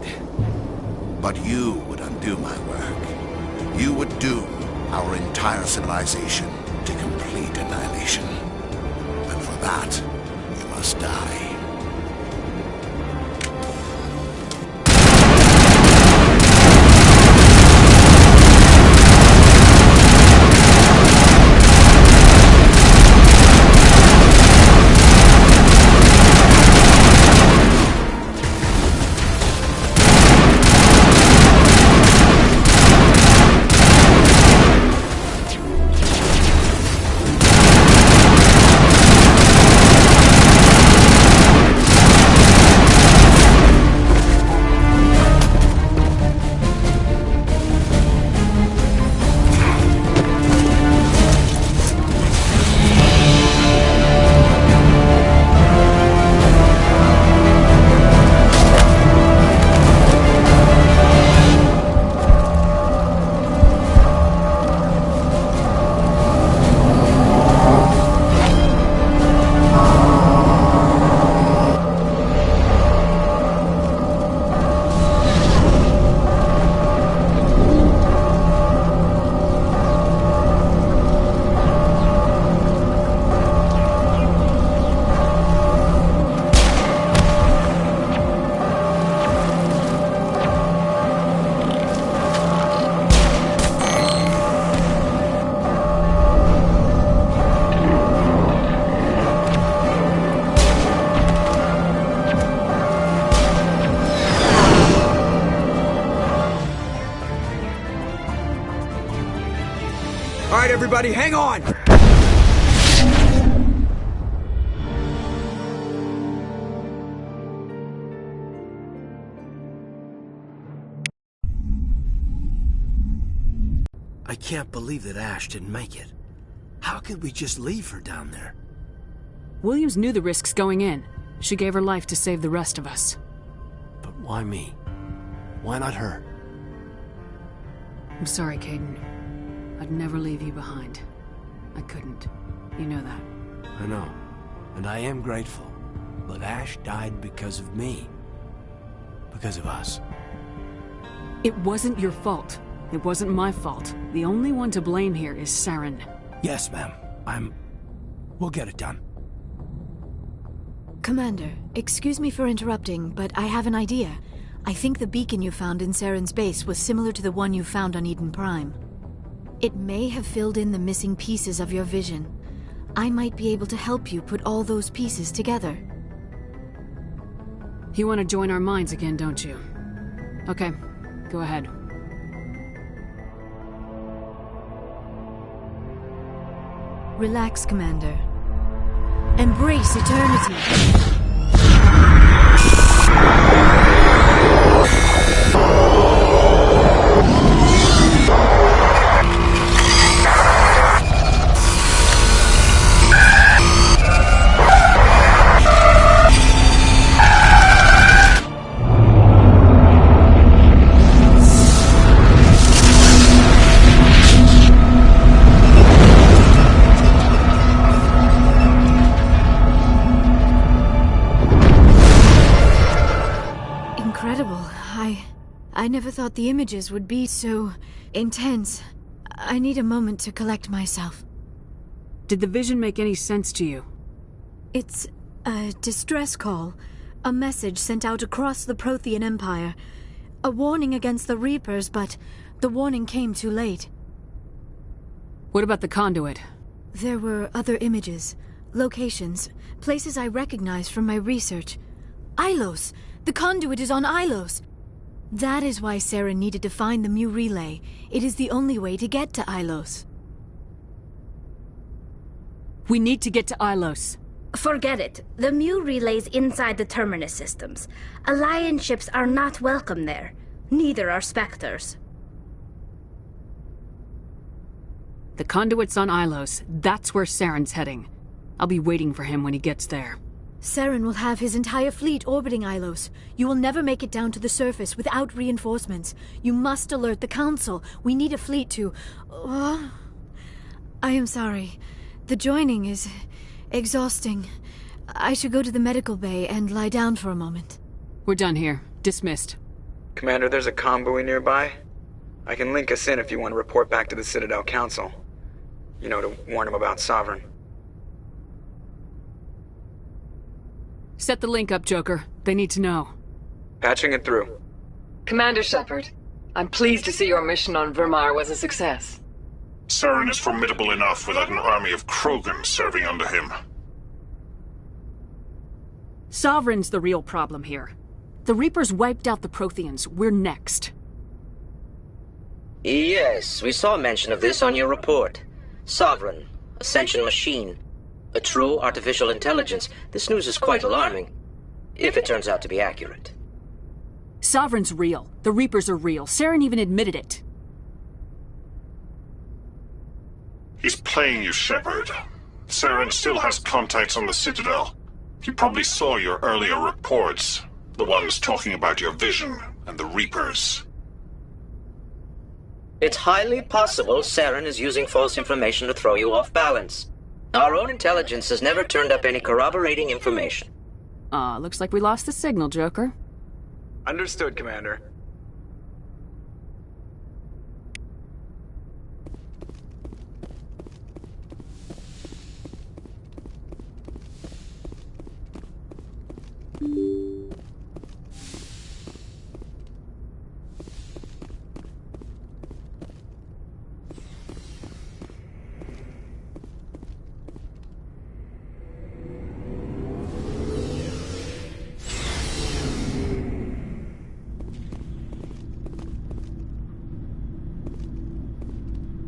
But you would undo my work. You would doom our entire civilization to complete annihilation. And for that, you must die. Everybody, hang on! I can't believe that Ash didn't make it. How could we just leave her down there? Williams knew the risks going in. She gave her life to save the rest of us. But why me? Why not her? I'm sorry, Kaidan. I'd never leave you behind. I couldn't. You know that. I know. And I am grateful. But Ash died because of me. Because of us. It wasn't your fault. It wasn't my fault. The only one to blame here is Saren. Yes, ma'am. We'll get it done. Commander, excuse me for interrupting, but I have an idea. I think the beacon you found in Saren's base was similar to the one you found on Eden Prime. It may have filled in the missing pieces of your vision. I might be able to help you put all those pieces together. You want to join our minds again, don't you? Okay, go ahead. Relax, Commander. Embrace eternity. I never thought the images would be so intense. I need a moment to collect myself. Did the vision make any sense to you? It's a distress call. A message sent out across the Prothean Empire. A warning against the Reapers, but the warning came too late. What about the conduit? There were other images, locations, places I recognized from my research. Ilos! The conduit is on Ilos! That is why Saren needed to find the Mu relay. It is the only way to get to Ilos. We need to get to Ilos. Forget it. The Mu relay's inside the Terminus systems. Alliance ships are not welcome there. Neither are Spectres. The conduit's on Ilos. That's where Saren's heading. I'll be waiting for him when he gets there. Saren will have his entire fleet orbiting Ilos. You will never make it down to the surface without reinforcements. You must alert the Council. We need a fleet to... I am sorry. The joining is exhausting. I should go to the medical bay and lie down for a moment. We're done here. Dismissed. Commander, there's a comm buoy nearby. I can link us in if you want to report back to the Citadel Council. You know, to warn them about Sovereign. Set the link up, Joker. They need to know. Patching it through. Commander Shepard, I'm pleased to see your mission on Vermar was a success. Saren is formidable enough without an army of Krogan serving under him. Sovereign's the real problem here. The Reapers wiped out the Protheans. We're next. Yes, we saw mention of this on your report. Sovereign, Ascension machine. A true artificial intelligence. This news is quite alarming. If it turns out to be accurate. Sovereign's real. The Reapers are real. Saren even admitted it. He's playing you, Shepard. Saren still has contacts on the Citadel. He probably saw your earlier reports. The ones talking about your vision and the Reapers. It's highly possible Saren is using false information to throw you off balance. Our own intelligence has never turned up any corroborating information. Looks like we lost the signal, Joker. Understood, Commander.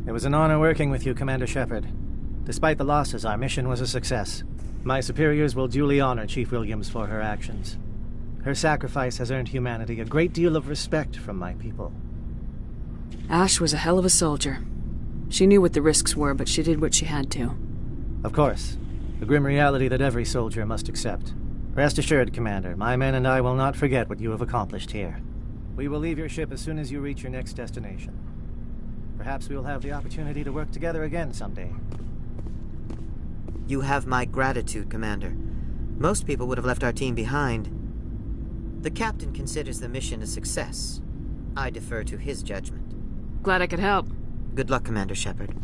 It was an honor working with you, Commander Shepard. Despite the losses, our mission was a success. My superiors will duly honor Chief Williams for her actions. Her sacrifice has earned humanity a great deal of respect from my people. Ash was a hell of a soldier. She knew what the risks were, but she did what she had to. Of course. The grim reality that every soldier must accept. Rest assured, Commander, my men and I will not forget what you have accomplished here. We will leave your ship as soon as you reach your next destination. Perhaps we will have the opportunity to work together again someday. You have my gratitude, Commander. Most people would have left our team behind. The captain considers the mission a success. I defer to his judgment. Glad I could help. Good luck, Commander Shepard.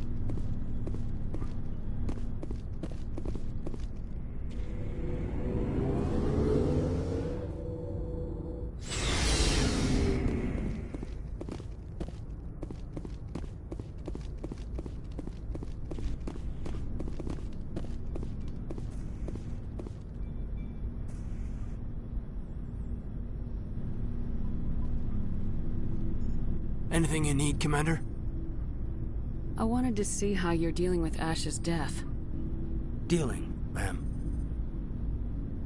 Anything you need, Commander? I wanted to see how you're dealing with Ash's death. Dealing, ma'am.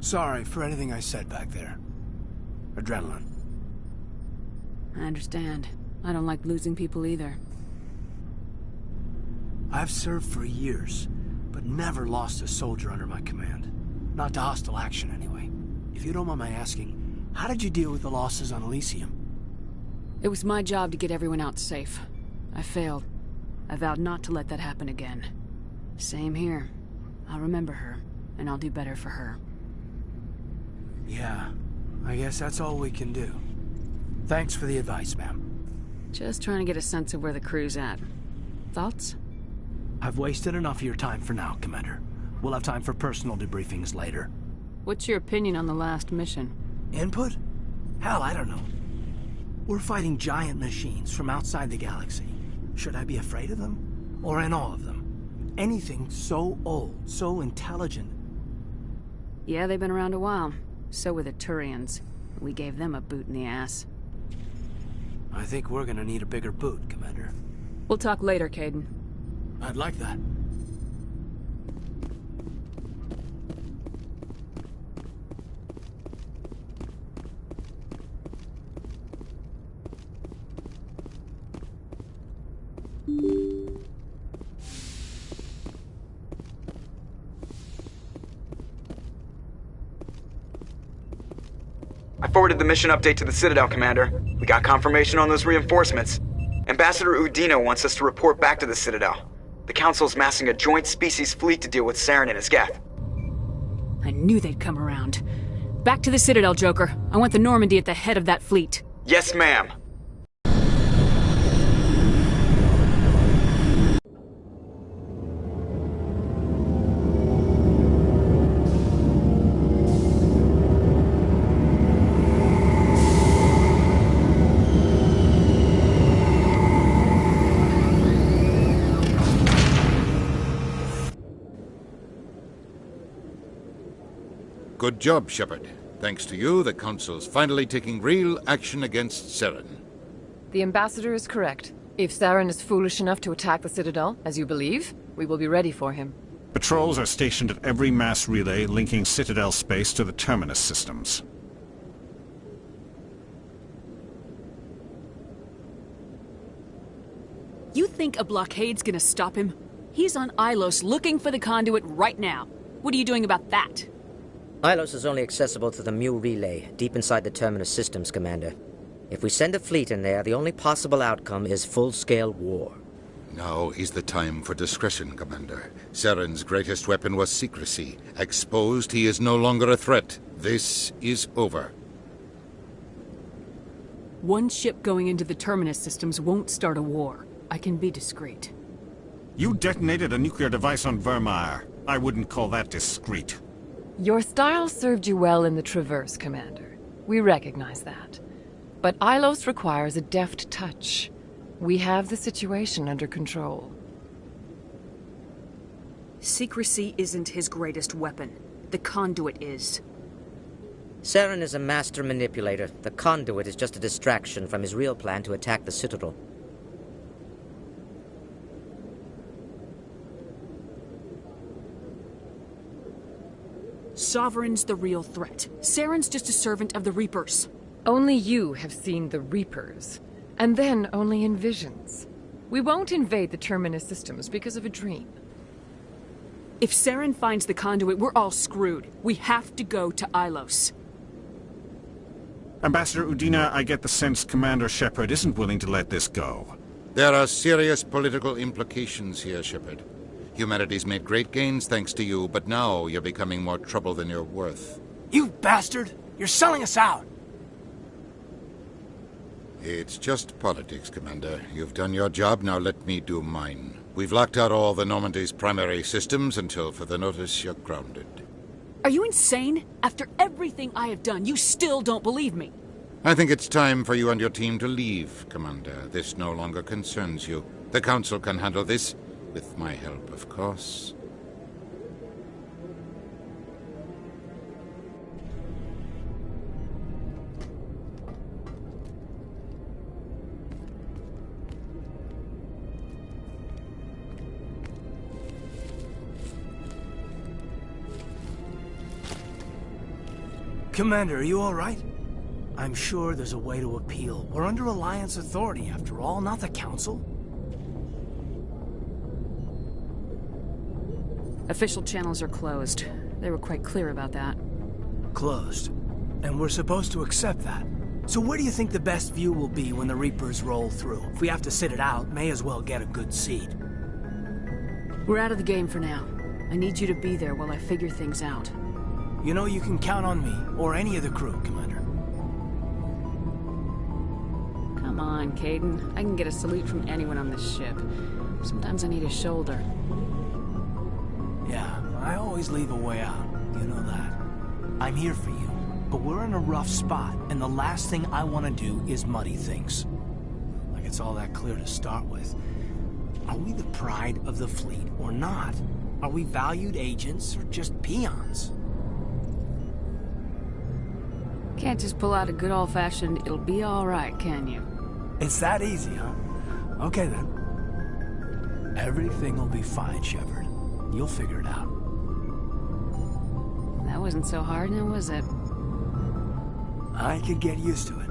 Sorry for anything I said back there. Adrenaline. I understand. I don't like losing people either. I've served for years, but never lost a soldier under my command. Not to hostile action, anyway. If you don't mind my asking, how did you deal with the losses on Elysium? It was my job to get everyone out safe. I failed. I vowed not to let that happen again. Same here. I'll remember her, and I'll do better for her. Yeah, I guess that's all we can do. Thanks for the advice, ma'am. Just trying to get a sense of where the crew's at. Thoughts? I've wasted enough of your time for now, Commander. We'll have time for personal debriefings later. What's your opinion on the last mission? Input? Hell, I don't know. We're fighting giant machines from outside the galaxy. Should I be afraid of them? Or in awe of them? Anything so old, so intelligent. Yeah, they've been around a while. So were the Turians. We gave them a boot in the ass. I think we're gonna need a bigger boot, Commander. We'll talk later, Kaidan. I'd like that. I forwarded the mission update to the Citadel, Commander. We got confirmation on those reinforcements. Ambassador Udina wants us to report back to the Citadel. The Council's massing a joint species fleet to deal with Saren and his Geth. I knew they'd come around. Back to the Citadel, Joker. I want the Normandy at the head of that fleet. Yes, ma'am. Good job, Shepard. Thanks to you, the Council's finally taking real action against Saren. The Ambassador is correct. If Saren is foolish enough to attack the Citadel, as you believe, we will be ready for him. Patrols are stationed at every mass relay linking Citadel space to the Terminus systems. You think a blockade's gonna stop him? He's on Ilos looking for the conduit right now. What are you doing about that? Ilos is only accessible to the Mu relay, deep inside the Terminus systems, Commander. If we send a fleet in there, the only possible outcome is full-scale war. Now is the time for discretion, Commander. Saren's greatest weapon was secrecy. Exposed, he is no longer a threat. This is over. One ship going into the Terminus systems won't start a war. I can be discreet. You detonated a nuclear device on Vermeer. I wouldn't call that discreet. Your style served you well in the Traverse, Commander. We recognize that. But Ilos requires a deft touch. We have the situation under control. Secrecy isn't his greatest weapon. The conduit is. Saren is a master manipulator. The conduit is just a distraction from his real plan to attack the Citadel. Sovereign's the real threat. Saren's just a servant of the Reapers. Only you have seen the Reapers. And then only in visions. We won't invade the Terminus systems because of a dream. If Saren finds the conduit, we're all screwed. We have to go to Ilos. Ambassador Udina, I get the sense Commander Shepard isn't willing to let this go. There are serious political implications here, Shepard. Humanity's made great gains thanks to you, but now you're becoming more trouble than you're worth. You bastard! You're selling us out! It's just politics, Commander. You've done your job, now let me do mine. We've locked out all the Normandy's primary systems until further notice you're grounded. Are you insane? After everything I have done, you still don't believe me. I think it's time for you and your team to leave, Commander. This no longer concerns you. The Council can handle this, with my help, of course. Commander, are you all right? I'm sure there's a way to appeal. We're under Alliance authority, after all, not the Council. Official channels are closed. They were quite clear about that. Closed. And we're supposed to accept that. So where do you think the best view will be when the Reapers roll through? If we have to sit it out, may as well get a good seat. We're out of the game for now. I need you to be there while I figure things out. You know you can count on me, or any of the crew, Commander. Come on, Kaidan. I can get a salute from anyone on this ship. Sometimes I need a shoulder. Yeah, I always leave a way out. You know that. I'm here for you, but we're in a rough spot, and the last thing I want to do is muddy things. Like it's all that clear to start with. Are we the pride of the fleet, or not? Are we valued agents, or just peons? Can't just pull out a good old-fashioned, it'll be alright, can you? It's that easy, huh? Okay, then. Everything will be fine, Shepard. You'll figure it out. That wasn't so hard, now was it? I could get used to it.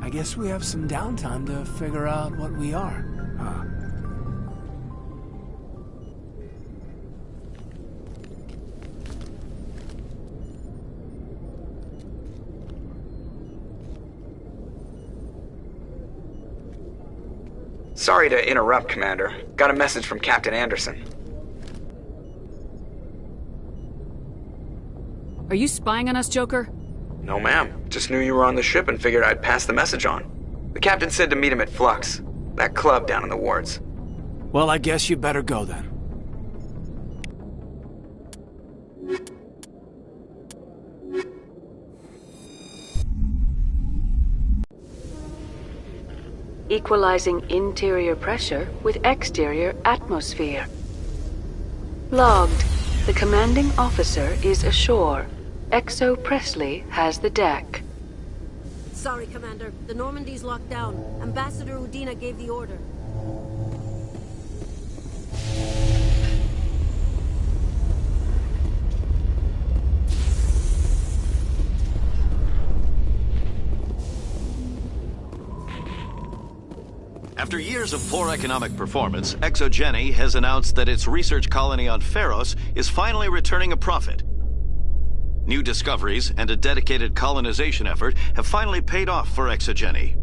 I guess we have some downtime to figure out what we are, huh? Sorry to interrupt, Commander. Got a message from Captain Anderson. Are you spying on us, Joker? No, ma'am. Just knew you were on the ship and figured I'd pass the message on. The captain said to meet him at Flux, that club down in the wards. Well, I guess you better go then. Equalizing interior pressure with exterior atmosphere. Logged. The commanding officer is ashore. Exo Presley has the deck. Sorry, Commander. The Normandy's locked down. Ambassador Udina gave the order. After years of poor economic performance, ExoGeni has announced that its research colony on Feros is finally returning a profit. New discoveries and a dedicated colonization effort have finally paid off for ExoGeni.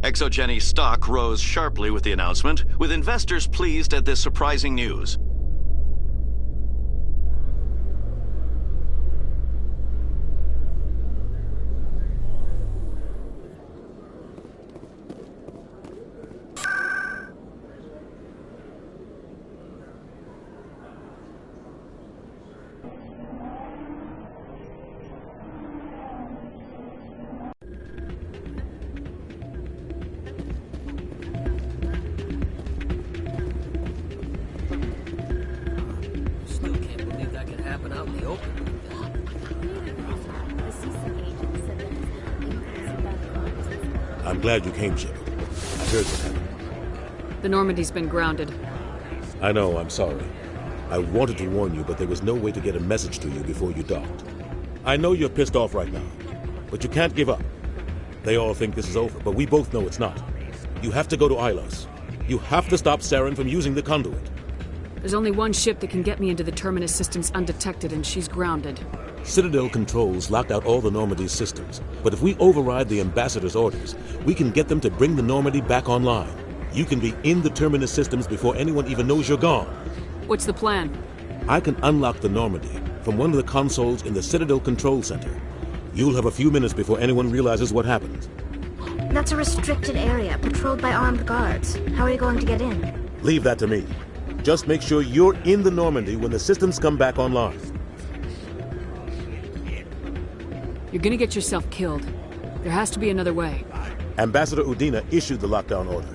ExoGeni's stock rose sharply with the announcement, with investors pleased at this surprising news. I'm glad you came, Shepard. I heard what happened. The Normandy's been grounded. I know, I'm sorry. I wanted to warn you, but there was no way to get a message to you before you docked. I know you're pissed off right now, but you can't give up. They all think this is over, but we both know it's not. You have to go to Ilos. You have to stop Saren from using the conduit. There's only one ship that can get me into the Terminus systems undetected, and she's grounded. Citadel controls locked out all the Normandy's systems, but if we override the Ambassador's orders, we can get them to bring the Normandy back online. You can be in the Terminus systems before anyone even knows you're gone. What's the plan? I can unlock the Normandy from one of the consoles in the Citadel Control Center. You'll have a few minutes before anyone realizes what happened. That's a restricted area, patrolled by armed guards. How are you going to get in? Leave that to me. Just make sure you're in the Normandy when the systems come back online. You're gonna get yourself killed. There has to be another way. Ambassador Udina issued the lockdown order.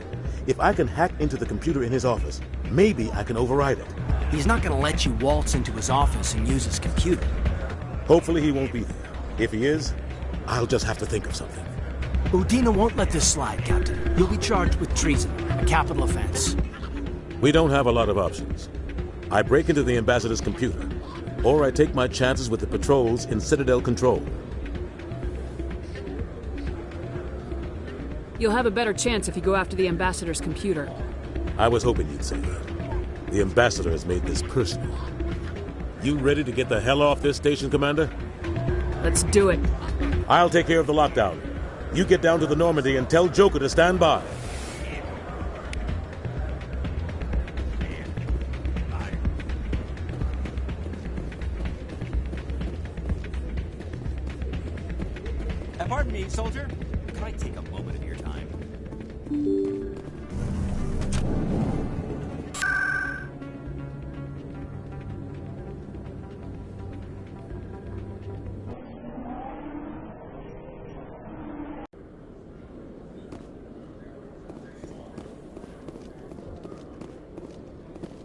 If I can hack into the computer in his office, maybe I can override it. He's not gonna let you waltz into his office and use his computer. Hopefully he won't be there. If he is, I'll just have to think of something. Udina won't let this slide, Captain. You'll be charged with treason, a capital offense. We don't have a lot of options. I break into the Ambassador's computer, or I take my chances with the patrols in Citadel Control. You'll have a better chance if you go after the Ambassador's computer. I was hoping you'd say that. The Ambassador has made this personal. You ready to get the hell off this station, Commander? Let's do it. I'll take care of the lockdown. You get down to the Normandy and tell Joker to stand by. Pardon me, soldier. Can I take a moment of your time?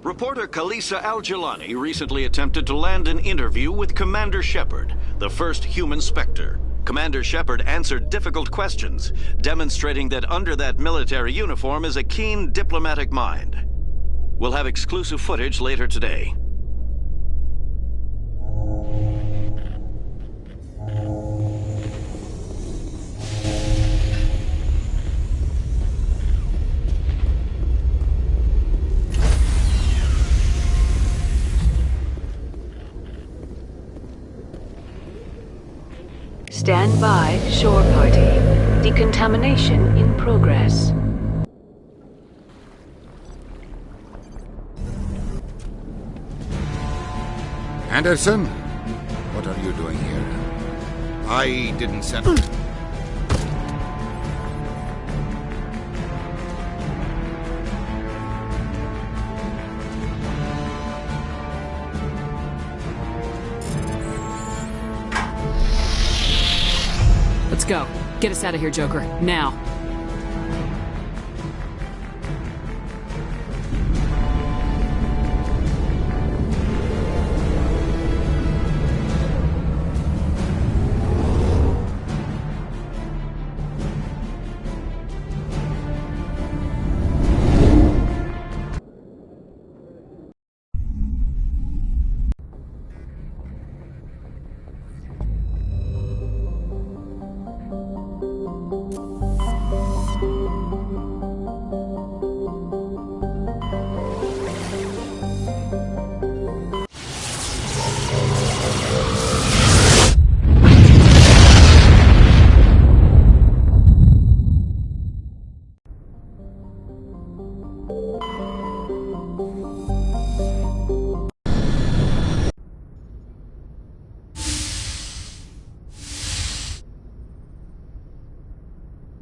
Reporter Kalisa Al-Jelani recently attempted to land an interview with Commander Shepard, the first human Spectre. Commander Shepard answered difficult questions, demonstrating that under that military uniform is a keen diplomatic mind. We'll have exclusive footage later today. Stand by, shore party. Decontamination in progress. Anderson, what are you doing here? I didn't send... Let's go. Get us out of here, Joker. Now.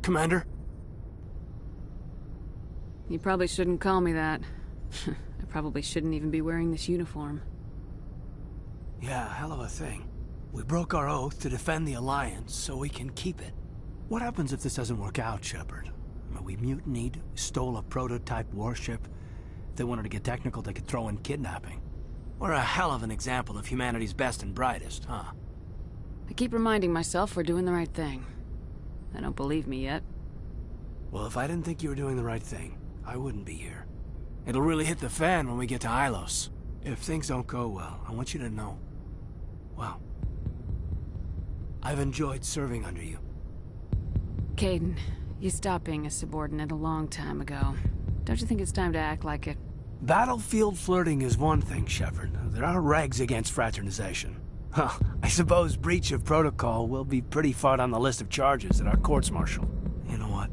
Commander? You probably shouldn't call me that. I probably shouldn't even be wearing this uniform. Yeah, hell of a thing. We broke our oath to defend the Alliance, so we can keep it. What happens if this doesn't work out, Shepard? We mutinied, stole a prototype warship. If they wanted to get technical, they could throw in kidnapping. We're a hell of an example of humanity's best and brightest, huh? I keep reminding myself we're doing the right thing. They don't believe me yet. Well, if I didn't think you were doing the right thing, I wouldn't be here. It'll really hit the fan when we get to Ilos. If things don't go well, I want you to know, well, I've enjoyed serving under you. Kaidan, you stopped being a subordinate a long time ago. Don't you think it's time to act like it? Battlefield flirting is one thing, Shepard. There are regs against fraternization. Well, I suppose breach of protocol will be pretty far on the list of charges at our courts-martial. You know what?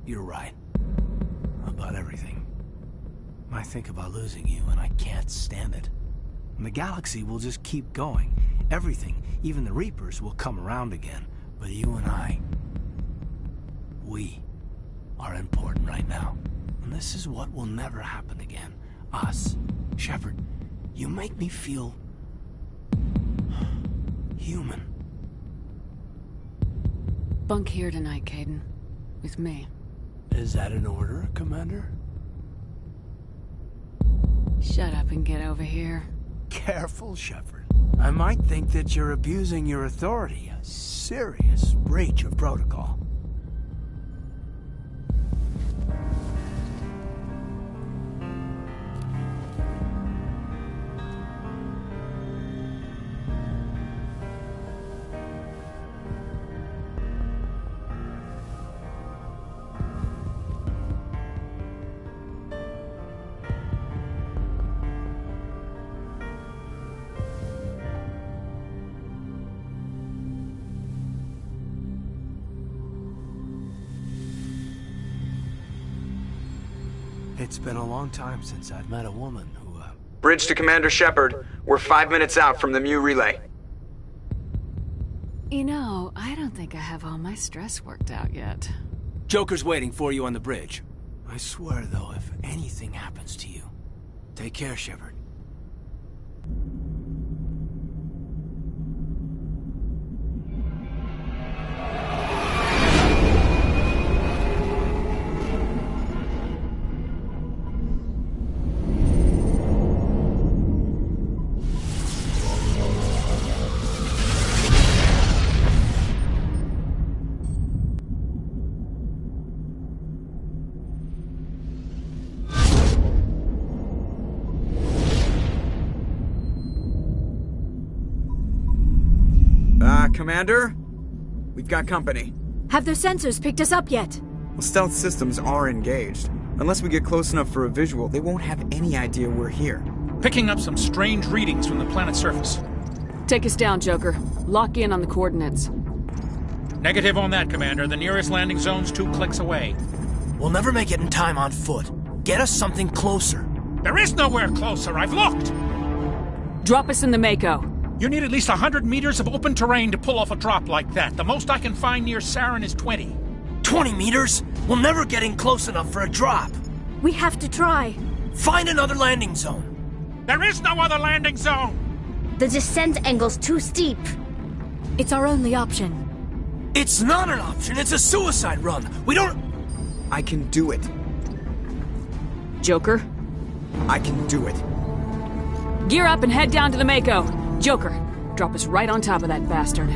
You're right. About everything. I think about losing you, and I can't stand it. And the galaxy will just keep going. Everything, even the Reapers, will come around again. But you and I, we are important right now. And this is what will never happen again. Us. Shepard, you make me feel human. Bunk here tonight, Kaidan. With me. Is that an order, Commander? Shut up and get over here. Careful, Shepard. I might think that you're abusing your authority. A serious breach of protocol. It's been a long time since I've met a woman who, Bridge to Commander Shepard. We're 5 minutes out from the Mu relay. You know, I don't think I have all my stress worked out yet. Joker's waiting for you on the bridge. I swear, though, if anything happens to you, take care, Shepard. Commander? We've got company. Have their sensors picked us up yet? Well, stealth systems are engaged. Unless we get close enough for a visual, they won't have any idea we're here. Picking up some strange readings from the planet's surface. Take us down, Joker. Lock in on the coordinates. Negative on that, Commander. The nearest landing zone's 2 clicks away. We'll never make it in time on foot. Get us something closer. There is nowhere closer. I've looked. Drop us in the Mako. You need at least 100 meters of open terrain to pull off a drop like that. The most I can find near Saren is 20. 20 meters? We'll never get in close enough for a drop. We have to try. Find another landing zone. There is no other landing zone! The descent angle's too steep. It's our only option. It's not an option, it's a suicide run. We don't... I can do it. Joker? I can do it. Gear up and head down to the Mako. Joker, drop us right on top of that bastard.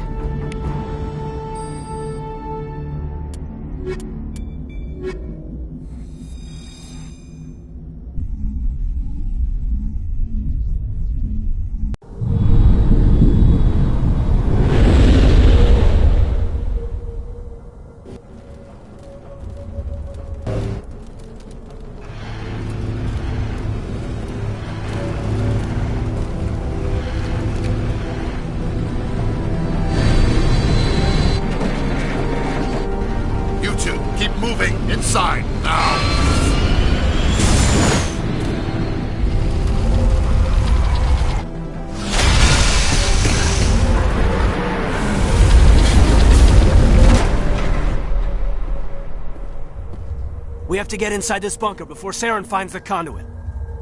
Inside, now! We have to get inside this bunker before Saren finds the conduit.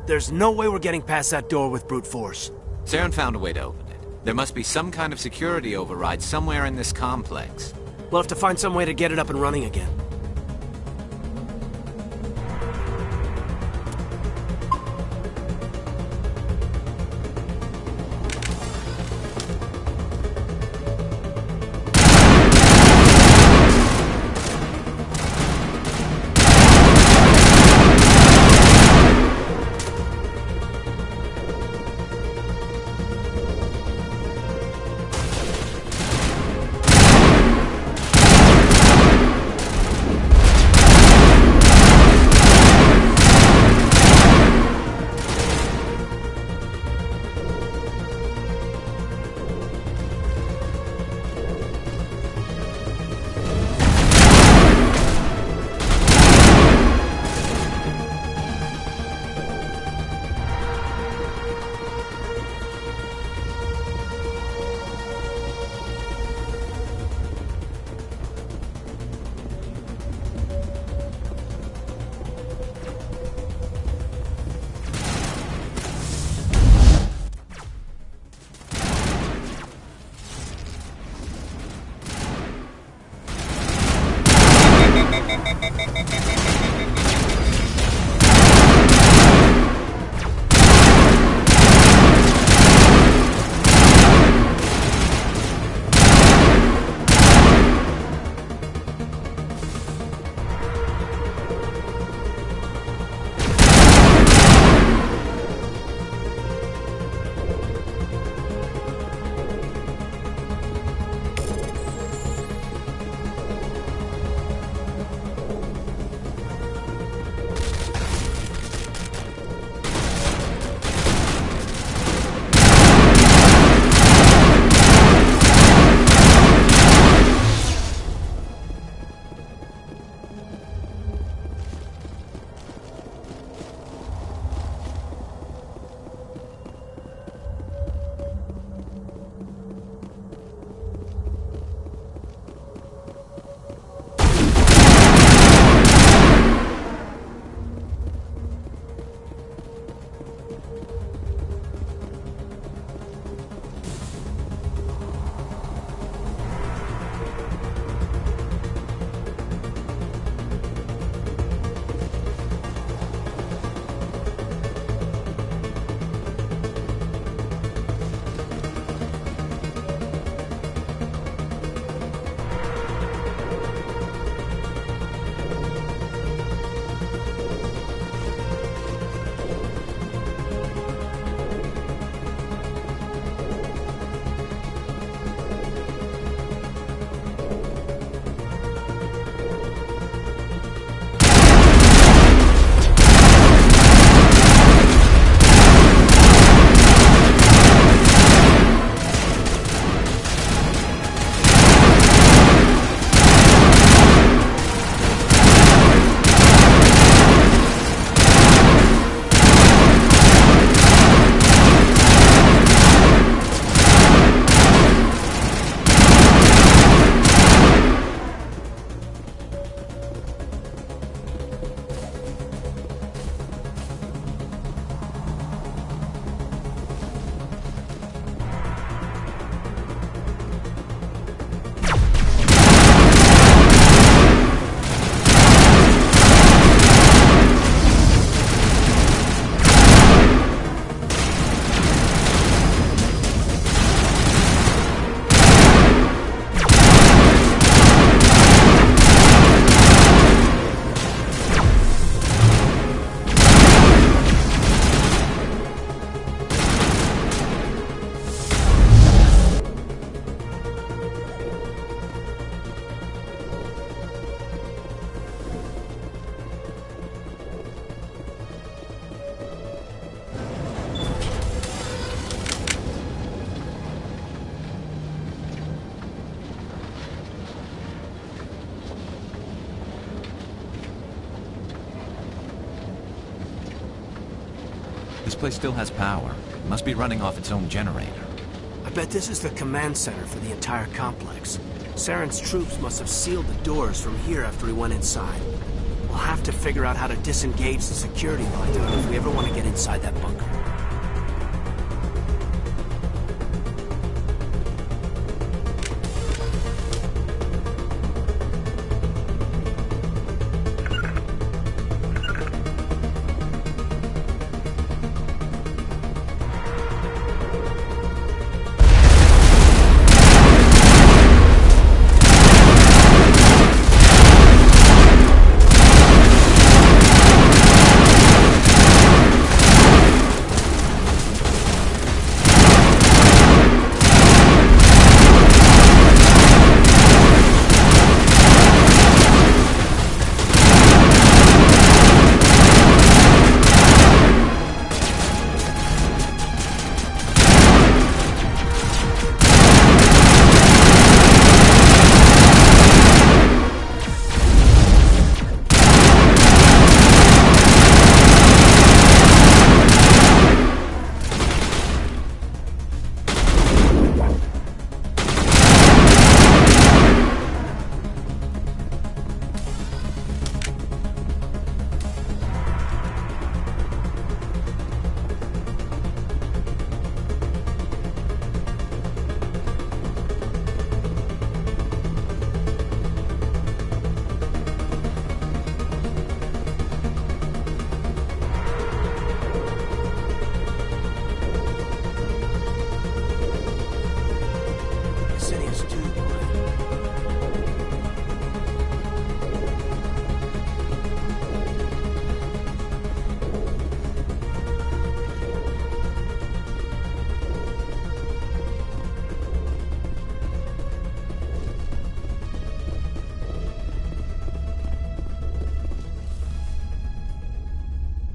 There's no way we're getting past that door with brute force. Saren found a way to open it. There must be some kind of security override somewhere in this complex. We'll have to find some way to get it up and running again. This place still has power. It must be running off its own generator. I bet this is the command center for the entire complex. Saren's troops must have sealed the doors from here after he went inside. We'll have to figure out how to disengage the security lockdown if we ever want to get inside that bunker.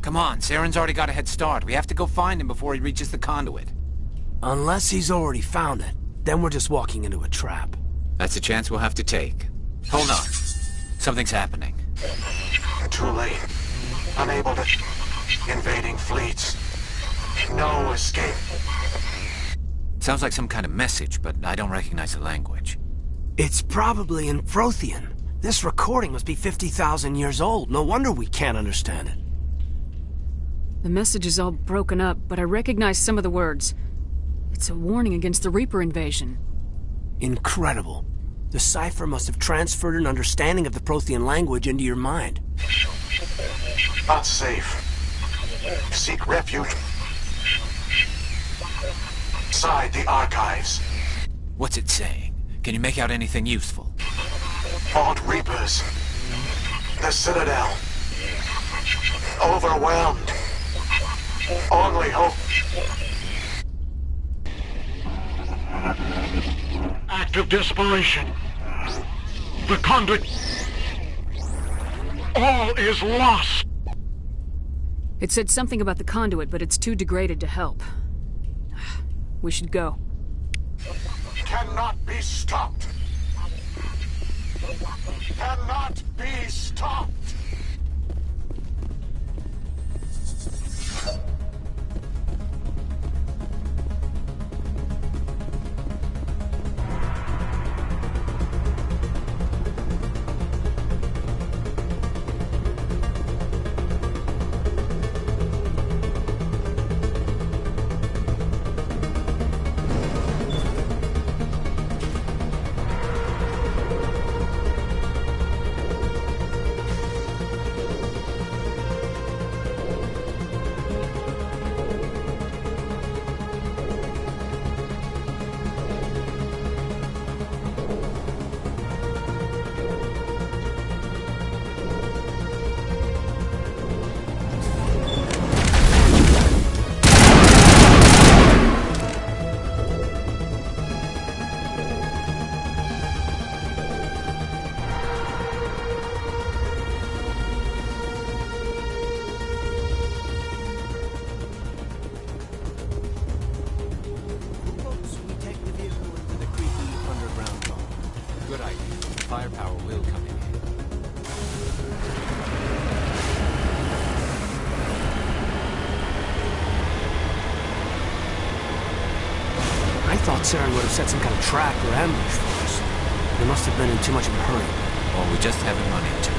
Come on, Saren's already got a head start. We have to go find him before he reaches the conduit. Unless he's already found it, then we're just walking into a trap. That's a chance we'll have to take. Hold on. Something's happening. Too late. Unable to... Invading fleets. No escape. Sounds like some kind of message, but I don't recognize the language. It's probably in Prothean. This recording must be 50,000 years old. No wonder we can't understand it. The message is all broken up, but I recognize some of the words. It's a warning against the Reaper invasion. Incredible. The cipher must have transferred an understanding of the Prothean language into your mind. Not safe. Seek refuge inside the archives. What's it saying? Can you make out anything useful? Fought Reapers. The Citadel. Overwhelmed. Only hope. Act of desperation. The conduit. All is lost. It said something about the conduit, but it's too degraded to help. We should go. Cannot be stopped. Cannot be stopped. Saren would have set some kind of trap or ambush for us. They must have been in too much of a hurry. Or we just haven't run into it.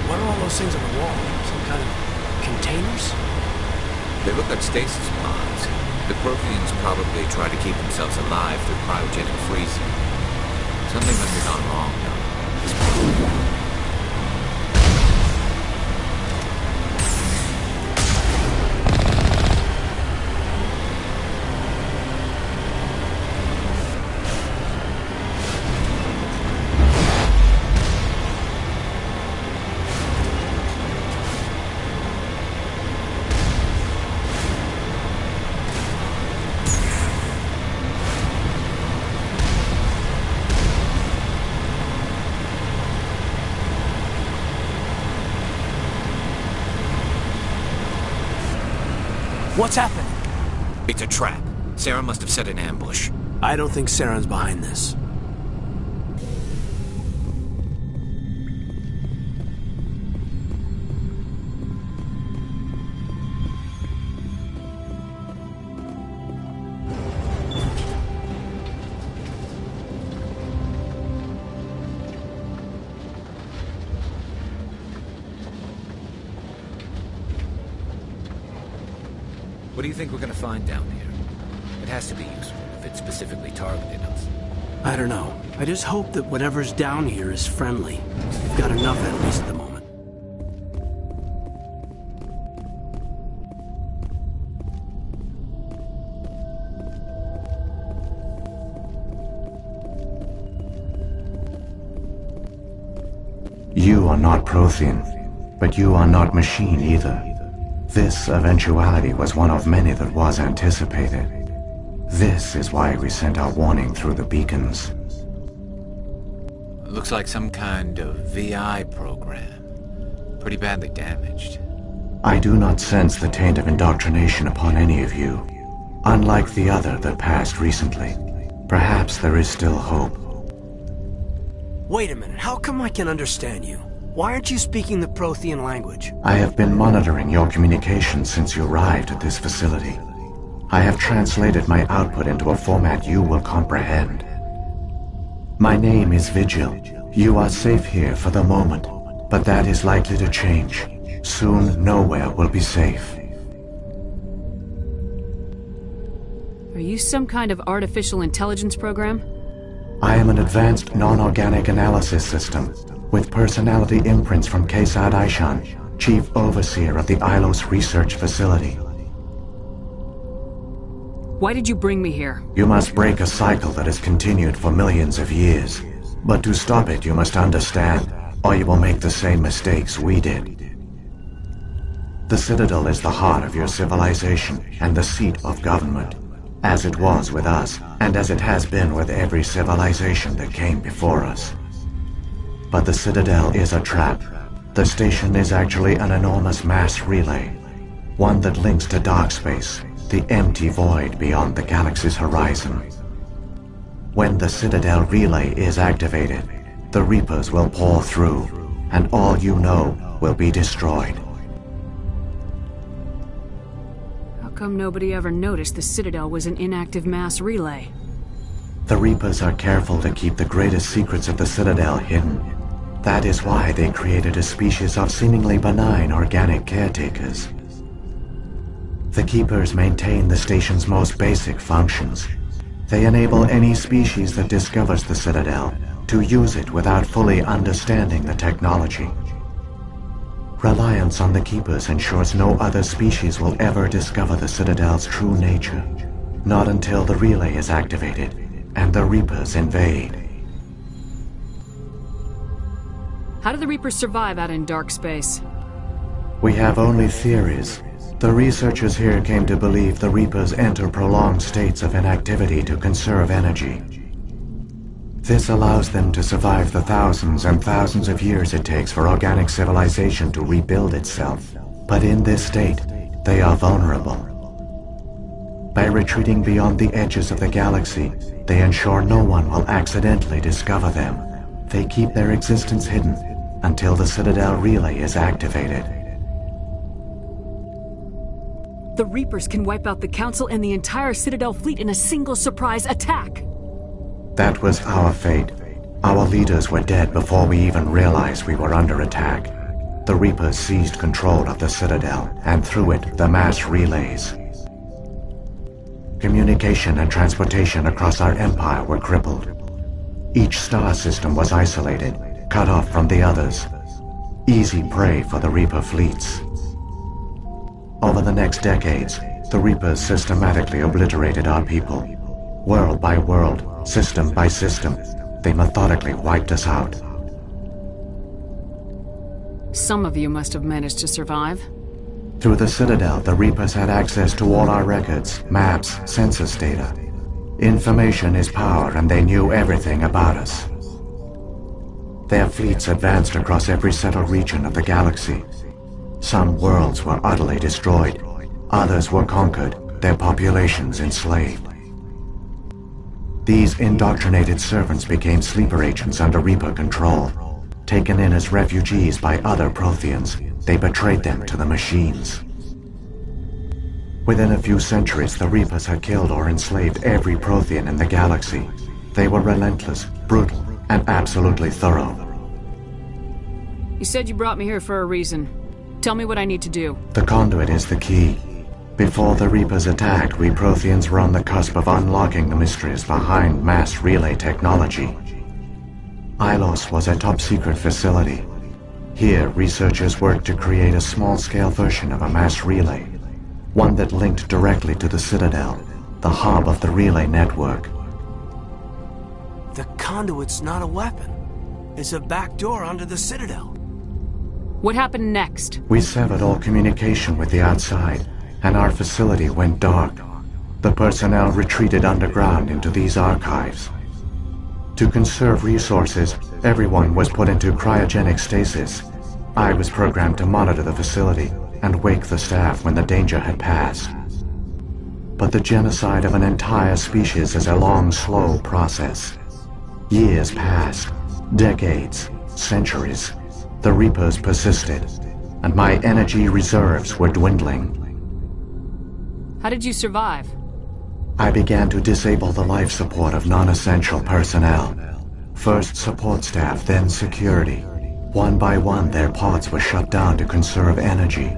What are all those things on the wall? Some kind of containers? They look like stasis pods. The Protheans probably try to keep themselves alive through cryogenic freezing. Something must have gone wrong, though. What's happening? It's a trap. Saren must have set an ambush. I don't think Saren's behind this. What do you think we're gonna find down here? It has to be useful if it specifically targeted us. I don't know. I just hope that whatever's down here is friendly. We've got enough enemies at the moment. You are not Prothean, but you are not machine either. This eventuality was one of many that was anticipated. This is why we sent our warning through the beacons. It looks like some kind of VI program. Pretty badly damaged. I do not sense the taint of indoctrination upon any of you, unlike the other that passed recently. Perhaps there is still hope. Wait a minute, how come I can understand you? Why aren't you speaking the Prothean language? I have been monitoring your communications since you arrived at this facility. I have translated my output into a format you will comprehend. My name is Vigil. You are safe here for the moment, but that is likely to change. Soon, nowhere will be safe. Are you some kind of artificial intelligence program? I am an advanced non-organic analysis system, with personality imprints from Kesad Aishan, Chief Overseer of the Ilos Research Facility. Why did you bring me here? You must break a cycle that has continued for millions of years. But to stop it, you must understand, or you will make the same mistakes we did. The Citadel is the heart of your civilization and the seat of government, as it was with us, and as it has been with every civilization that came before us. But the Citadel is a trap. The station is actually an enormous mass relay, one that links to dark space, the empty void beyond the galaxy's horizon. When the Citadel relay is activated, the Reapers will pour through, and all you know will be destroyed. How come nobody ever noticed the Citadel was an inactive mass relay? The Reapers are careful to keep the greatest secrets of the Citadel hidden. That is why they created a species of seemingly benign organic caretakers. The Keepers maintain the station's most basic functions. They enable any species that discovers the Citadel to use it without fully understanding the technology. Reliance on the Keepers ensures no other species will ever discover the Citadel's true nature, not until the relay is activated and the Reapers invade. How do the Reapers survive out in dark space? We have only theories. The researchers here came to believe the Reapers enter prolonged states of inactivity to conserve energy. This allows them to survive the thousands and thousands of years it takes for organic civilization to rebuild itself. But in this state, they are vulnerable. By retreating beyond the edges of the galaxy, they ensure no one will accidentally discover them. They keep their existence hidden until the Citadel relay is activated. The Reapers can wipe out the Council and the entire Citadel fleet in a single surprise attack. That was our fate. Our leaders were dead before we even realized we were under attack. The Reapers seized control of the Citadel, and through it, the mass relays. Communication and transportation across our empire were crippled. Each star system was isolated, cut off from the others. Easy prey for the Reaper fleets. Over the next decades, the Reapers systematically obliterated our people. World by world, system by system, they methodically wiped us out. Some of you must have managed to survive. Through the Citadel, the Reapers had access to all our records, maps, census data. Information is power, and they knew everything about us. Their fleets advanced across every settled region of the galaxy. Some worlds were utterly destroyed. Others were conquered, their populations enslaved. These indoctrinated servants became sleeper agents under Reaper control. Taken in as refugees by other Protheans, they betrayed them to the machines. Within a few centuries, the Reapers had killed or enslaved every Prothean in the galaxy. They were relentless, brutal, and absolutely thorough. You said you brought me here for a reason. Tell me what I need to do. The conduit is the key. Before the Reapers attacked, we Protheans were on the cusp of unlocking the mysteries behind mass relay technology. Ilos was a top-secret facility. Here, researchers worked to create a small-scale version of a mass relay, one that linked directly to the Citadel, the hub of the relay network. The conduit's not a weapon. It's a backdoor onto the Citadel. What happened next? We severed all communication with the outside, and our facility went dark. The personnel retreated underground into these archives. To conserve resources, everyone was put into cryogenic stasis. I was programmed to monitor the facility and wake the staff when the danger had passed. But the genocide of an entire species is a long, slow process. Years passed, decades, centuries. The Reapers persisted, and my energy reserves were dwindling. How did you survive? I began to disable the life support of non-essential personnel. First support staff, then security. One by one, their pods were shut down to conserve energy.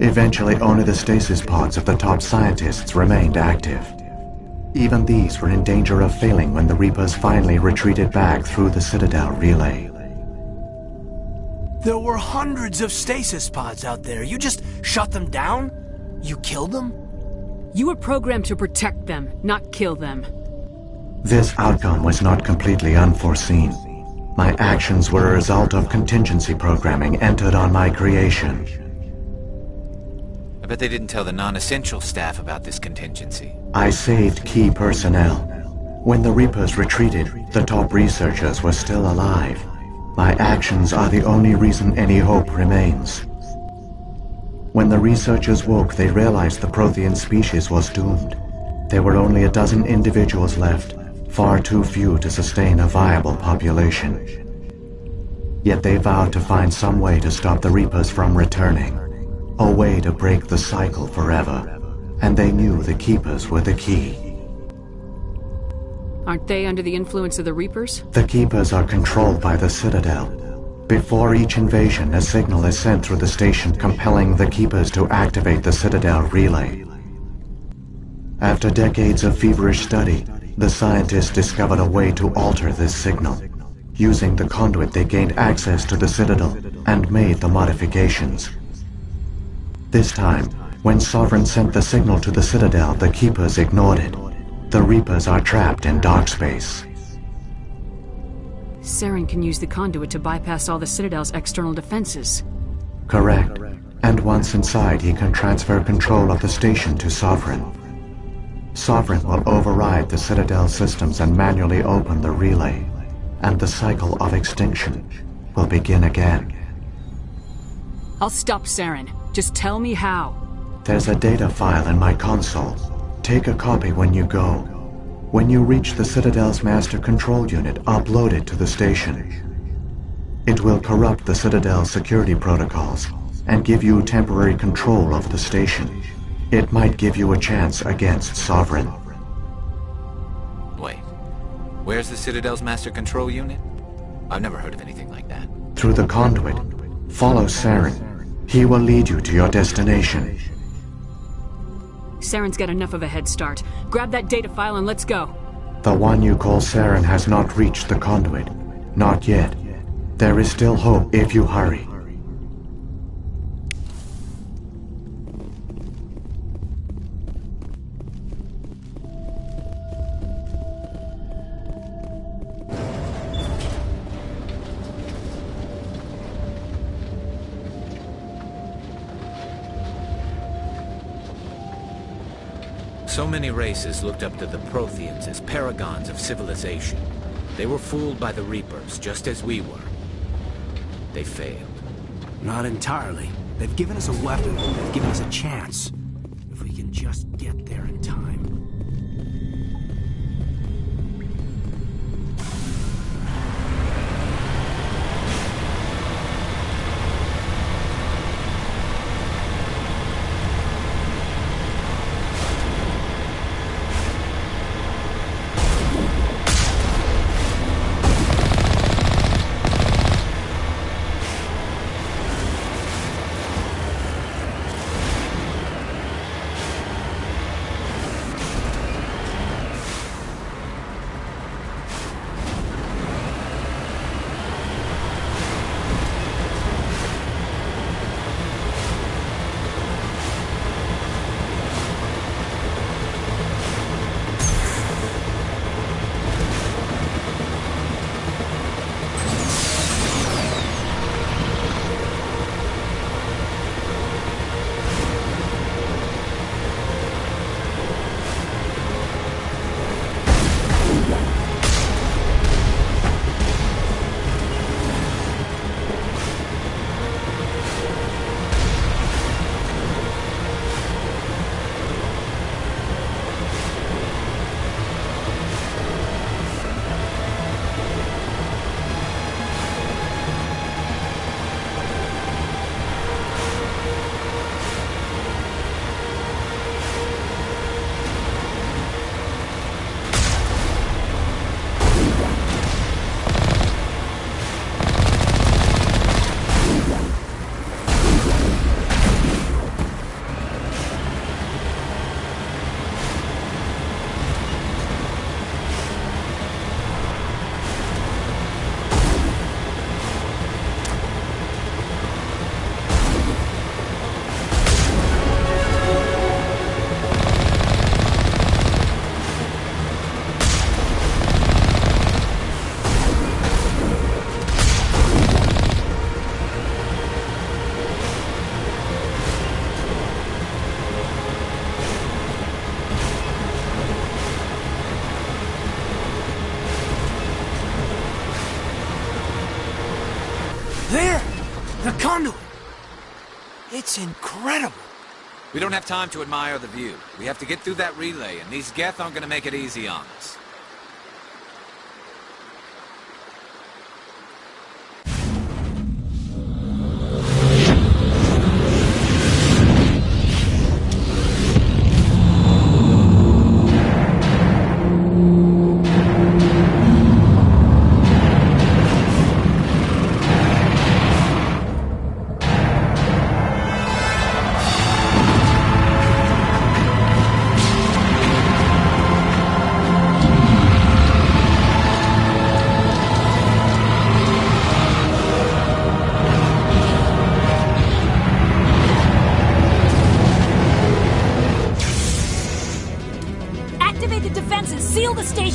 Eventually, only the stasis pods of the top scientists remained active. Even these were in danger of failing when the Reapers finally retreated back through the Citadel relay. There were hundreds of stasis pods out there. You just shut them down? You killed them? You were programmed to protect them, not kill them. This outcome was not completely unforeseen. My actions were a result of contingency programming entered on my creation. I bet they didn't tell the non-essential staff about this contingency. I saved key personnel. When the Reapers retreated, the top researchers were still alive. My actions are the only reason any hope remains. When the researchers woke, they realized the Prothean species was doomed. There were only a dozen individuals left, far too few to sustain a viable population. Yet they vowed to find some way to stop the Reapers from returning, a way to break the cycle forever, and they knew the Keepers were the key. Aren't they under the influence of the Reapers? The Keepers are controlled by the Citadel. Before each invasion, a signal is sent through the station compelling the Keepers to activate the Citadel relay. After decades of feverish study, the scientists discovered a way to alter this signal. Using the conduit, they gained access to the Citadel and made the modifications. This time, when Sovereign sent the signal to the Citadel, the Keepers ignored it. The Reapers are trapped in dark space. Saren can use the conduit to bypass all the Citadel's external defenses. Correct. And once inside, he can transfer control of the station to Sovereign. Sovereign will override the Citadel systems and manually open the relay, and the cycle of extinction will begin again. I'll stop Saren. Just tell me how. There's a data file in my console. Take a copy when you go. When you reach the Citadel's master control unit, upload it to the station. It will corrupt the Citadel's security protocols and give you temporary control of the station. It might give you a chance against Sovereign. Wait. Where's the Citadel's master control unit? I've never heard of anything like that. Through the conduit, follow Saren. He will lead you to your destination. Saren's got enough of a head start. Grab that data file and let's go. The one you call Saren has not reached the conduit. Not yet. There is still hope if you hurry. So many races looked up to the Protheans as paragons of civilization. They were fooled by the Reapers, just as we were. They failed. Not entirely. They've given us a weapon. They've given us a chance. If we can just get there in time. There! The conduit! It's incredible! We don't have time to admire the view. We have to get through that relay, and these Geth aren't gonna make it easy on us.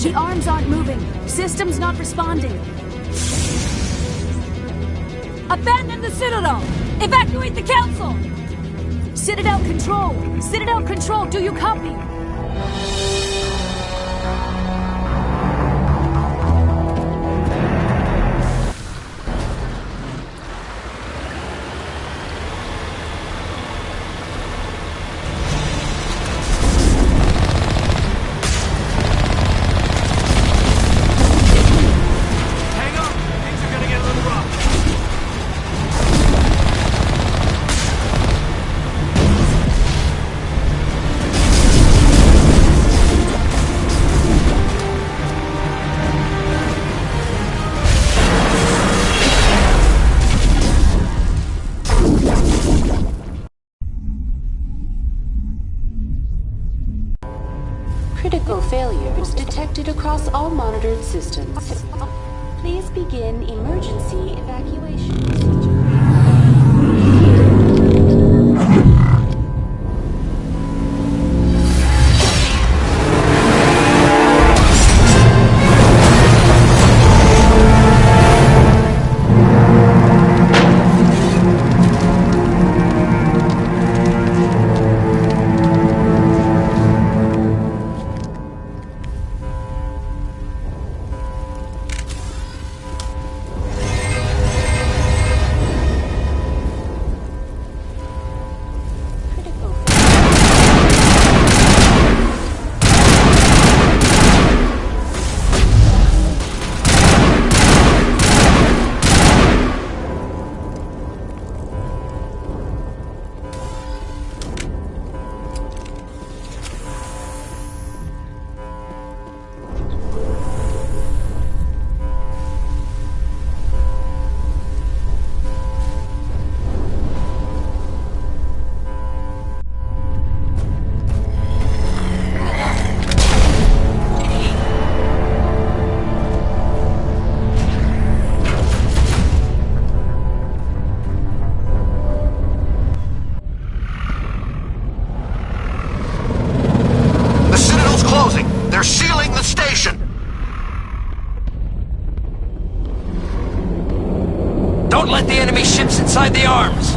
The arms aren't moving. Systems not responding. Abandon the Citadel! Evacuate the Council! Citadel Control! Citadel Control, do you copy? Critical failures detected across all monitored systems. Please begin emergency evacuation procedure. Don't let the enemy ships inside the arms!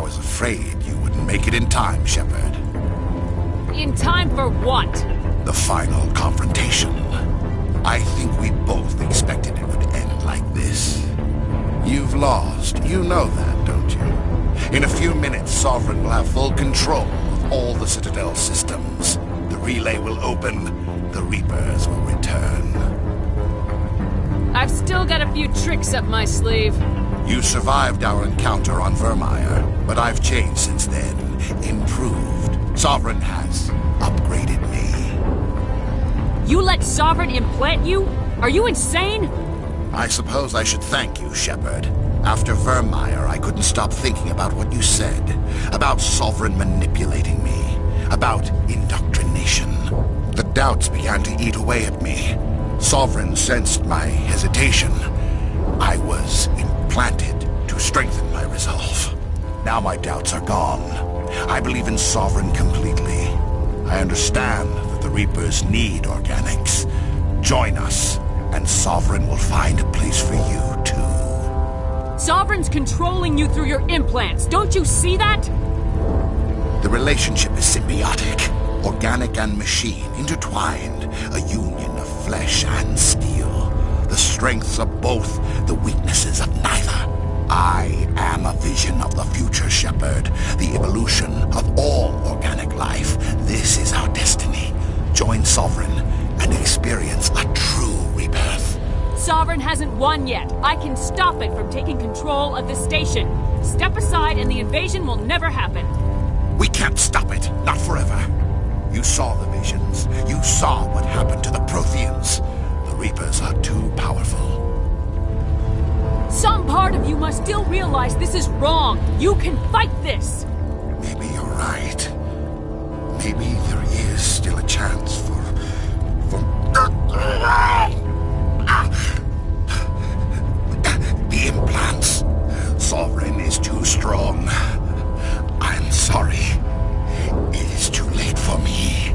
I was afraid you wouldn't make it in time, Shepard. In time for what? The final confrontation. I think we both expected it would end like this. You've lost. You know that, don't you? In a few minutes, Sovereign will have full control of all the Citadel systems. The relay will open. The Reapers will return. I've still got a few tricks up my sleeve. You survived our encounter on Vermeer, but I've changed since then. Improved. Sovereign has upgraded me. You let Sovereign implant you? Are you insane? I suppose I should thank you, Shepard. After Vermeer, I couldn't stop thinking about what you said. About Sovereign manipulating me. About indoctrination. The doubts began to eat away at me. Sovereign sensed my hesitation. I was implanted to strengthen my resolve. Now my doubts are gone. I believe in Sovereign completely. I understand that the Reapers need organics. Join us, and Sovereign will find a place for you, too. Sovereign's controlling you through your implants. Don't you see that? The relationship is symbiotic. Organic and machine, intertwined. A union of flesh and steel. The strengths of both, the weaknesses of neither. I am a vision of the future, Shepard. The evolution of all organic life. This is our destiny. Join Sovereign and experience a true rebirth. Sovereign hasn't won yet. I can stop it from taking control of the station. Step aside and the invasion will never happen. We can't stop it. Not forever. You saw the visions. You saw what happened to the Protheans. The Reapers are too powerful. Some part of you must still realize this is wrong. You can fight this. Maybe you're right. Maybe there is still a chance for... The implants. Sovereign is too strong. I'm sorry. It is too late for me.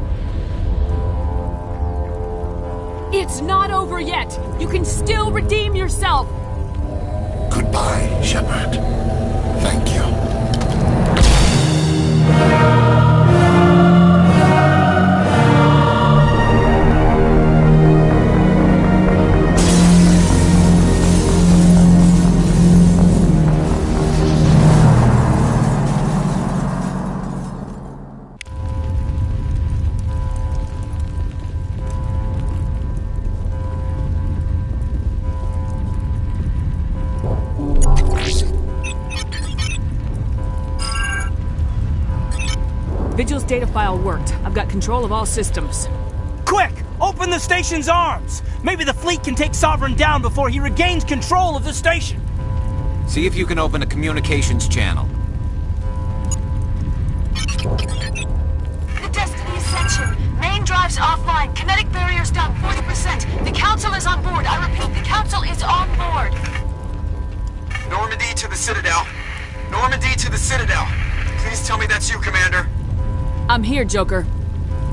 It's not over yet. You can still redeem yourself. Goodbye, Shepard. Thank you. Vigil's data file worked. I've got control of all systems. Quick! Open the station's arms! Maybe the fleet can take Sovereign down before he regains control of the station. See if you can open a communications channel. The Destiny Ascension. Main drives offline. Kinetic barriers down 40%. The Council is on board. I repeat, the Council is on board. Normandy to the Citadel. Normandy to the Citadel. Please tell me that's you, Commander. I'm here, Joker.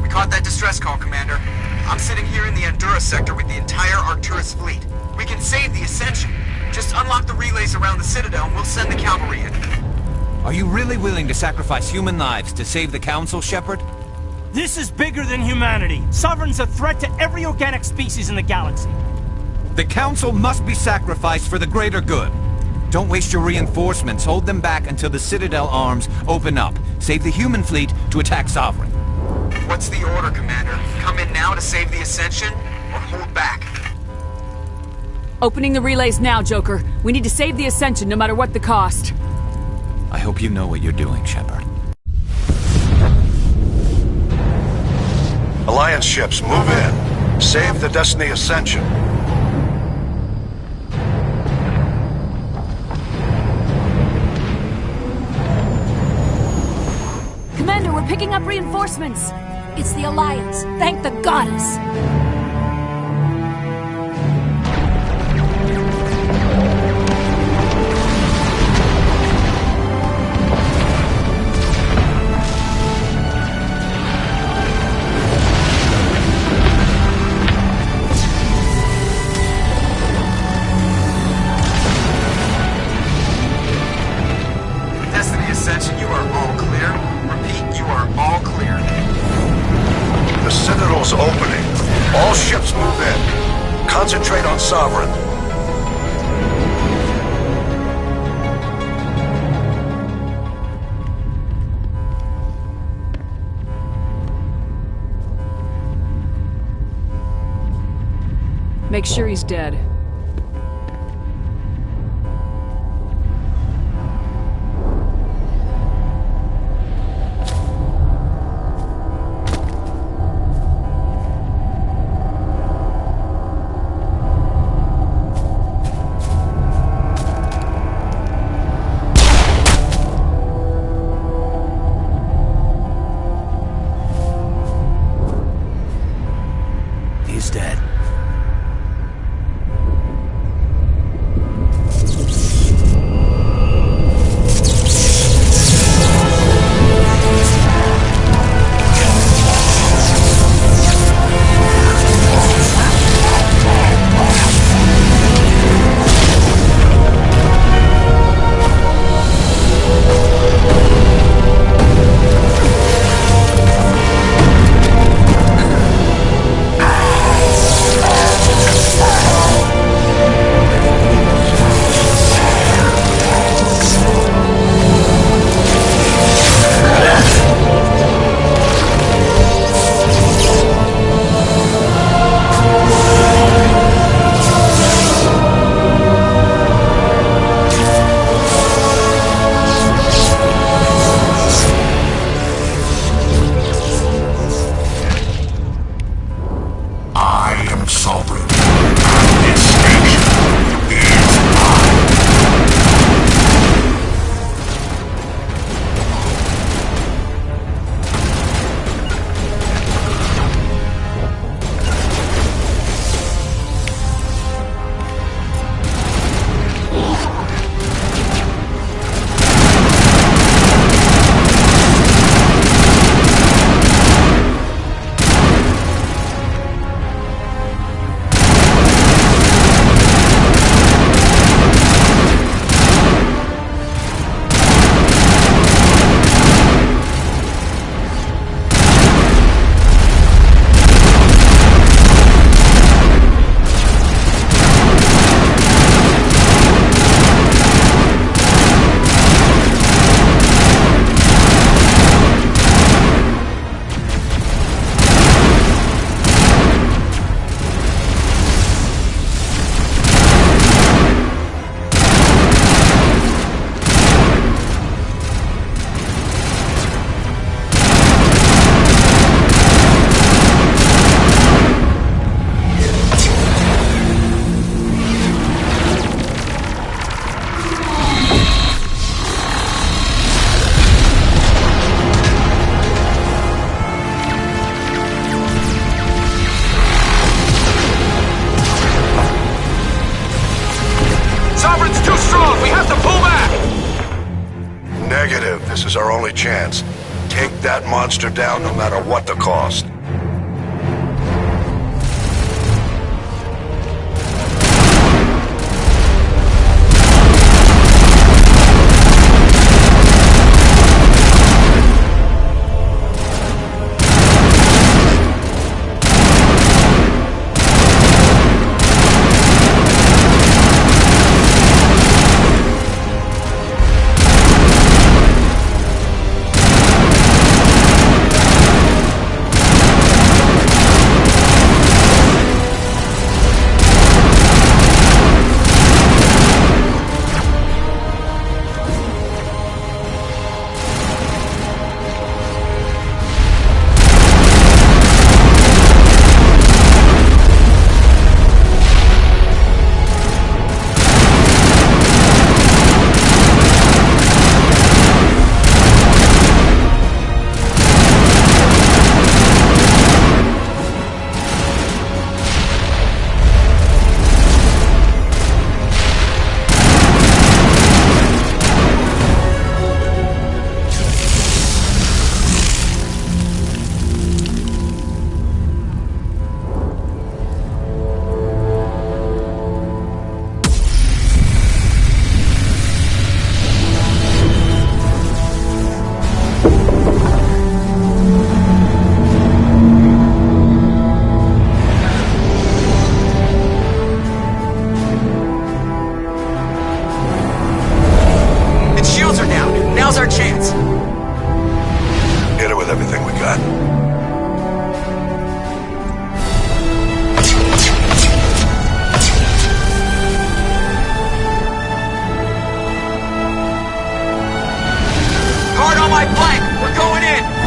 We caught that distress call, Commander. I'm sitting here in the Endura sector with the entire Arcturus fleet. We can save the Ascension. Just unlock the relays around the Citadel and we'll send the cavalry in. Are you really willing to sacrifice human lives to save the Council, Shepard? This is bigger than humanity. Sovereign's a threat to every organic species in the galaxy. The Council must be sacrificed for the greater good. Don't waste your reinforcements. Hold them back until the Citadel arms open up. Save the human fleet to attack Sovereign. What's the order, Commander? Come in now to save the Ascension, or hold back? Opening the relays now, Joker. We need to save the Ascension no matter what the cost. I hope you know what you're doing, Shepard. Alliance ships, move in. Save the Destiny Ascension. Commander, we're picking up reinforcements. It's the Alliance. Thank the goddess. Destiny Ascension All ships move in. Concentrate on Sovereign. Make sure he's dead. He's dead. This is our only chance. Take that monster down no matter what the cost. Now's our chance. Hit her with everything we got. Guard on my flank! We're going in!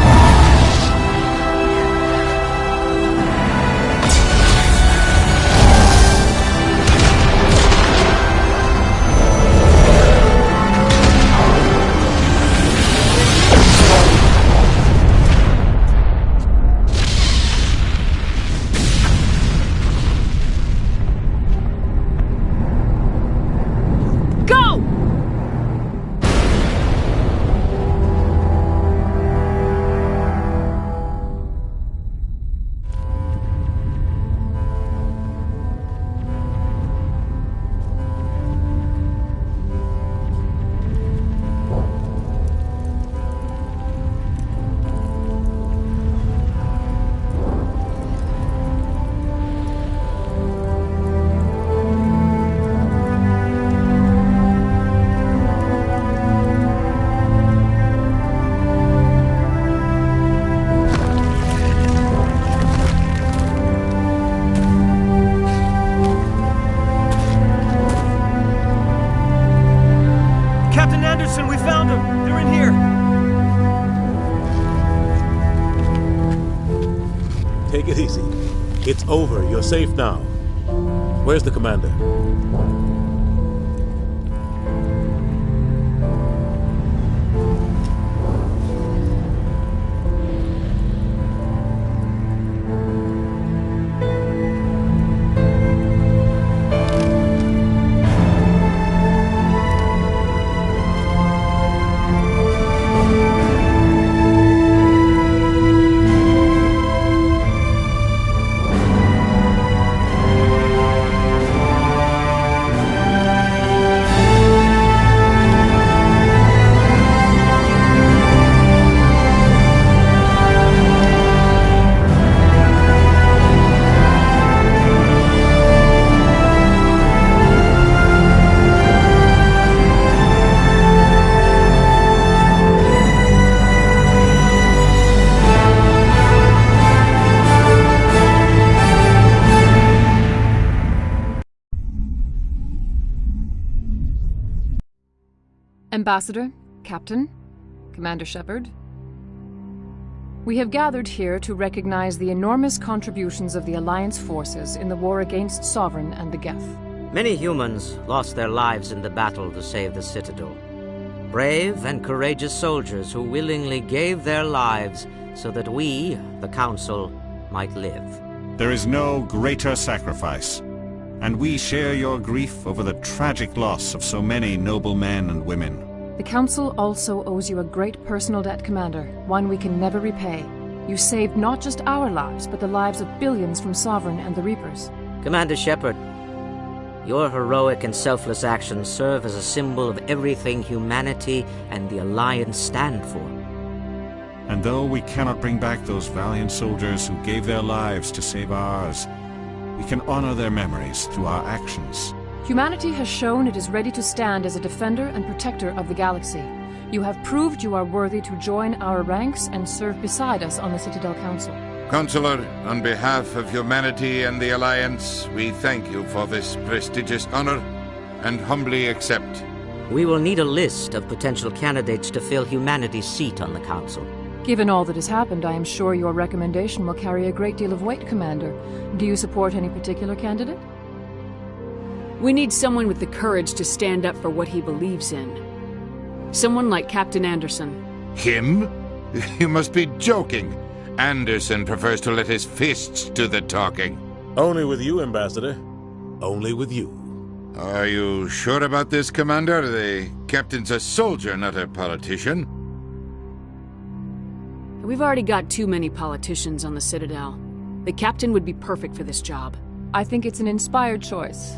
Take it easy. It's over. You're safe now. Where's the commander? Ambassador, Captain, Commander Shepard, we have gathered here to recognize the enormous contributions of the Alliance forces in the war against Sovereign and the Geth. Many humans lost their lives in the battle to save the Citadel. Brave and courageous soldiers who willingly gave their lives so that we, the Council, might live. There is no greater sacrifice, and we share your grief over the tragic loss of so many noble men and women. The Council also owes you a great personal debt, Commander, one we can never repay. You saved not just our lives, but the lives of billions from Sovereign and the Reapers. Commander Shepard, your heroic and selfless actions serve as a symbol of everything humanity and the Alliance stand for. And though we cannot bring back those valiant soldiers who gave their lives to save ours, we can honor their memories through our actions. Humanity has shown it is ready to stand as a defender and protector of the galaxy. You have proved you are worthy to join our ranks and serve beside us on the Citadel Council. Consular, on behalf of humanity and the Alliance, we thank you for this prestigious honor and humbly accept. We will need a list of potential candidates to fill humanity's seat on the Council. Given all that has happened, I am sure your recommendation will carry a great deal of weight, Commander. Do you support any particular candidate? We need someone with the courage to stand up for what he believes in. Someone like Captain Anderson. Him? You must be joking. Anderson prefers to let his fists do the talking. Only with you, Ambassador. Only with you. Are you sure about this, Commander? The captain's a soldier, not a politician. We've already got too many politicians on the Citadel. The captain would be perfect for this job. I think it's an inspired choice.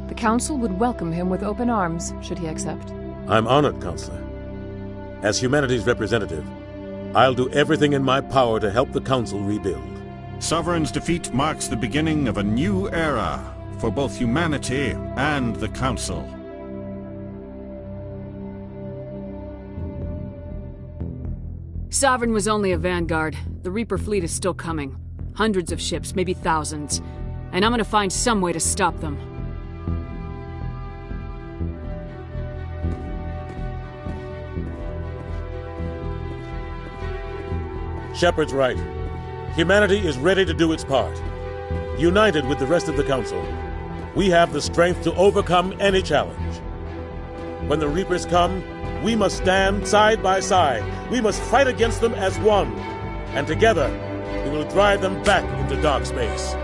The Council would welcome him with open arms, should he accept. I'm honored, Counselor. As humanity's representative, I'll do everything in my power to help the Council rebuild. Sovereign's defeat marks the beginning of a new era for both humanity and the Council. Sovereign was only a vanguard. The Reaper fleet is still coming. Hundreds of ships, maybe thousands. And I'm gonna find some way to stop them. Shepard's right. Humanity is ready to do its part. United with the rest of the Council, we have the strength to overcome any challenge. When the Reapers come, we must stand side by side. We must fight against them as one. And together, we will drive them back into dark space.